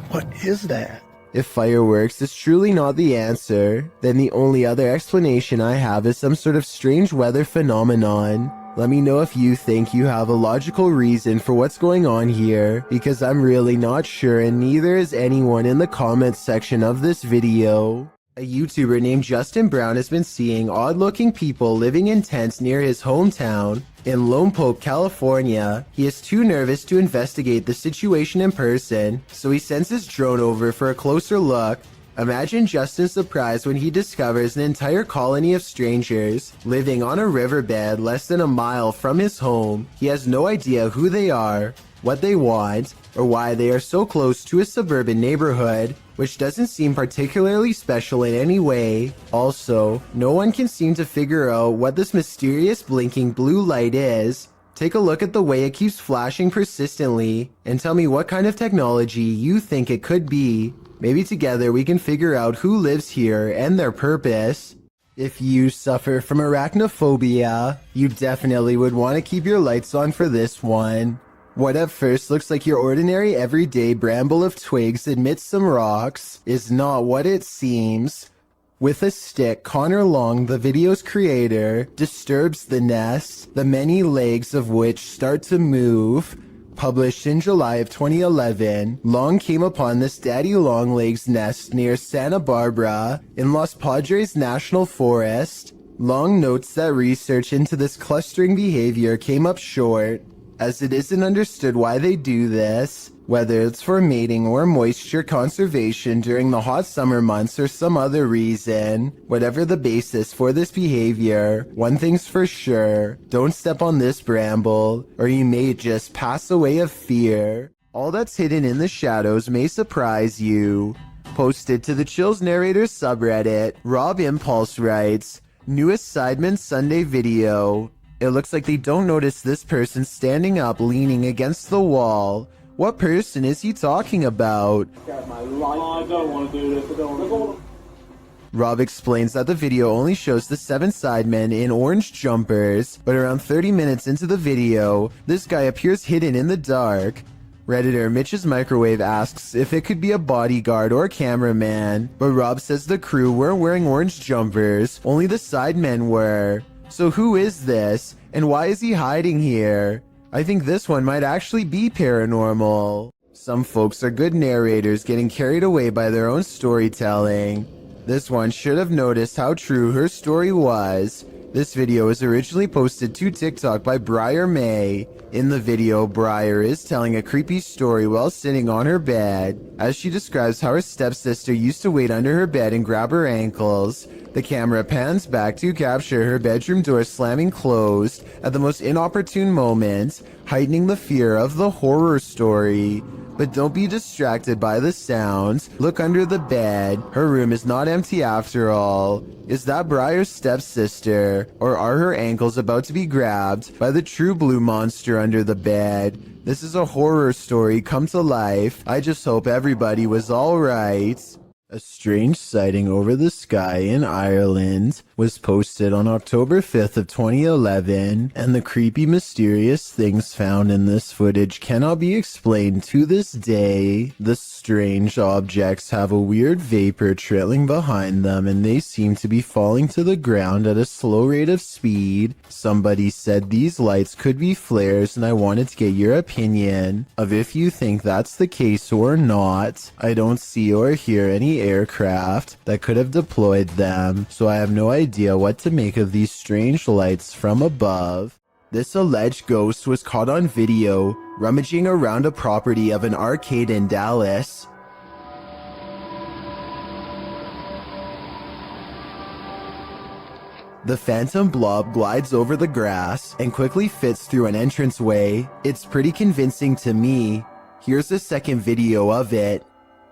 What is that? If fireworks is truly not the answer, then the only other explanation I have is some sort of strange weather phenomenon. Let me know if you think you have a logical reason for what's going on here, because I'm really not sure, and neither is anyone in the comments section of this video. A YouTuber named Justin Brown has been seeing odd-looking people living in tents near his hometown in Lompoc, California. He is too nervous to investigate the situation in person, so he sends his drone over for a closer look. Imagine Justin's surprise when he discovers an entire colony of strangers living on a riverbed less than a mile from his home. He has no idea who they are, what they want, or why they are so close to a suburban neighborhood, which doesn't seem particularly special in any way. Also, no one can seem to figure out what this mysterious blinking blue light is. Take a look at the way it keeps flashing persistently, and tell me what kind of technology you think it could be. Maybe together we can figure out who lives here and their purpose. If you suffer from arachnophobia, you definitely would want to keep your lights on for this one. What at first looks like your ordinary everyday bramble of twigs amidst some rocks is not what it seems. With a stick, Connor Long, the video's creator, disturbs the nest, the many legs of which start to move. Published in July of 2011, Long came upon this daddy longlegs nest near Santa Barbara in Los Padres National Forest. Long notes that research into this clustering behavior came up short, as it isn't understood why they do this, whether it's for mating or moisture conservation during the hot summer months or some other reason. Whatever the basis for this behavior, one thing's for sure, don't step on this bramble, or you may just pass away of fear. All that's hidden in the shadows may surprise you. Posted to the Chills Narrators subreddit, Rob Impulse writes, "Newest Sidemen Sunday video. It looks like they don't notice this person standing up leaning against the wall. What person is he talking about?" Rob explains that the video only shows the 7 sidemen in orange jumpers, but around 30 minutes into the video, this guy appears hidden in the dark. Redditor Mitch's Microwave asks if it could be a bodyguard or cameraman, but Rob says the crew weren't wearing orange jumpers, only the sidemen were. So who is this, and why is he hiding here? I think this one might actually be paranormal. Some folks are good narrators getting carried away by their own storytelling. This one should have noticed how true her story was. This video was originally posted to TikTok by Briar May. In the video, Briar is telling a creepy story while sitting on her bed, as she describes how her stepsister used to wait under her bed and grab her ankles. The camera pans back to capture her bedroom door slamming closed at the most inopportune moment, heightening the fear of the horror story. But don't be distracted by the sounds. Look under the bed. Her room is not empty after all. Is that Briar's stepsister? Or are her ankles about to be grabbed by the true blue monster under the bed? This is a horror story come to life. I just hope everybody was alright. A strange sighting over the sky in Ireland was posted on October 5th of 2011, and the creepy, mysterious things found in this footage cannot be explained to this day. The strange objects have a weird vapor trailing behind them, and they seem to be falling to the ground at a slow rate of speed. Somebody said these lights could be flares, and I wanted to get your opinion of if you think that's the case or not. I don't see or hear any aircraft that could have deployed them, so I have no idea what to make of these strange lights from above. This alleged ghost was caught on video rummaging around a property of an arcade in Dallas. The phantom blob glides over the grass and quickly fits through an entranceway. It's pretty convincing to me. Here's a second video of it.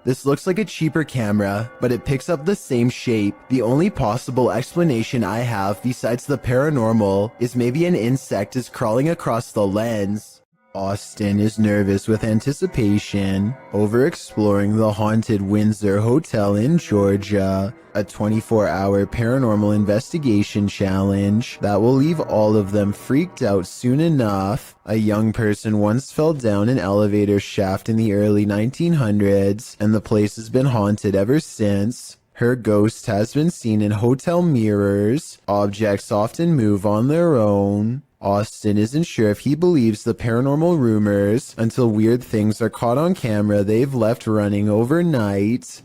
This looks like a cheaper camera, but it picks up the same shape. The only possible explanation I have besides the paranormal is maybe an insect is crawling across the lens. Austin is nervous with anticipation over exploring the haunted Windsor Hotel in Georgia, a 24-hour paranormal investigation challenge that will leave all of them freaked out soon enough. A young person once fell down an elevator shaft in the early 1900s, and the place has been haunted ever since. Her ghost has been seen in hotel mirrors. Objects often move on their own. Austin isn't sure if he believes the paranormal rumors until weird things are caught on camera they've left running overnight.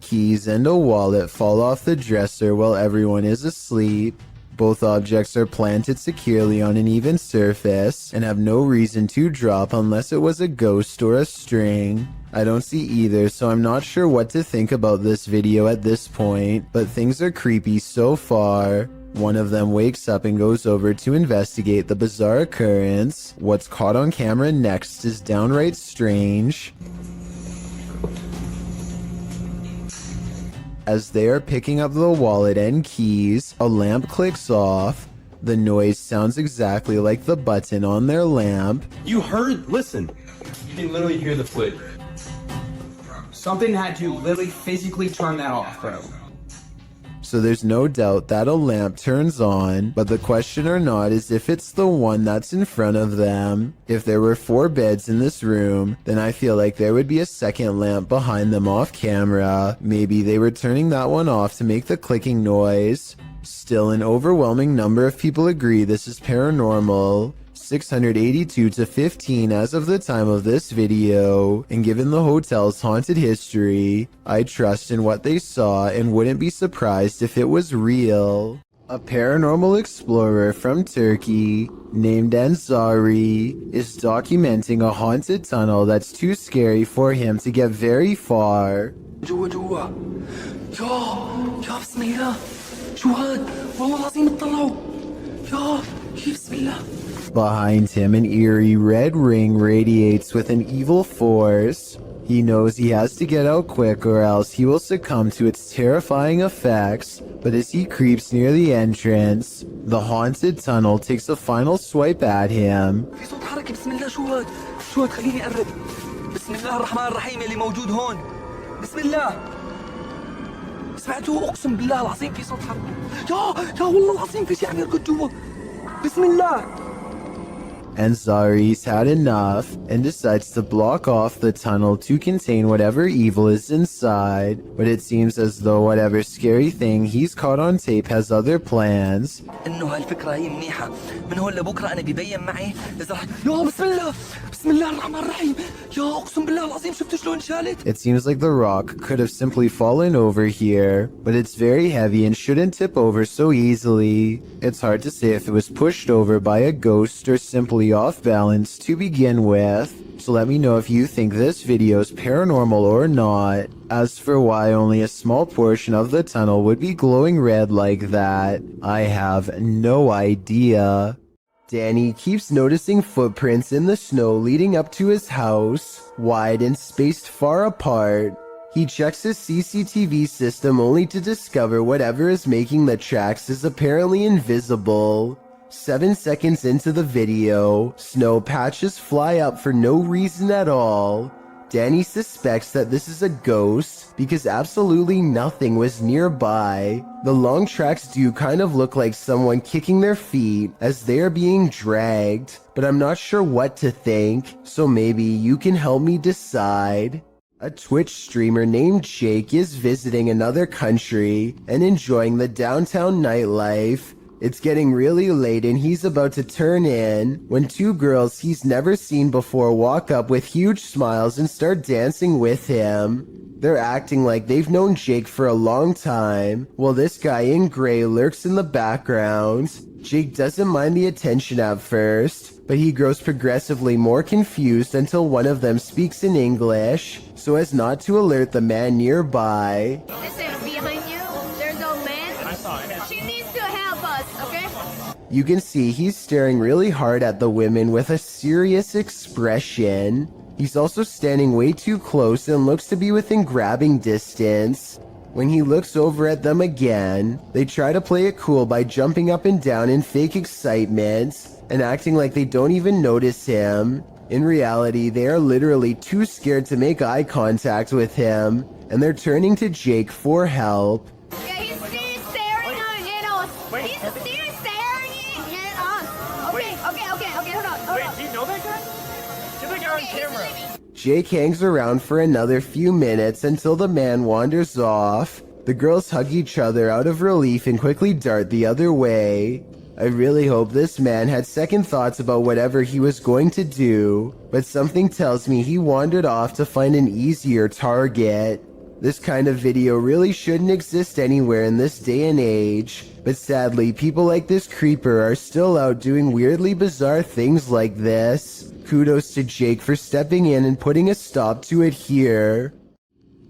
Keys and a wallet fall off the dresser while everyone is asleep. Both objects are planted securely on an even surface and have no reason to drop unless it was a ghost or a string. I don't see either, so I'm not sure what to think about this video at this point, but things are creepy so far. One of them wakes up and goes over to investigate the bizarre occurrence. What's caught on camera next is downright strange. As they are picking up the wallet and keys, a lamp clicks off. The noise sounds exactly like the button on their lamp. You heard? Listen. You can literally hear the flick. Something had to literally physically turn that off, bro. So there's no doubt that a lamp turns on, but the question or not is if it's the one that's in front of them. If there were 4 beds in this room, then I feel like there would be a second lamp behind them off camera. Maybe they were turning that one off to make the clicking noise. Still, an overwhelming number of people agree this is paranormal. 682 to 15 as of the time of this video, and given the hotel's haunted history, I trust in what they saw and wouldn't be surprised if it was real. A paranormal explorer from Turkey named Ansari is documenting a haunted tunnel that's too scary for him to get very far. جوا جوا يا بسم الله شو هاد والله العظيم اطلعوا يا بسم الله. Behind him, an eerie red ring radiates with an evil force. He knows he has to get out quick or else he will succumb to its terrifying effects, but as he creeps near the entrance, the haunted tunnel takes a final swipe at him. في صوت حركة بسم الله شو هاد شو هاد خليني أقرب بسم الله الرحمن الرحيم اللي موجود هون بسم الله سمعتوا أقسم بالله العظيم في صوت حركة يا والله العظيم في شيء عم يركض جوا بسم الله. Ansari's had enough and decides to block off the tunnel to contain whatever evil is inside, but it seems as though whatever scary thing he's caught on tape has other plans. إنه هالفكرة هي منيحة من هون لبكرة أنا ببين معي إذا يا بسم الله بسم الله الرحمن الرحيم يا أقسم بالله العظيم شفت شلون شالت. It seems like the rock could have simply fallen over here, but it's very heavy and shouldn't tip over so easily. It's hard to say if it was pushed over by a ghost or simply off balance to begin with, so let me know if you think this video is paranormal or not. As for why only a small portion of the tunnel would be glowing red like that, I have no idea. Danny keeps noticing footprints in the snow leading up to his house, wide and spaced far apart. He checks his CCTV system only to discover whatever is making the tracks is apparently invisible. 7 seconds into the video, snow patches fly up for no reason at all. Danny suspects that this is a ghost because absolutely nothing was nearby. The long tracks do kind of look like someone kicking their feet as they are being dragged, but I'm not sure what to think, so maybe you can help me decide. A Twitch streamer named Jake is visiting another country and enjoying the downtown nightlife. It's getting really late and he's about to turn in when 2 girls he's never seen before walk up with huge smiles and start dancing with him. They're acting like they've known Jake for a long time, while this guy in gray lurks in the background. Jake doesn't mind the attention at first, but he grows progressively more confused until one of them speaks in English, so as not to alert the man nearby. Listen, behind you, there's a man. I saw it. She needs to help us, okay? You can see he's staring really hard at the women with a serious expression. He's also standing way too close and looks to be within grabbing distance. When he looks over at them again, they try to play it cool by jumping up and down in fake excitement and acting like they don't even notice him. In reality, they are literally too scared to make eye contact with him, and they're turning to Jake for help. Yeah, he's still staring at us. He's still staring at us. Okay, hold on. Wait, do you know that guy? Get that guy on camera. Jake hangs around for another few minutes until the man wanders off. The girls hug each other out of relief and quickly dart the other way. I really hope this man had second thoughts about whatever he was going to do, but something tells me he wandered off to find an easier target. This kind of video really shouldn't exist anywhere in this day and age, but sadly people like this creeper are still out doing weirdly bizarre things like this. Kudos to Jake for stepping in and putting a stop to it here.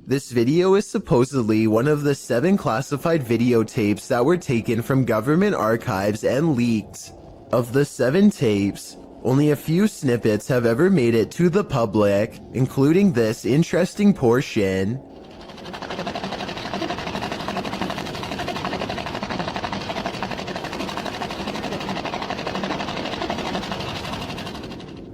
This video is supposedly one of the 7 classified videotapes that were taken from government archives and leaked. Of the 7 tapes, only a few snippets have ever made it to the public, including this interesting portion.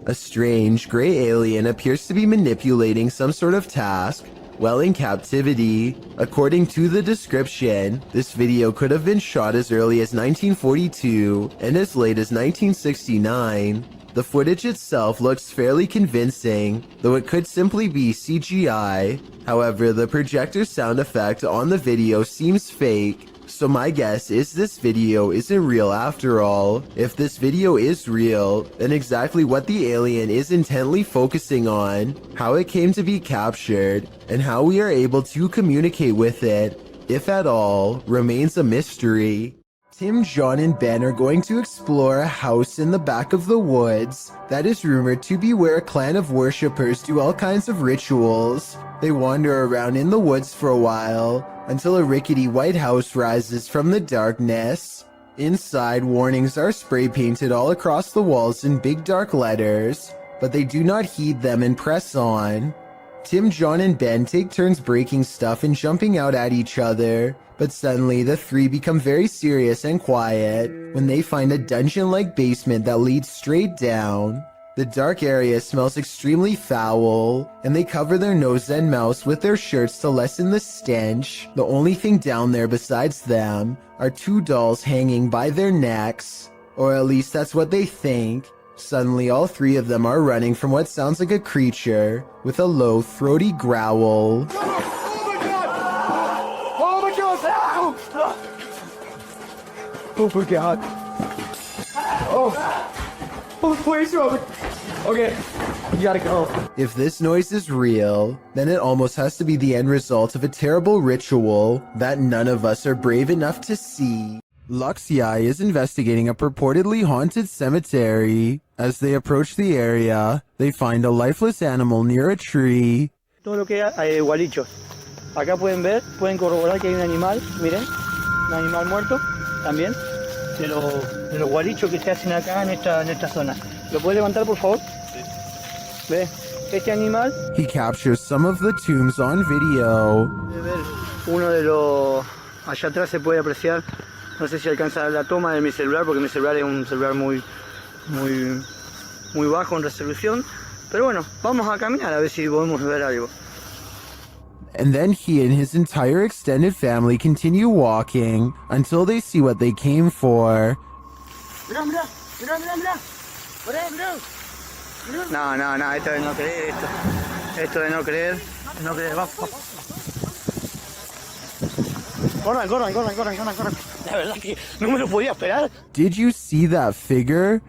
A strange, gray alien appears to be manipulating some sort of task while in captivity. According to the description, this video could have been shot as early as 1942 and as late as 1969. The footage itself looks fairly convincing, though it could simply be CGI. However, the projector sound effect on the video seems fake, so my guess is this video isn't real after all. If this video is real, then exactly what the alien is intently focusing on, how it came to be captured, and how we are able to communicate with it, if at all, remains a mystery. Tim, John, and Ben are going to explore a house in the back of the woods that is rumored to be where a clan of worshippers do all kinds of rituals. They wander around in the woods for a while, until a rickety white house rises from the darkness. Inside, warnings are spray painted all across the walls in big dark letters, but they do not heed them and press on. Tim, John, and Ben take turns breaking stuff and jumping out at each other, but suddenly the 3 become very serious and quiet when they find a dungeon-like basement that leads straight down. The dark area smells extremely foul, and they cover their nose and mouths with their shirts to lessen the stench. The only thing down there besides them are 2 dolls hanging by their necks, or at least that's what they think. Suddenly, all 3 of them are running from what sounds like a creature with a low, throaty growl. Oh my god! Oh my god! Oh, please, Robert. Okay, you gotta go. If this noise is real, then it almost has to be the end result of a terrible ritual that none of us are brave enough to see. Luxi is investigating a purportedly haunted cemetery. As they approach the area, they find a lifeless animal near a tree. Todo lo que hay gualichos. Acá pueden ver, pueden corroborar que hay un animal, miren, un animal muerto también, de los gualichos que se hacen acá en esta zona. ¿Lo puede levantar, por favor? Sí. Ve, este animal. He captures some of the tombs on video. Puede ver uno de los, allá atrás se puede apreciar, no sé si alcanza la toma de mi celular, porque mi celular es un celular muy bajo en resolución, pero bueno, vamos a caminar a ver si podemos ver algo. And then he and his entire extended family continue walking until they see what they came for. Mirá. No, esto de no creer, esto de no creer, vamos. Corran. La verdad que no me lo podía esperar. Did you see that figure?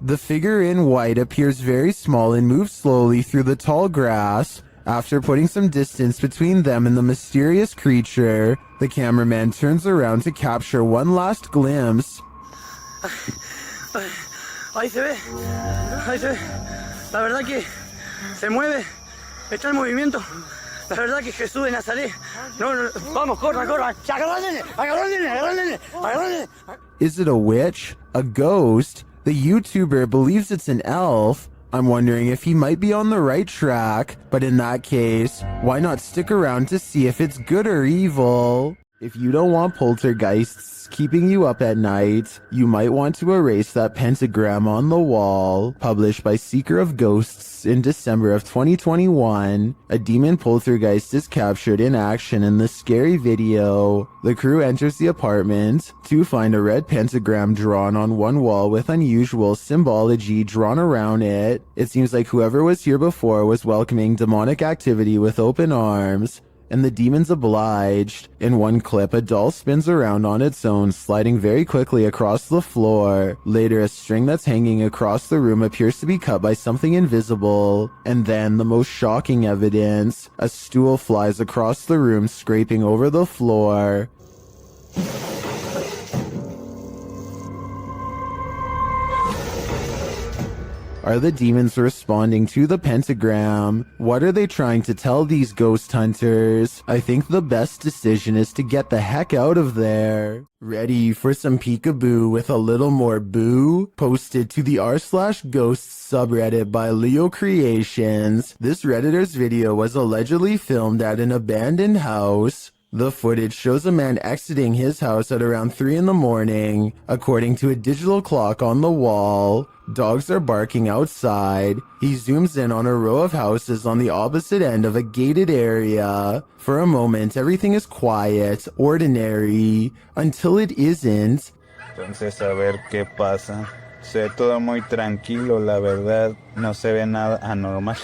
The figure in white appears very small and moves slowly through the tall grass. After putting some distance between them and the mysterious creature, the cameraman turns around to capture one last glimpse. Ahí se ve. La verdad que se mueve, está en movimiento. La verdad que Jesús de Nazaret. No, vamos, corra, corra. Agarra al nene, agarra al nene, agarra al nene, agarra al nene. Is it a witch? A ghost? The YouTuber believes it's an elf. I'm wondering if he might be on the right track, but in that case, why not stick around to see if it's good or evil? If you don't want poltergeists keeping you up at night, you might want to erase that pentagram on the wall. Published by Seeker of Ghosts in December of 2021, a demon poltergeist is captured in action in the scary video. The crew enters the apartment to find a red pentagram drawn on one wall with unusual symbology drawn around it. It seems like whoever was here before was welcoming demonic activity with open arms, and the demons obliged. In one clip, a doll spins around on its own, sliding very quickly across the floor. Later, a string that's hanging across the room appears to be cut by something invisible. And then, the most shocking evidence, a stool flies across the room, scraping over the floor. Are the demons responding to the pentagram? What are they trying to tell these ghost hunters? I think the best decision is to get the heck out of there. Ready for some peekaboo with a little more boo? Posted to the r/ghosts subreddit by Leo Creations. This Redditor's video was allegedly filmed at an abandoned house. The footage shows a man exiting his house at around 3 in the morning. According to a digital clock on the wall, dogs are barking outside. He zooms in on a row of houses on the opposite end of a gated area. For a moment, everything is quiet, ordinary, until it isn't. Entonces, a ver qué pasa. Se ve todo muy tranquilo, la verdad. No se ve nada anormal.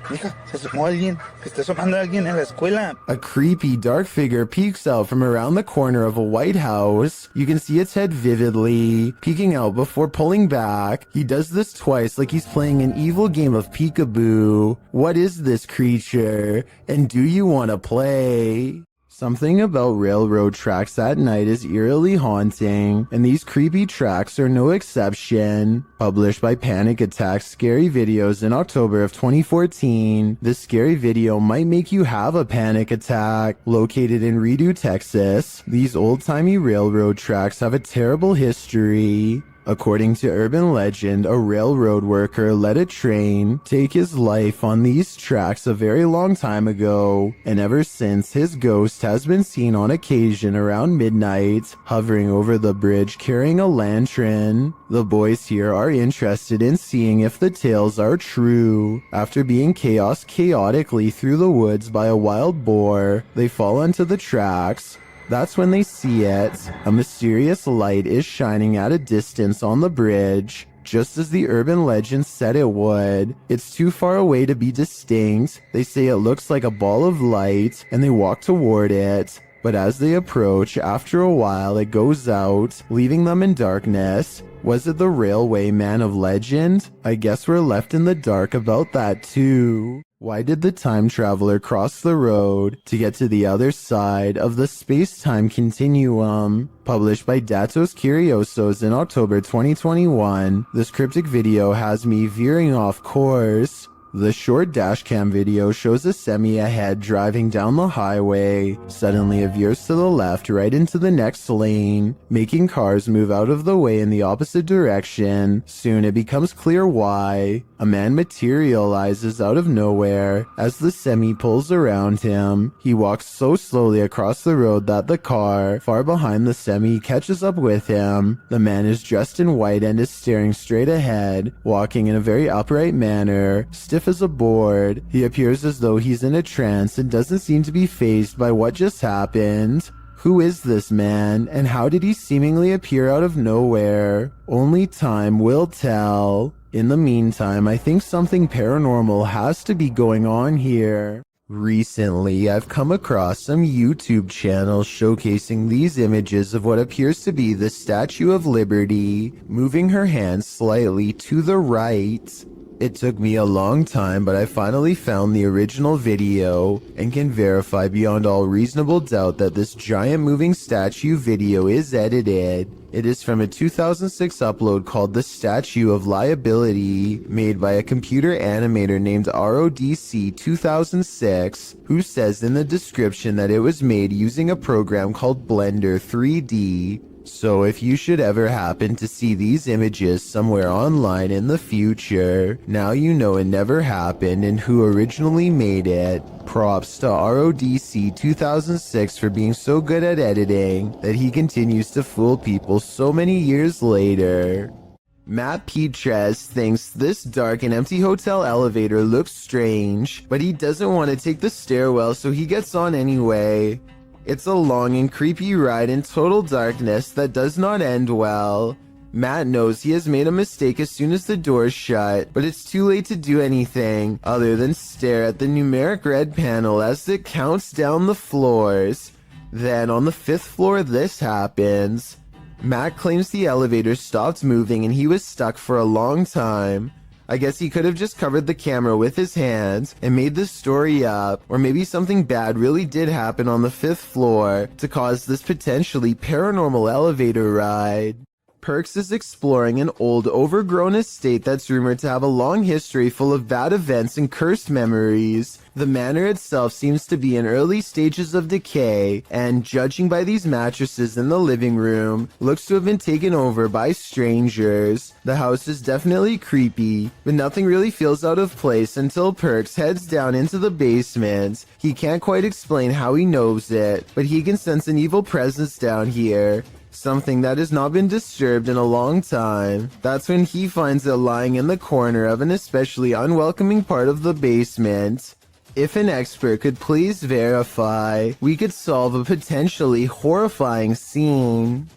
Mija, se asomó alguien. Se está asomando alguien en la escuela. A creepy dark figure peeks out from around the corner of a white house. You can see its head vividly, peeking out before pulling back. He does this twice like he's playing an evil game of peekaboo. What is this creature? And do you want to play? Something about railroad tracks at night is eerily haunting, and these creepy tracks are no exception. Published by Panic Attack Scary Videos in October of 2014, this scary video might make you have a panic attack. Located in Redo, Texas, these old-timey railroad tracks have a terrible history. According to urban legend, a railroad worker let a train take his life on these tracks a very long time ago, and ever since his ghost has been seen on occasion around midnight, hovering over the bridge carrying a lantern. The boys here are interested in seeing if the tales are true. After being chaotically through the woods by a wild boar, they fall onto the tracks. That's when they see it. A mysterious light is shining at a distance on the bridge, just as the urban legend said it would. It's too far away to be distinct. They say it looks like a ball of light, and they walk toward it. But as they approach, after a while it goes out, leaving them in darkness. Was it the railway man of legend? I guess we're left in the dark about that too. Why did the time traveler cross the road to get to the other side of the space-time continuum? Published by Datos Curiosos in October 2021, this cryptic video has me veering off course. The short dashcam video shows a semi ahead driving down the highway. Suddenly it veers to the left right into the next lane, making cars move out of the way in the opposite direction. Soon it becomes clear why. A man materializes out of nowhere as the semi pulls around him. He walks so slowly across the road that the car, far behind the semi, catches up with him. The man is dressed in white and is staring straight ahead, walking in a very upright manner, stiff as a board. He appears as though he's in a trance and doesn't seem to be fazed by what just happened. Who is this man, and how did he seemingly appear out of nowhere? Only time will tell. In the meantime, I think something paranormal has to be going on here. Recently, I've come across some YouTube channels showcasing these images of what appears to be the Statue of Liberty, moving her hands slightly to the right. It took me a long time, but I finally found the original video and can verify beyond all reasonable doubt that this giant moving statue video is edited. It is from a 2006 upload called The Statue of Liability, made by a computer animator named RODC 2006, who says in the description that it was made using a program called Blender 3D. So if you should ever happen to see these images somewhere online in the future, now you know it never happened and who originally made it. Props to RODC 2006 for being so good at editing that he continues to fool people so many years later. Matt Petres thinks this dark and empty hotel elevator looks strange, but he doesn't want to take the stairwell, so he gets on anyway. It's a long and creepy ride in total darkness that does not end well. Matt knows he has made a mistake as soon as the doors shut, but it's too late to do anything other than stare at the numeric red panel as it counts down the floors. Then on the 5th floor, this happens. Matt claims the elevator stopped moving and he was stuck for a long time. I guess he could have just covered the camera with his hands and made the story up, or maybe something bad really did happen on the 5th floor to cause this potentially paranormal elevator ride. Perks is exploring an old, overgrown estate that's rumored to have a long history full of bad events and cursed memories. The manor itself seems to be in early stages of decay, and judging by these mattresses in the living room, looks to have been taken over by strangers. The house is definitely creepy, but nothing really feels out of place until Perks heads down into the basement. He can't quite explain how he knows it, but he can sense an evil presence down here. Something that has not been disturbed in a long time. That's when he finds it lying in the corner of an especially unwelcoming part of the basement. If an expert could please verify, we could solve a potentially horrifying scene.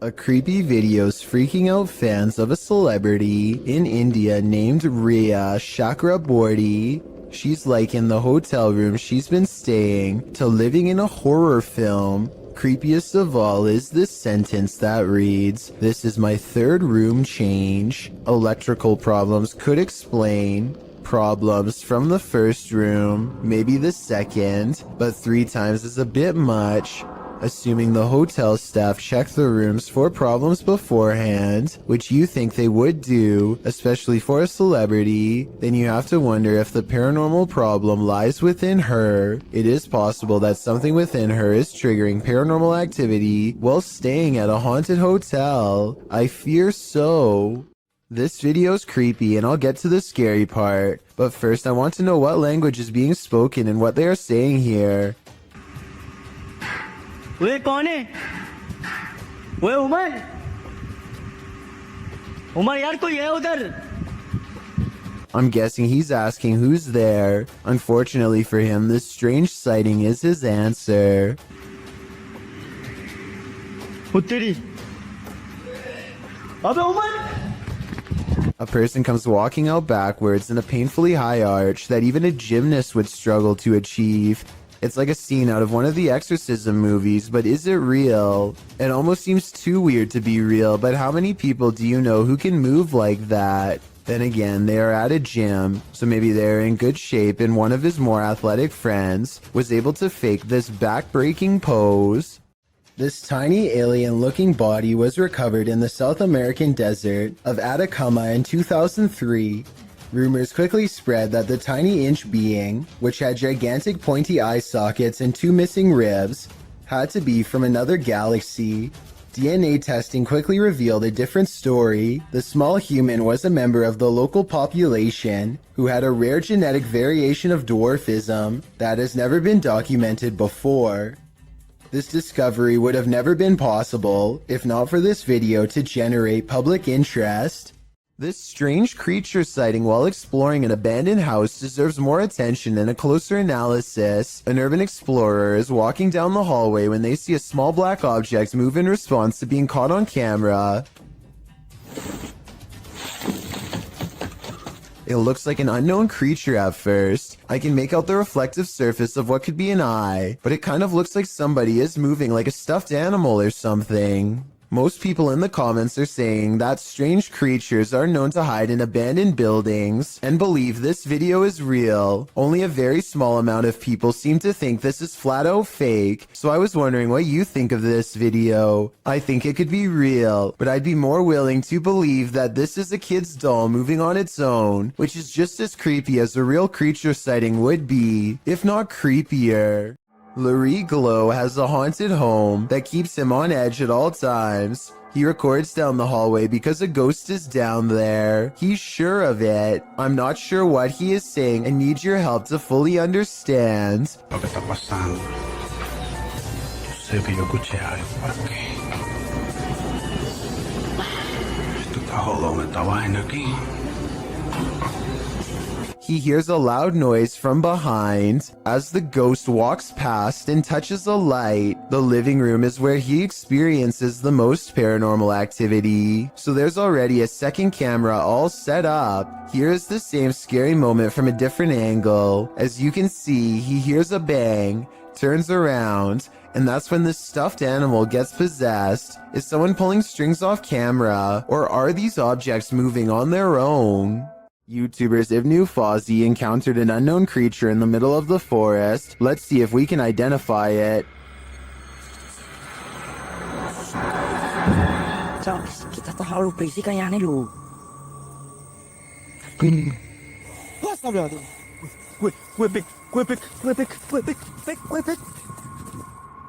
A creepy video's freaking out fans of a celebrity in India named Rhea Chakraborty. She's likened the hotel room she's been staying to living in a horror film. Creepiest of all is this sentence that reads, "This is my 3rd room change. Electrical problems could explain. Problems from the 1st room, maybe the 2nd, but 3 times is a bit much." Assuming the hotel staff checked the rooms for problems beforehand, which you think they would do, especially for a celebrity, then you have to wonder if the paranormal problem lies within her. It is possible that something within her is triggering paranormal activity while staying at a haunted hotel. I fear so. This video's creepy and I'll get to the scary part, but first I want to know what language is being spoken and what they are saying here. वे कौन है? वे उमर? उमर यार कोई है उधर? I'm guessing he's asking who's there. Unfortunately for him, this strange sighting is his answer. उत्तरी. अबे Umar? A person comes walking out backwards in a painfully high arch that even a gymnast would struggle to achieve. It's like a scene out of one of the exorcism movies, but is it real? It almost seems too weird to be real, but how many people do you know who can move like that? Then again, they are at a gym, so maybe they're in good shape and one of his more athletic friends was able to fake this back-breaking pose. This tiny alien-looking body was recovered in the South American desert of Atacama in 2003. Rumors quickly spread that the tiny inch being, which had gigantic pointy eye sockets and 2 missing ribs, had to be from another galaxy. DNA testing quickly revealed a different story. The small human was a member of the local population who had a rare genetic variation of dwarfism that has never been documented before. This discovery would have never been possible if not for this video to generate public interest. This strange creature sighting while exploring an abandoned house deserves more attention and a closer analysis. An urban explorer is walking down the hallway when they see a small black object move in response to being caught on camera. It looks like an unknown creature at first. I can make out the reflective surface of what could be an eye, but it kind of looks like somebody is moving like a stuffed animal or something. Most people in the comments are saying that strange creatures are known to hide in abandoned buildings and believe this video is real. Only a very small amount of people seem to think this is flat out fake, so I was wondering what you think of this video. I think it could be real, but I'd be more willing to believe that this is a kid's doll moving on its own, which is just as creepy as a real creature sighting would be, if not creepier. Larry Glow has a haunted home that keeps him on edge at all times. He records down the hallway because a ghost is down there. He's sure of it. I'm not sure what he is saying and need your help to fully understand. Lo que está pasando. Sé que yo escuché algo por aquí. Esto está jodón, esta vaina aquí. He hears a loud noise from behind as the ghost walks past and touches a light. The living room is where he experiences the most paranormal activity. So there's already a second camera all set up. Here's the same scary moment from a different angle. As you can see, he hears a bang, turns around, and that's when this stuffed animal gets possessed. Is someone pulling strings off camera, or are these objects moving on their own? YouTubers Ibnu Fawzi encountered an unknown creature in the middle of the forest. Let's see if we can identify it. Kita terlalu berisik kayaknya lu.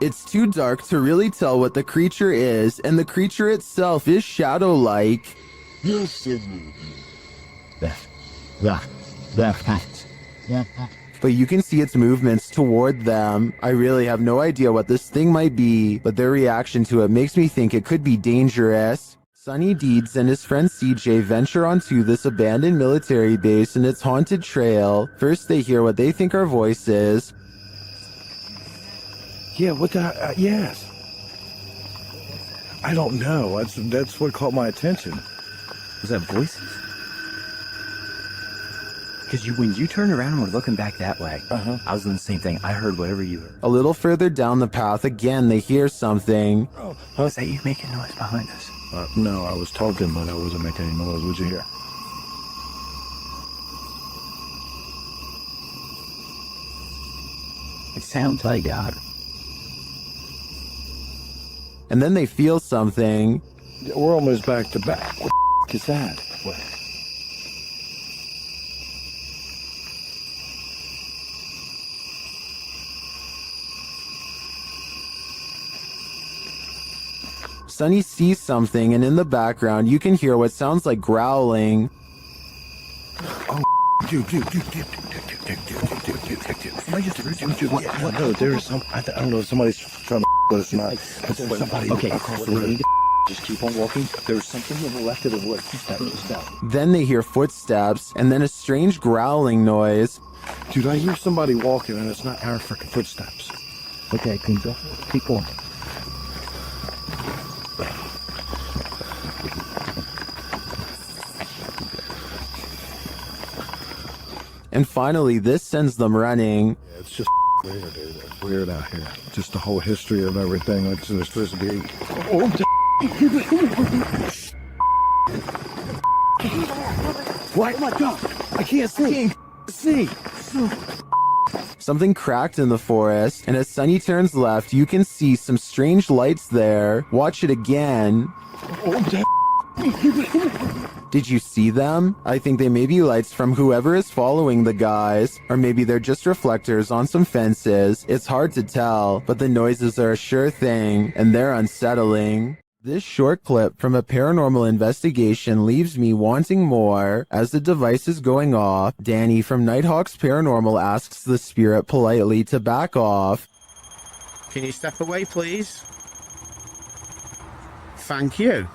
It's too dark to really tell what the creature is, and the creature itself is shadow-like. Yes, but you can see its movements toward them. I really have no idea what this thing might be, but their reaction to it makes me think it could be dangerous. Sonny Deeds and his friend CJ venture onto this abandoned military base and its haunted trail. First they hear what they think are voices. Yeah, what the... yes. I don't know. That's what caught my attention. Was that voices? Because when you turned around and were looking back that way, I was doing the same thing. I heard whatever you heard. A little further down the path, again, they hear something. Oh, is that you making noise behind us? No, I was talking, but I wasn't making any noise. What'd you hear? It sounds like God. And then they feel something. We're almost back to back. What the is that? What? Sonny sees something, and in the background, you can hear what sounds like growling. Oh, dude. No, there's some. I don't know if somebody's trying to, but it's not. There's somebody across the road. Just keep on walking. There's something to the left of the wood. Just down. Then they hear footsteps, and then a strange growling noise. Dude, I hear somebody walking, and it's not our freaking footsteps. Okay, Kunza, keep going. And finally, this sends them running. Yeah, it's just weird, dude. It's weird out here. Just the whole history of everything. Like, there's supposed to be. Oh, What? Oh my God! I can't see. Something cracked in the forest, and as Sonny turns left, you can see some strange lights there. Watch it again. Did you see them? I think they may be lights from whoever is following the guys, or maybe they're just reflectors on some fences. It's hard to tell, but the noises are a sure thing, and they're unsettling. This short clip from a paranormal investigation leaves me wanting more. As the device is going off, Danny from Nighthawks Paranormal asks the spirit politely to back off. Can you step away, please? Thank you.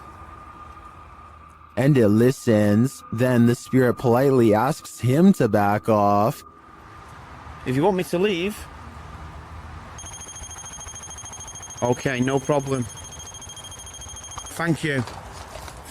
And it listens. Then the spirit politely asks him to back off. If you want me to leave. Okay, no problem. Thank you.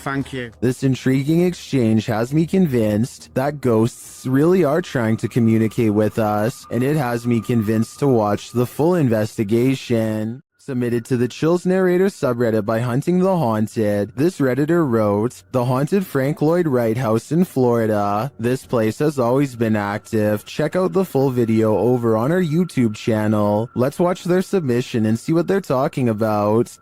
Thank you. This intriguing exchange has me convinced that ghosts really are trying to communicate with us, and it has me convinced to watch the full investigation. Submitted to the Chills Narrator subreddit by Hunting the Haunted, this Redditor wrote, "The haunted Frank Lloyd Wright house in Florida. This place has always been active. Check out the full video over on our YouTube channel. Let's watch their submission and see what they're talking about."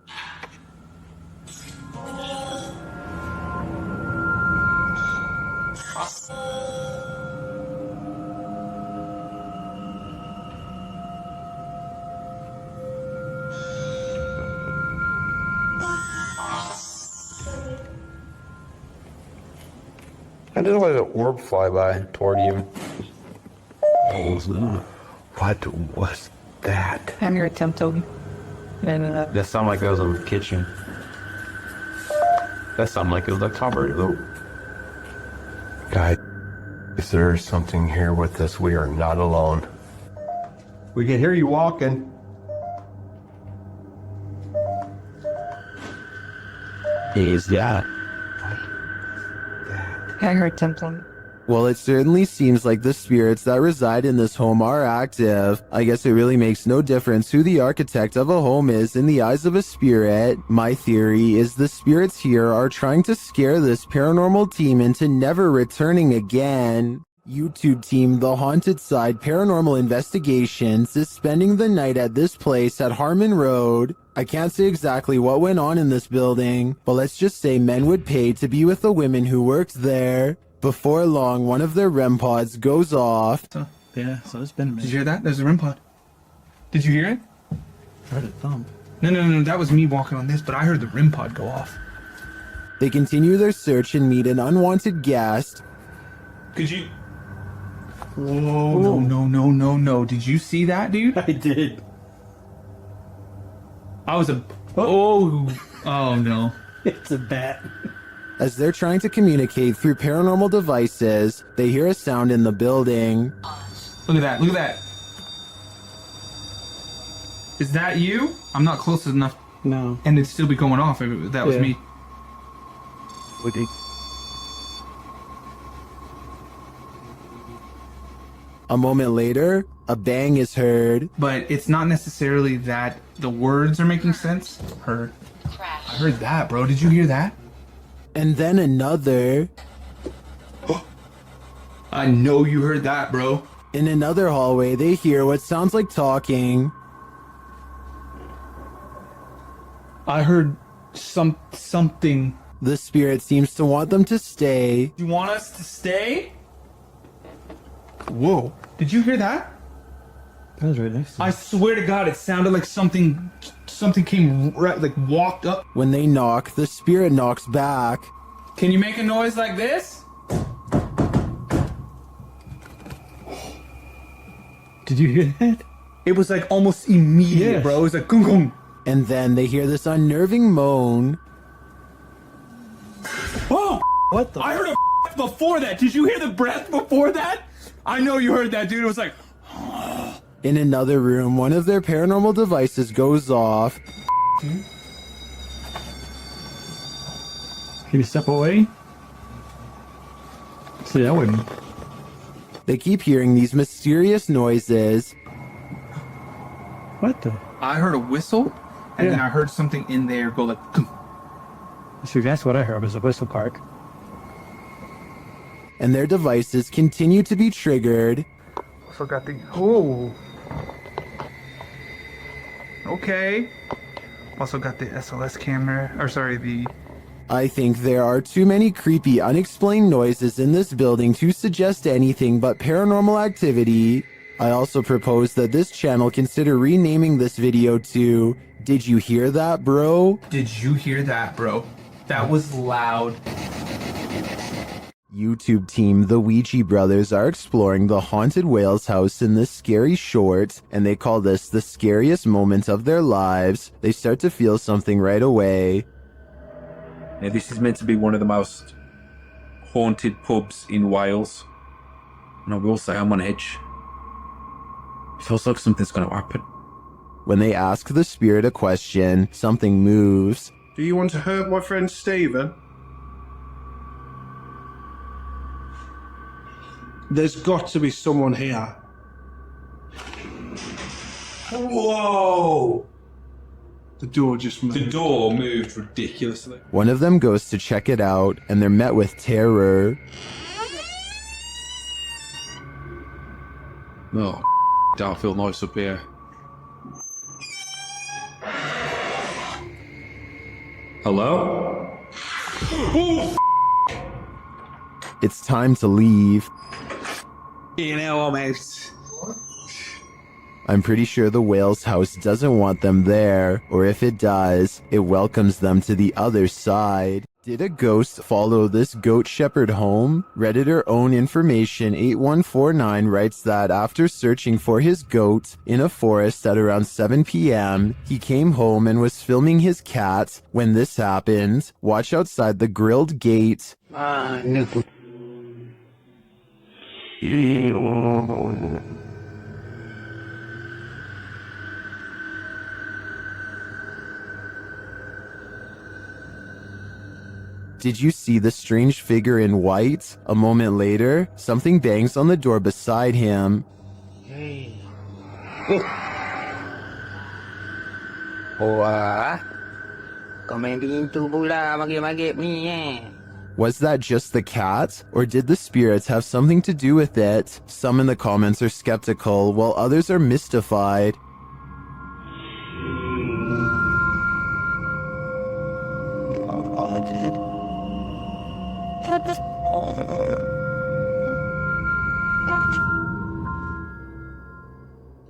I just let an orb fly by toward you. What was that? I'm your tempting. And That sounded like it was in the kitchen. That sounded like it was like top right though. Guys, if there's something here with us, we are not alone. We can hear you walking. Is that? I heard tempting. Well, it certainly seems like the spirits that reside in this home are active. I guess it really makes no difference who the architect of a home is in the eyes of a spirit. My theory is the spirits here are trying to scare this paranormal team into never returning again. YouTube team The Haunted Side Paranormal Investigations is spending the night at this place at Harmon Road. I can't say exactly what went on in this building, but let's just say men would pay to be with the women who worked there. Before long, one of their REM pods goes off. So it's been a minute. Did you hear that? There's a REM pod. Did you hear it? I heard it thump. No, that was me walking on this, but I heard the REM pod go off. They continue their search and meet an unwanted guest. Could you... Whoa, no. Did you see that, dude? I did. I was a... Oh no. It's a bat. As they're trying to communicate through paranormal devices, they hear a sound in the building. Look at that. Is that you? I'm not close enough. No. And it'd still be going off if that was me. Would it? A moment later, a bang is heard. But it's not necessarily that the words are making sense. I heard that, bro. Did you hear that? And then another. I know you heard that, bro. In another hallway, they hear what sounds like talking. I heard something. The spirit seems to want them to stay. You want us to stay? Whoa. Did you hear that? That was right next to me. I swear to God, it sounded like something came right, like walked up. When they knock, the spirit knocks back. Can you make a noise like this? Did you hear that? It was like almost immediate, bro. It was like gung gung. And then they hear this unnerving moan. Oh! What the? I heard a before that. Did you hear the breath before that? I know you heard that, dude. It was like... In another room, one of their paranormal devices goes off. Can you step away? See, that wouldn't. They keep hearing these mysterious noises. What the? I heard a whistle, and then I heard something in there go like... See, that's what I heard was a whistle park. And their devices continue to be triggered. Forgot the... Oh. Okay. Also got the SLS camera, or sorry, the... I think there are too many creepy, unexplained noises in this building to suggest anything but paranormal activity. I also propose that this channel consider renaming this video to Did You Hear That, Bro? Did you hear that, bro? That was loud. YouTube team The Ouija Brothers are exploring the haunted whale's house in this scary short, and they call this the scariest moment of their lives. They start to feel something right away. Now, this is meant to be one of the most haunted pubs in Wales, and I will say I'm on edge. It feels like something's going to happen. When they ask the spirit a question, something moves. Do you want to hurt my friend Stephen? There's got to be someone here. Whoa! The door just moved. The door moved ridiculously. One of them goes to check it out, and they're met with terror. Oh, don't feel nice up here. Hello? Oh, It's time to leave. you know, almost. I'm pretty sure the whale's house doesn't want them there, or if it does, it welcomes them to the other side. Did a ghost follow this goat shepherd home? Redditor Own Information 8149 writes that after searching for his goat in a forest at around 7 p.m., he came home and was filming his cat when this happened. Watch outside the grilled gate. Did you see the strange figure in white? A moment later, something bangs on the door beside him. Was that just the cat? Or did the spirits have something to do with it? Some in the comments are skeptical, while others are mystified.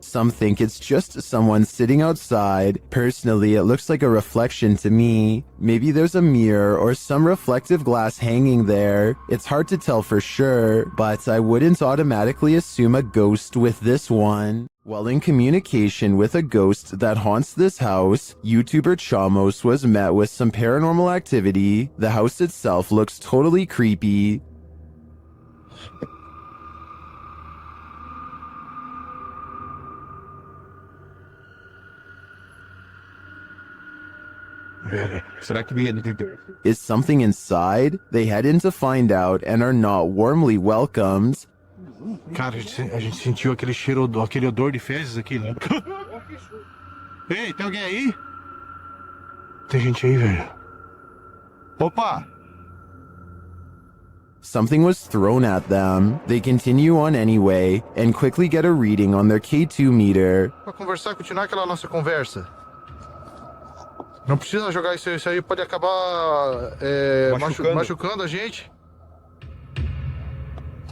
Some think it's just someone sitting outside. Personally, it looks like a reflection to me. Maybe there's a mirror or some reflective glass hanging there. It's hard to tell for sure, but I wouldn't automatically assume a ghost with this one. While in communication with a ghost that haunts this house, YouTuber Chamos was met with some paranormal activity. The house itself looks totally creepy. Is something inside? They head in to find out and are not warmly welcomed. Cara, a gente sentiu aquele cheiro, aquele odor de fezes aqui, né? Ei, tem alguém aí? Tem gente aí, velho. Opa! Something was thrown at them. They continue on anyway and quickly get a reading on their K2 meter. Pra conversar e continuar aquela nossa conversa. Não precisa jogar isso aí pode acabar machucando a gente.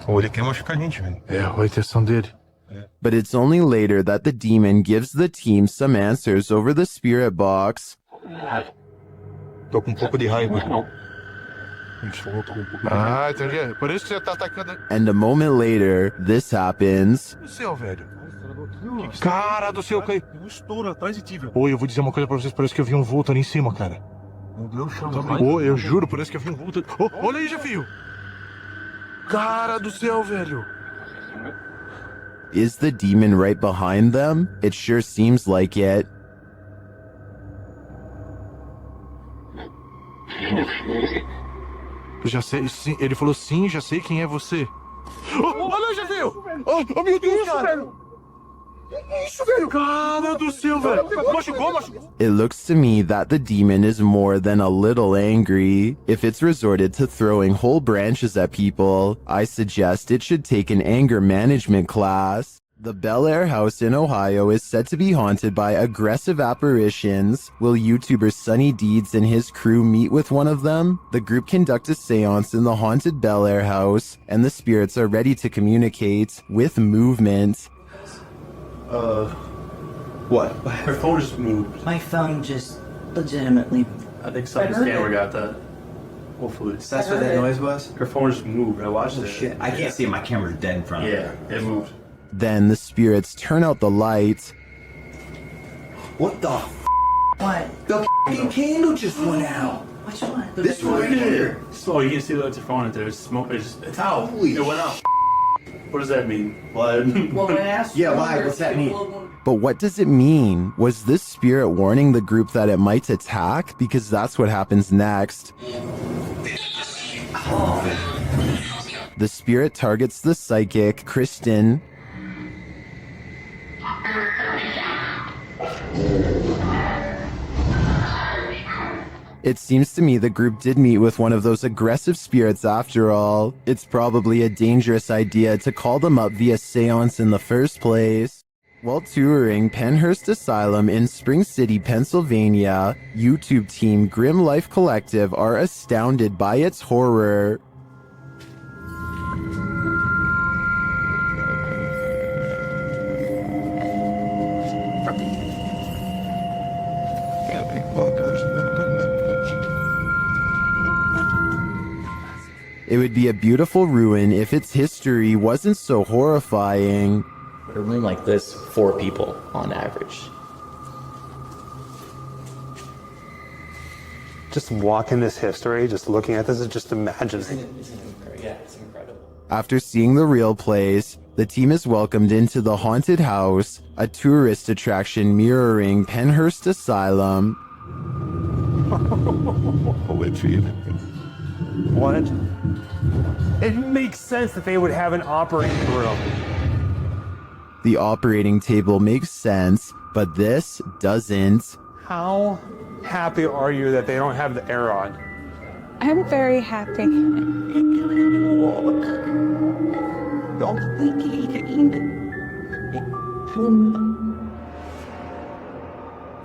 Ou ele quer machucar a gente, velho. É, a intenção dele. But it's only later that the demon gives the team some answers over the spirit box. Tô com um pouco de raiva. Ah, entendi. Por isso que você tá atacando. And a moment later, this happens. O céu, velho. Cara do céu, cai. Um estouro atrás de ti, velho. Oi, eu vou dizer uma coisa pra vocês, parece que eu vi um vulto ali em cima, cara. Meu Deus, Oi, eu juro, parece que eu vi um vulto. Oh, olha aí, Jefio. Cara do céu, velho. Is the demon right behind them? It sure seems like it. Já sei, sim, ele falou sim, já sei quem é você. Oh, olha, Jefio. Oh, meu Deus, cara. Isso, velho! Cara do céu, velho! Machucou. It looks to me that the demon is more than a little angry. If it's resorted to throwing whole branches at people, I suggest it should take an anger management class. The Bel Air house in Ohio is said to be haunted by aggressive apparitions. Will YouTuber Sunny Deeds and his crew meet with one of them? The group conduct a seance in the haunted Bel Air house, and the spirits are ready to communicate with movement. What? Her phone just moved. My phone just legitimately. I think somebody's camera got that. Hopefully. That's what that noise was? Her phone just moved. I watched it. Shit. I can't see it. My camera's dead in front of me. Yeah, it moved. Then the spirits turn out the light. What the What? The f***ing candle just went out. Which one? This one right here. Oh, you can see that it's your phone. There's smoke. It's out. Holy it went out. What does that mean? Blood? Well, when I asked Yeah, why? What's that mean? But what does it mean? Was this spirit warning the group that it might attack? Because that's what happens next. The spirit targets the psychic, Kristen. It seems to me the group did meet with one of those aggressive spirits after all. It's probably a dangerous idea to call them up via seance in the first place. While touring Penhurst Asylum in Spring City, Pennsylvania, YouTube team Grim Life Collective are astounded by its horror. It would be a beautiful ruin if its history wasn't so horrifying. A room like this, 4 people on average. Just walking this history, just looking at this, is just imagining. It's incredible. After seeing the real place, the team is welcomed into the haunted house, a tourist attraction mirroring Penhurst Asylum. What? It makes sense that they would have an operating room. The operating table makes sense, but this doesn't. How happy are you that they don't have the air on? I'm very happy.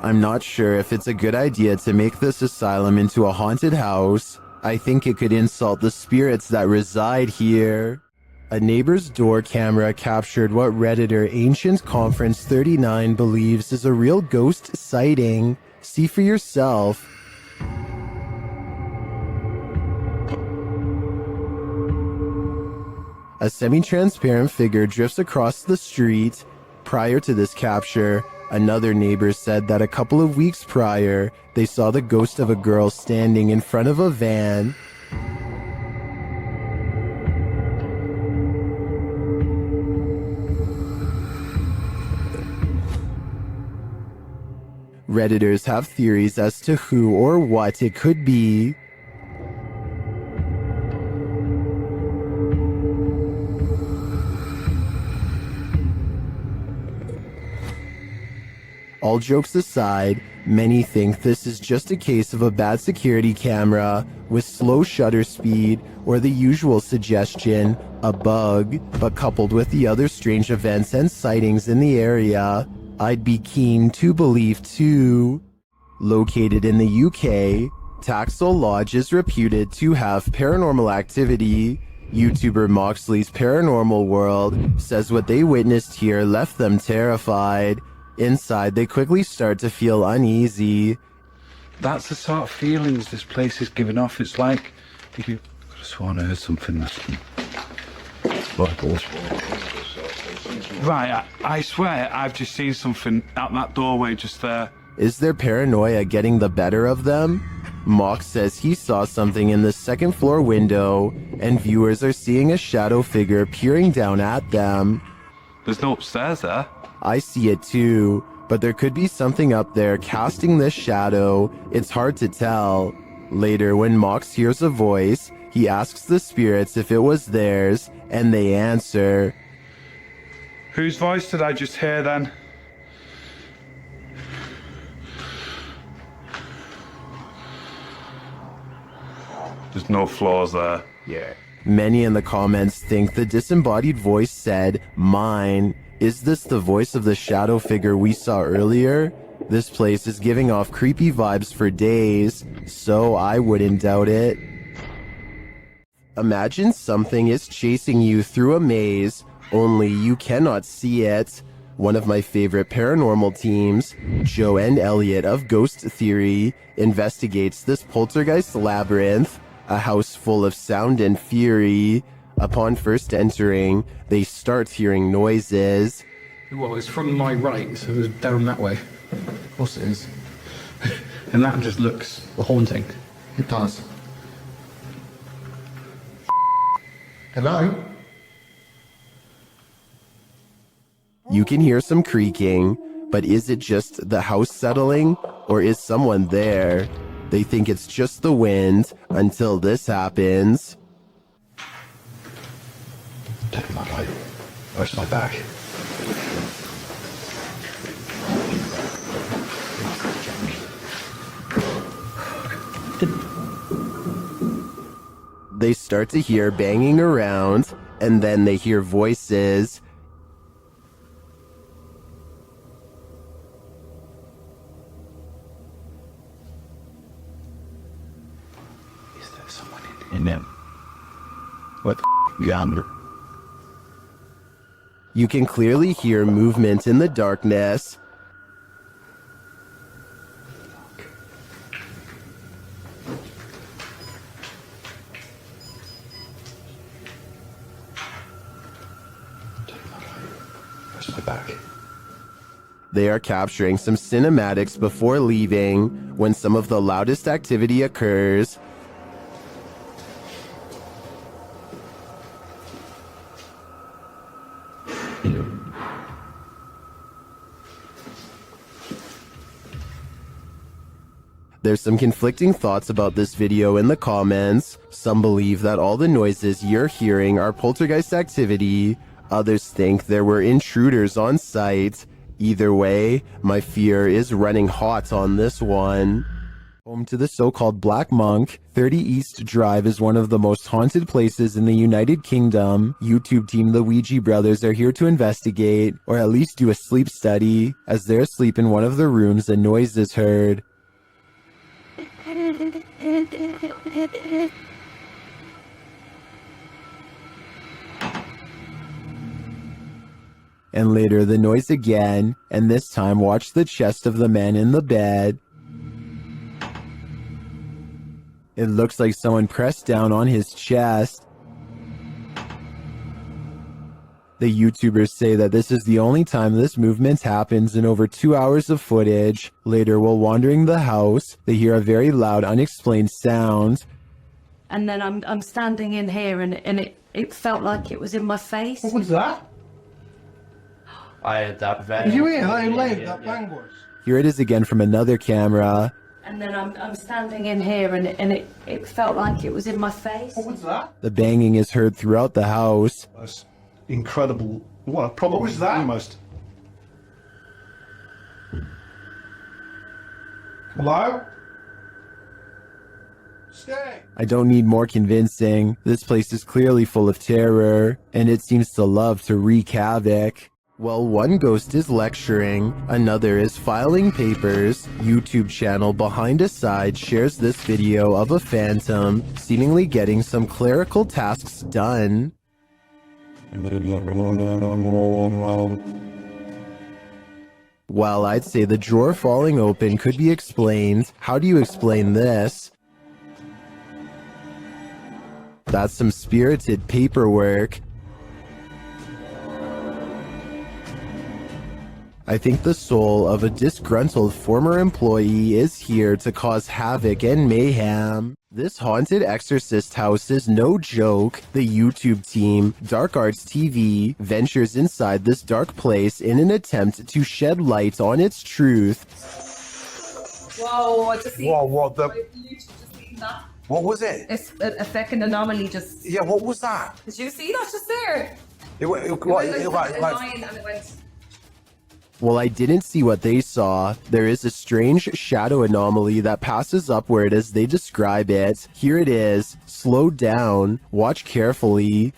I'm not sure if it's a good idea to make this asylum into a haunted house. I think it could insult the spirits that reside here. A neighbor's door camera captured what Redditor Ancient Conference 39 believes is a real ghost sighting. See for yourself. A semi-transparent figure drifts across the street. Prior to this capture, another neighbor said that a couple of weeks prior, they saw the ghost of a girl standing in front of a van. Redditors have theories as to who or what it could be. All jokes aside, many think this is just a case of a bad security camera with slow shutter speed or the usual suggestion, a bug, but coupled with the other strange events and sightings in the area, I'd be keen to believe too. Located in the UK, Taxel Lodge is reputed to have paranormal activity. YouTuber Moxley's Paranormal World says what they witnessed here left them terrified. Inside, they quickly start to feel uneasy. That's the sort of feelings this place is giving off. It's like if you could have sworn I heard something. Right, I swear I've just seen something out that doorway just there. Is their paranoia getting the better of them? Mox says he saw something in the second floor window, and viewers are seeing a shadow figure peering down at them. There's no upstairs there. I see it too, but there could be something up there casting this shadow. It's hard to tell. Later, when Mox hears a voice, he asks the spirits if it was theirs, and they answer. Whose voice did I just hear then? There's no floors there. Yeah. Many in the comments think the disembodied voice said, mine. Is this the voice of the shadow figure we saw earlier? This place is giving off creepy vibes for days, so I wouldn't doubt it. Imagine something is chasing you through a maze, only you cannot see it. One of my favorite paranormal teams, Joe and Elliot of Ghost Theory, investigates this poltergeist labyrinth, a house full of sound and fury. Upon first entering, they start hearing noises. Well, it's from my right, so it's down that way. Of course it is. And that just looks haunting. It does. Hello? You can hear some creaking, but is it just the house settling, or is someone there? They think it's just the wind until this happens. Take my light. Where's my bag? They start to hear banging around, and then they hear voices. Is there someone in them? What the yonder? You can clearly hear movement in the darkness. Where's my back? They are capturing some cinematics before leaving when some of the loudest activity occurs. There's some conflicting thoughts about this video in the comments. Some believe that all the noises you're hearing are poltergeist activity. Others think there were intruders on site. Either way, my fear is running hot on this one. Home to the so-called Black Monk, 30 East Drive is one of the most haunted places in the United Kingdom. YouTube team The Ouija Brothers are here to investigate, or at least do a sleep study. As they're asleep in one of the rooms, a noise is heard. And later the noise again, and this time watch the chest of the man in the bed. It looks like someone pressed down on his chest. The YouTubers say that this is the only time this movement happens in over 2 hours of footage. Later, while wandering the house, they hear a very loud, unexplained sound. And then I'm standing in here and it felt like it was in my face. What was that? I had that very. You hear how loud that bang was? Here it is again from another camera. And then I'm standing in here and it felt like it was in my face. What was that? The banging is heard throughout the house. That's incredible. What, probably was that? Almost. Hello? Stay. I don't need more convincing. This place is clearly full of terror, and it seems to love to wreak havoc. While one ghost is lecturing, another is filing papers. YouTube channel Behind a Side shares this video of a phantom seemingly getting some clerical tasks done. While I'd say the drawer falling open could be explained, how do you explain this? That's some spirited paperwork. I think the soul of a disgruntled former employee is here to cause havoc and mayhem. This haunted exorcist house is no joke. The YouTube team, Dark Arts TV, ventures inside this dark place in an attempt to shed light on its truth. Whoa, I just seen. Whoa, what the? I've literally just seen that. What was it? It's a fucking anomaly just. Yeah, what was that? Did you see that just there? It went It went like a line and it went. Well, I didn't see what they saw. There is a strange shadow anomaly that passes upward as they describe it. Here it is. Slow down. Watch carefully.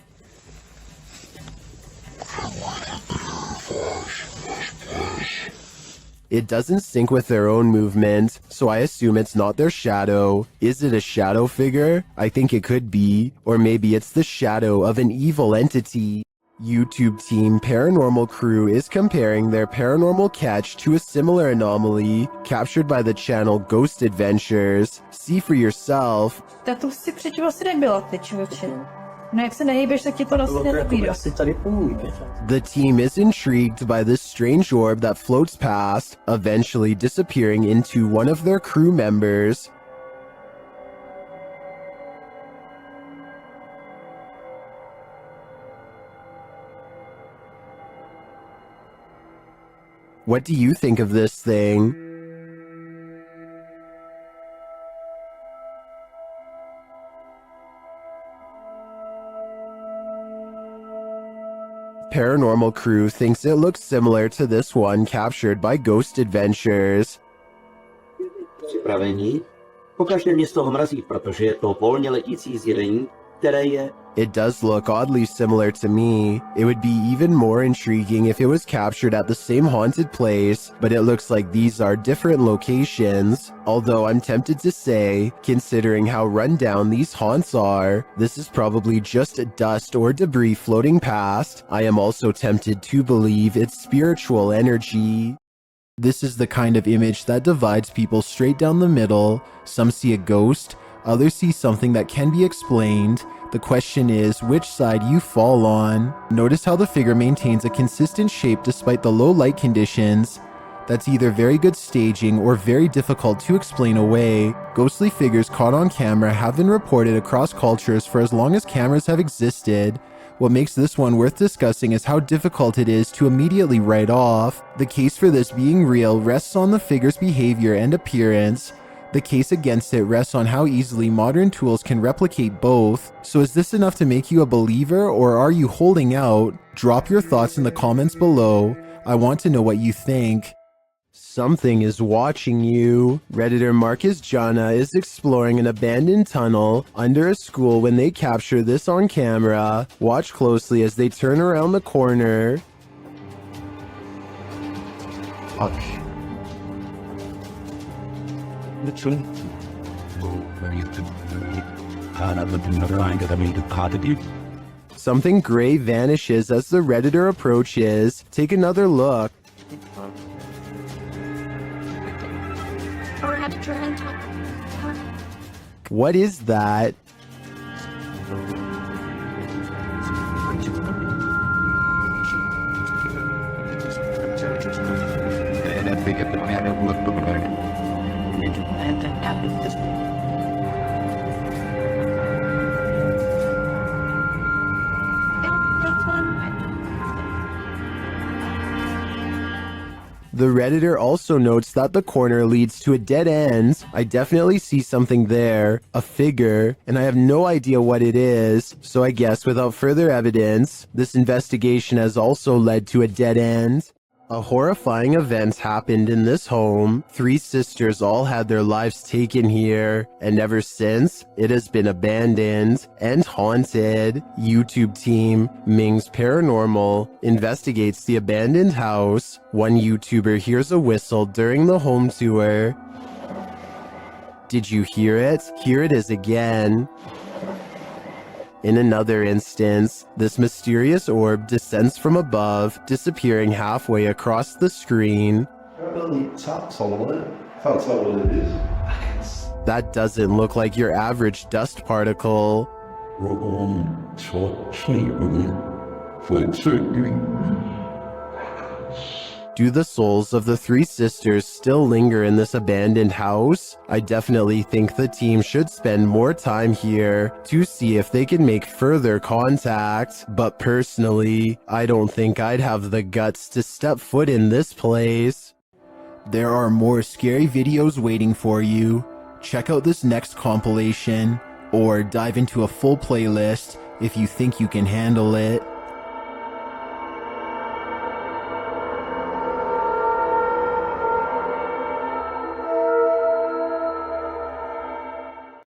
It doesn't sync with their own movement, so I assume it's not their shadow. Is it a shadow figure? I think it could be. Or maybe it's the shadow of an evil entity. YouTube team Paranormal Crew is comparing their paranormal catch to a similar anomaly captured by the channel Ghost Adventures. See for yourself. To si předtím asi nebyla, ty člověče. No jak se nehejbeš, tak ti to asi nenabírá. The team is intrigued by this strange orb that floats past, eventually disappearing into one of their crew members. What do you think of this thing? Paranormal Crew thinks it looks similar to this one captured by Ghost Adventures. Pokażcie mnie 100 razy, protože to volně letící zjevení, které je. It does look oddly similar to me. It would be even more intriguing if it was captured at the same haunted place, but it looks like these are different locations. Although I'm tempted to say, considering how run down these haunts are, this is probably just dust or debris floating past. I am also tempted to believe it's spiritual energy. This is the kind of image that divides people straight down the middle. Some see a ghost, others see something that can be explained. The question is which side you fall on. Notice how the figure maintains a consistent shape despite the low light conditions. That's either very good staging or very difficult to explain away. Ghostly figures caught on camera have been reported across cultures for as long as cameras have existed. What makes this one worth discussing is how difficult it is to immediately write off. The case for this being real rests on the figure's behavior and appearance. The case against it rests on how easily modern tools can replicate both. So is this enough to make you a believer, or are you holding out? Drop your thoughts in the comments below. I want to know what you think. Something is watching you. Redditor Marcus Jana is exploring an abandoned tunnel under a school when they capture this on camera. Watch closely as they turn around the corner. Something gray vanishes as the Redditor approaches. Take another look. What is that? The Redditor also notes that the corner leads to a dead end. I definitely see something there, a figure, and I have no idea what it is. So I guess without further evidence, this investigation has also led to a dead end. A horrifying event happened in this home. 3 sisters all had their lives taken here, and ever since, it has been abandoned and haunted. YouTube team Ming's Paranormal investigates the abandoned house. One YouTuber hears a whistle during the home tour. Did you hear it? Here it is again. In another instance, this mysterious orb descends from above, disappearing halfway across the screen. That doesn't look like your average dust particle. Do the souls of the 3 sisters still linger in this abandoned house? I definitely think the team should spend more time here to see if they can make further contact. But personally, I don't think I'd have the guts to step foot in this place. There are more scary videos waiting for you. Check out this next compilation, or dive into a full playlist if you think you can handle it.